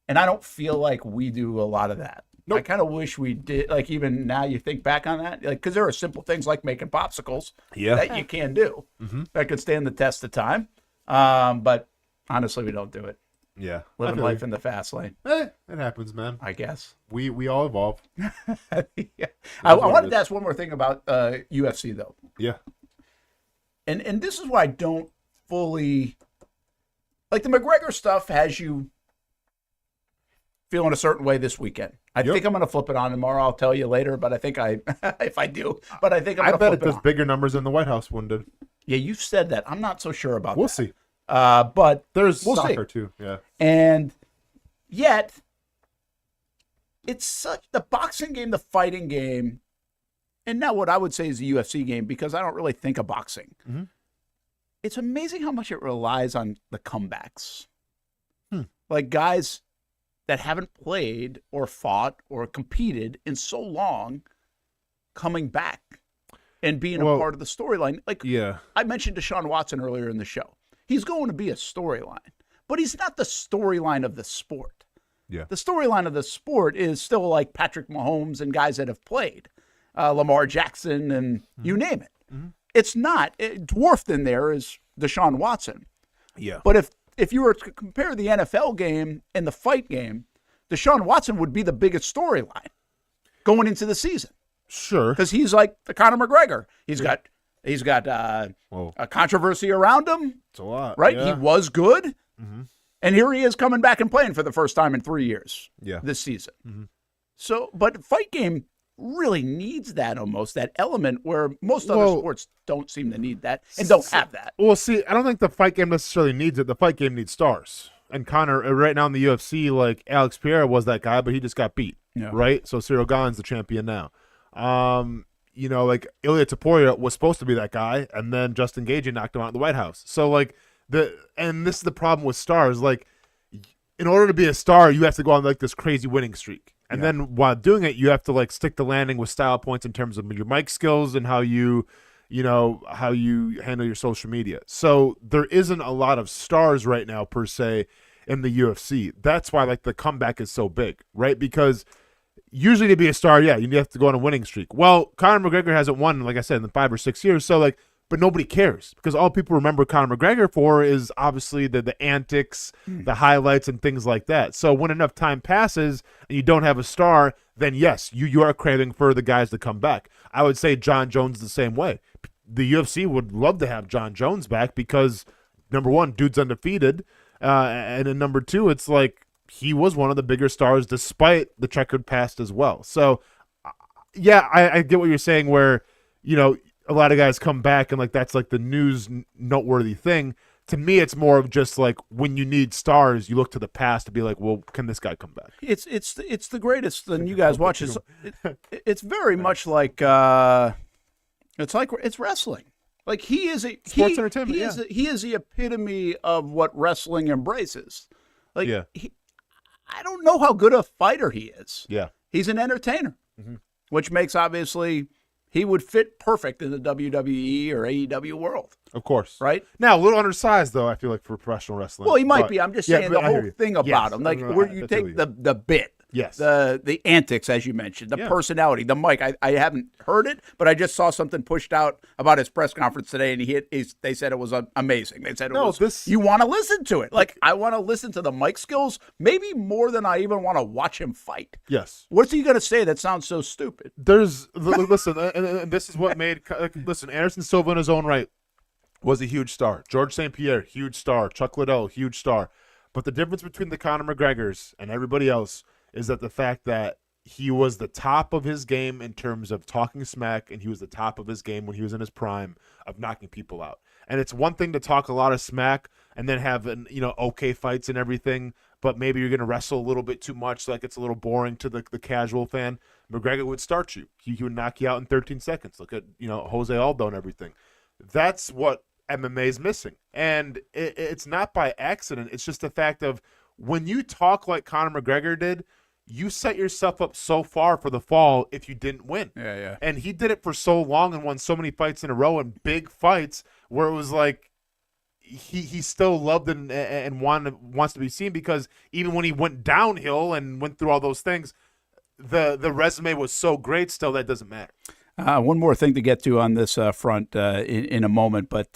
and I don't feel like we do a lot of that. Nope. I kind of wish we did. Like even now, you think back on that, like because there are simple things like making popsicles that you can do that could stand the test of time. But honestly, we don't do it. Yeah. Living life in the fast lane, It happens, man. I guess. We all evolve. Yeah. I wanted to ask one more thing about UFC though. Yeah. And this is why I don't fully like the McGregor stuff has you feeling a certain way this weekend. I think I'm going to flip it on tomorrow. I'll tell you later, but I think if I do, but I think I'm I going to bet flip it it does on. bigger numbers than the White House one did. Yeah, you've said that. I'm not so sure about We'll that. see. But There's we'll soccer see. too. Yeah. And yet, it's such the boxing game, the fighting game, and now what I would say is the UFC game because I don't really think of boxing. Mhm. It's amazing how much it relies on the comebacks. Like guys that haven't played or fought or competed in so long coming back and being a part of the storyline. Like I mentioned Deshaun Watson earlier in the show. He's going to be a storyline, but he's not the storyline of the sport. Yeah. The storyline of the sport is still like Patrick Mahomes and guys that have played, Lamar Jackson and you name it. it's not. Dwarfed in there is Deshaun Watson. Yeah. But if you were to compare the NFL game and the fight game, Deshaun Watson would be the biggest storyline going into the season. Sure. Because he's like the Conor McGregor. He's got a controversy around him. It's a lot. Right? Yeah. He was good. Mm-hmm. And here he is coming back and playing for the first time in 3 years this season. Mm-hmm. So, but fight game really needs that almost, that element where most other sports don't seem to need that and don't have that. Well, see, I don't think the fight game necessarily needs it. The fight game needs stars. And Conor, right now in the UFC, like Alex Pereira was that guy, but he just got beat, right? So Cyril Gane's the champion now. You know, like Ilya Topuria was supposed to be that guy, and then Justin Gaethje knocked him out in the White House. So, like, and this is the problem with stars. Like, in order to be a star, you have to go on like this crazy winning streak. And then while doing it, you have to like stick the landing with style points in terms of your mic skills and how you handle your social media. So there isn't a lot of stars right now per se in the UFC. That's why like the comeback is so big, right? Because usually to be a star, you have to go on a winning streak. Well, Conor McGregor hasn't won, like I said, in the 5 or 6 years. So like, but nobody cares because all people remember Conor McGregor for is obviously the antics, the highlights, and things like that. So when enough time passes and you don't have a star, then yes, you are craving for the guys to come back. I would say John Jones the same way. The UFC would love to have John Jones back because, number one, dude's undefeated, and then number two, it's like he was one of the bigger stars despite the checkered past as well. So, yeah, I get what you're saying where, you know, a lot of guys come back and like that's like the news noteworthy thing. To me, it's more of just like when you need stars, you look to the past to be like, well, can this guy come back? It's the greatest thing you guys watch. It's very much like it's wrestling. Like he is sports entertainment. He is the epitome of what wrestling embraces. Like I don't know how good a fighter he is. Yeah, he's an entertainer, which makes obviously. He would fit perfect in the WWE or AEW world. Of course. Right? Now, a little undersized, though, I feel like, for professional wrestling. Well, he might be. I'm just saying the whole thing about him. Like, where you take the bit. Yes. The antics, as you mentioned, the personality, the mic. I haven't heard it, but I just saw something pushed out about his press conference today, and they said it was amazing. They said you want to listen to it. Like, I want to listen to the mic skills, maybe more than I even want to watch him fight. Yes. What's he going to say that sounds so stupid? Listen, and this is what made, listen, Anderson Silva in his own right was a huge star. George St. Pierre, huge star. Chuck Liddell, huge star. But the difference between the Conor McGregors and everybody else is that the fact that he was the top of his game in terms of talking smack, and he was the top of his game when he was in his prime of knocking people out. And it's one thing to talk a lot of smack and then have okay fights and everything, but maybe you're going to wrestle a little bit too much, like it's a little boring to the casual fan. McGregor would start you. He would knock you out in 13 seconds. Look at Jose Aldo and everything. That's what MMA is missing. And it's not by accident. It's just the fact of when you talk like Conor McGregor did, you set yourself up so far for the fall if you didn't win. Yeah. And he did it for so long and won so many fights in a row and big fights where it was like he still loved and wants to be seen because even when he went downhill and went through all those things, the resume was so great still that doesn't matter. One more thing to get to on this front in a moment, but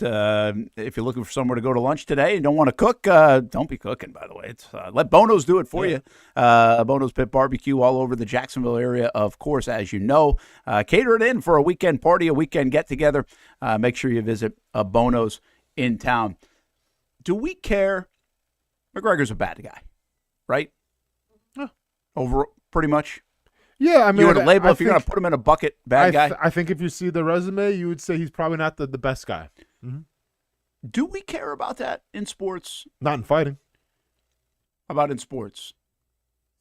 if you're looking for somewhere to go to lunch today and don't want to cook, don't be cooking, by the way. Let Bono's do it for you. Bono's Pit Barbecue all over the Jacksonville area, of course, as you know. Cater it in for a weekend party, a weekend get-together. Make sure you visit Bono's in town. Do we care? McGregor's a bad guy, right? Over pretty much. Yeah, I mean, you would label if you're going to put him in a bucket, bad guy. I think if you see the resume, you would say he's probably not the best guy. Mm-hmm. Do we care about that in sports? Not in fighting. How about in sports?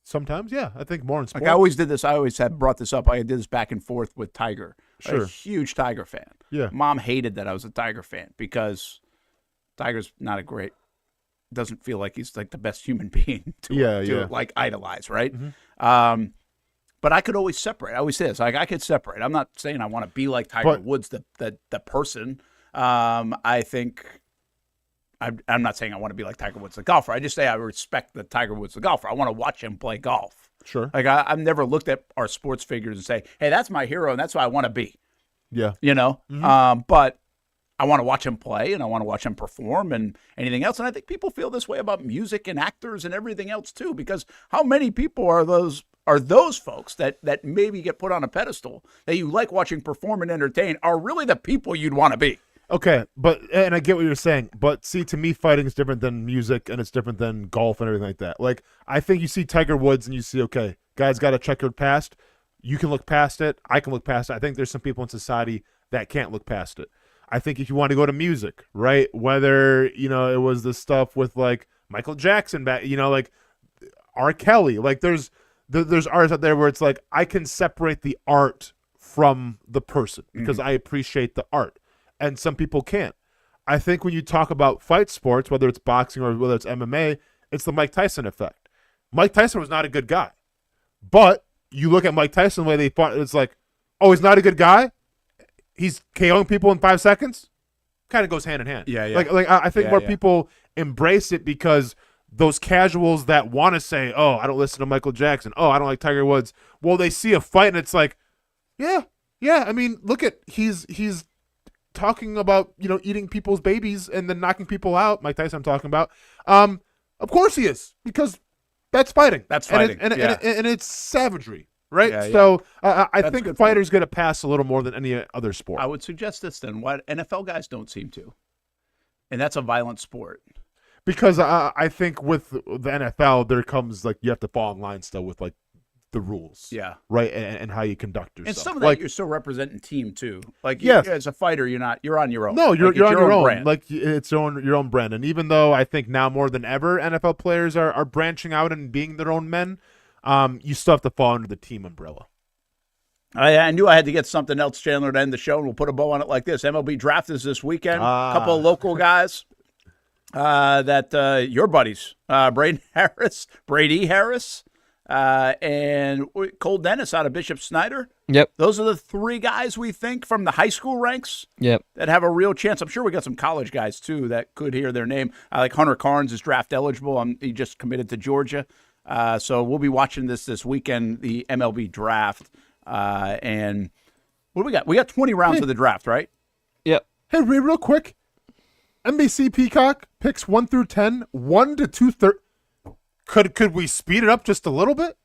Sometimes, yeah. I think more in sports. Like I always did this. I always had brought this up. I did this back and forth with Tiger. Sure. I'm a huge Tiger fan. Yeah. Mom hated that I was a Tiger fan because Tiger's not doesn't feel like he's like the best human being to like idolize, right? Mm-hmm. But I could always separate. I always say this. Like I could separate. I'm not saying I want to be like Tiger Woods, the person. I think I'm not saying I want to be like Tiger Woods, the golfer. I just say I respect the Tiger Woods, the golfer. I want to watch him play golf. Sure. Like I've never looked at our sports figures and say, hey, that's my hero and that's what I want to be. Yeah. You know? Mm-hmm. But I want to watch him play and I want to watch him perform and anything else. And I think people feel this way about music and actors and everything else too, because how many people are those folks that maybe get put on a pedestal that you like watching perform and entertain are really the people you'd want to be. Okay, and I get what you're saying, but see, to me, fighting is different than music, and it's different than golf and everything like that. Like, I think you see Tiger Woods and you see, okay, guy's got a checkered past. You can look past it. I can look past it. I think there's some people in society that can't look past it. I think if you want to go to music, right, whether, it was the stuff with, like, Michael Jackson, like R. Kelly, like there's artists out there where it's like I can separate the art from the person because I appreciate the art, and some people can't. I think when you talk about fight sports, whether it's boxing or whether it's MMA, it's the Mike Tyson effect. Mike Tyson was not a good guy, but you look at Mike Tyson the way they fought, it's like, oh, he's not a good guy. He's KOing people in 5 seconds. Kind of goes hand in hand. Yeah. Like I think more people embrace it because those casuals that want to say, oh, I don't listen to Michael Jackson. Oh, I don't like Tiger Woods. Well, they see a fight and it's like, yeah. I mean, look at he's talking about eating people's babies and then knocking people out. Mike Tyson, I'm talking about. Of course he is, because that's fighting. That's fighting, and it's savagery. Right, so I think fighters get a pass a little more than any other sport. I would suggest this then: what NFL guys don't seem to, and that's a violent sport. Because I think with the NFL, there comes like you have to fall in line still with like the rules, right, and how you conduct yourself. And some of that you're still representing team too. Like as a fighter, you're on your own. No, you're on your own brand. Like it's your own brand. And even though I think now more than ever, NFL players are branching out and being their own men. You still have to fall under the team umbrella. I knew I had to get something else, Chandler, to end the show, and we'll put a bow on it like this. MLB Draft is this weekend. A couple of local guys that your buddies, Brady Harris, and Cole Dennis out of Bishop Snyder. Yep. Those are the three guys we think from the high school ranks that have a real chance. I'm sure we got some college guys, too, that could hear their name. Like Hunter Carnes is draft eligible. He just committed to Georgia. So we'll be watching this weekend, the MLB Draft. And what do we got? We got 20 rounds of the draft, right? Yep. Hey, real quick. NBC Peacock picks 1 through 10, 1 to 230. Could we speed it up just a little bit?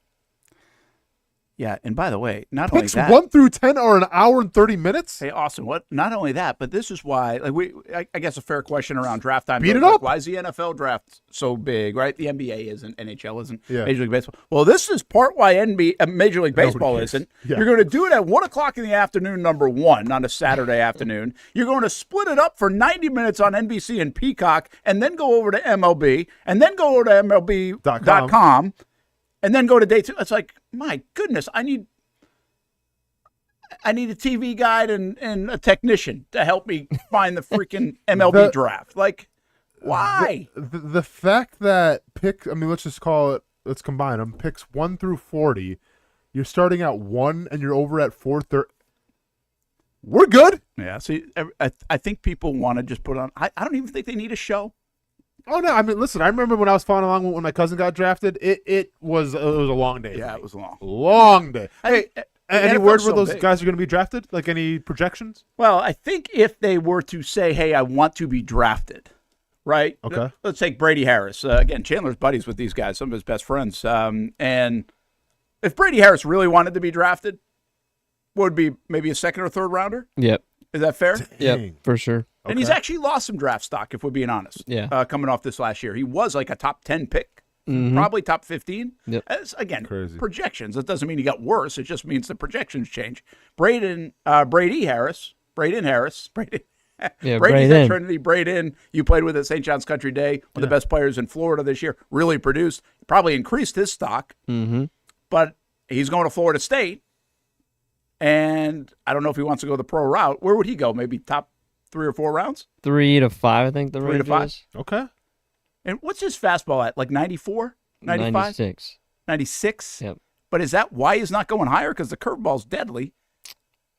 Yeah, and by the way, not picks only that, 1 through 10 are an hour and 30 minutes. Hey, Austin, what? Not only that, but this is why. Like I guess a fair question around draft time. Speed it up. Why is the NFL draft so big? Right, the NBA isn't, NHL isn't, Yeah. Major League Baseball. Well, this is part why Major League Baseball isn't. Yeah. You're going to do it at 1:00 in the afternoon, number one, on a Saturday afternoon. You're going to split it up for 90 minutes on NBC and Peacock, and then go over to MLB, and then go over to MLB.com, and then go to day two. It's like, my goodness, I need a TV guide and a technician to help me find the freaking MLB draft. Like, why? The fact that let's combine them. Picks 1 through 40. You're starting at 1 and you're over at 430. We're good. Yeah. See, I think people want to just put on. I don't even think they need a show. Oh no! I mean, listen. I remember when I was following along when my cousin got drafted. It was a long day. Yeah, it was long. Long day. Hey. Any word where those big. guys are going to be drafted? Like any projections? Well, I think if they were to say, hey, I want to be drafted, right? Okay. Let's take Brady Harris. Again, Chandler's buddies with these guys, some of his best friends. And if Brady Harris really wanted to be drafted, would be maybe a second or third rounder? Yep. Is that fair? Dang. Yep, for sure. And he's actually lost some draft stock, if we're being honest. Yeah. Coming off this last year. He was like a top 10 pick. Mm-hmm. Probably top 15. Yep. Again, Crazy. projections. That doesn't mean he got worse. It just means the projections change. Brady Harris. Braden. Yeah, Brady's at Trinity. Braden, you played with at St. John's Country Day, one of the best players in Florida this year. Really produced. Probably increased his stock. Mm-hmm. But he's going to Florida State. And I don't know if he wants to go the pro route. Where would he go? Maybe top 3 or 4 rounds? 3 to 5, I think the 3 range to 5? is. Okay. And what's his fastball at? Like 94? 95? 96. 96? Yep. But is that why he's not going higher? Because the curveball's deadly.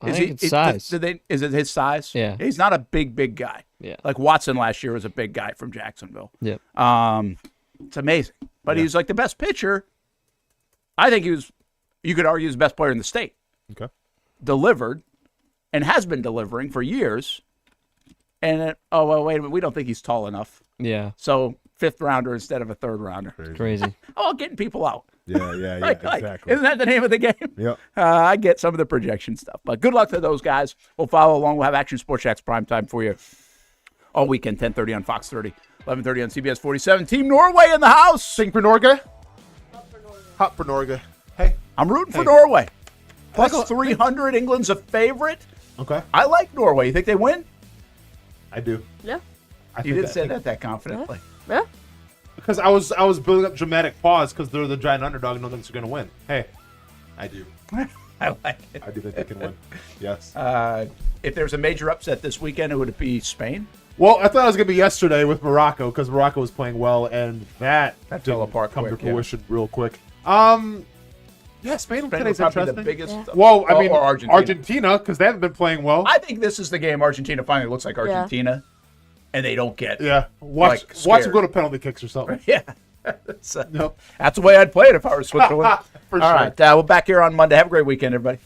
I think it's size. Is it his size? Yeah. He's not a big guy. Yeah. Like Watson last year was a big guy from Jacksonville. Yep. It's amazing. But he's like the best pitcher. I think you could argue, he's the best player in the state. Okay. Delivered and has been delivering for years. And then, oh, well, wait a minute. We don't think he's tall enough. Yeah. So 5th rounder instead of a 3rd rounder. Crazy. Oh, getting people out. Yeah, Like, exactly. isn't that the name of the game? Yep. I get some of the projection stuff. But good luck to those guys. We'll follow along. We'll have Action Sports Shacks primetime for you all weekend, 10:30 on Fox 30, 11:30 on CBS 47. Team Norway in the house. Sing for Norge. Hot for Norge. Hey. I'm rooting for Norway. Plus 300. England's a favorite. Okay. I like Norway. You think they win? I do. Yeah. You didn't say that confidently. Yeah. Because I was building up dramatic pause because they're the giant underdog and no one's going to win. Hey, I do. I like it. I do think they can win. Yes. If there's a major upset this weekend, it would be Spain. Well, I thought it was going to be yesterday with Morocco because Morocco was playing well, and that fell apart come quick, to fruition real quick. Yeah, Spain would probably be the biggest. Well, I mean, or Argentina, because they haven't been playing well. I think this is the game Argentina finally looks like Argentina, and they don't get watch them go to penalty kicks or something. Yeah. That's the way I'd play it if I were Switzerland. For All sure. right, we're back here on Monday. Have a great weekend, everybody.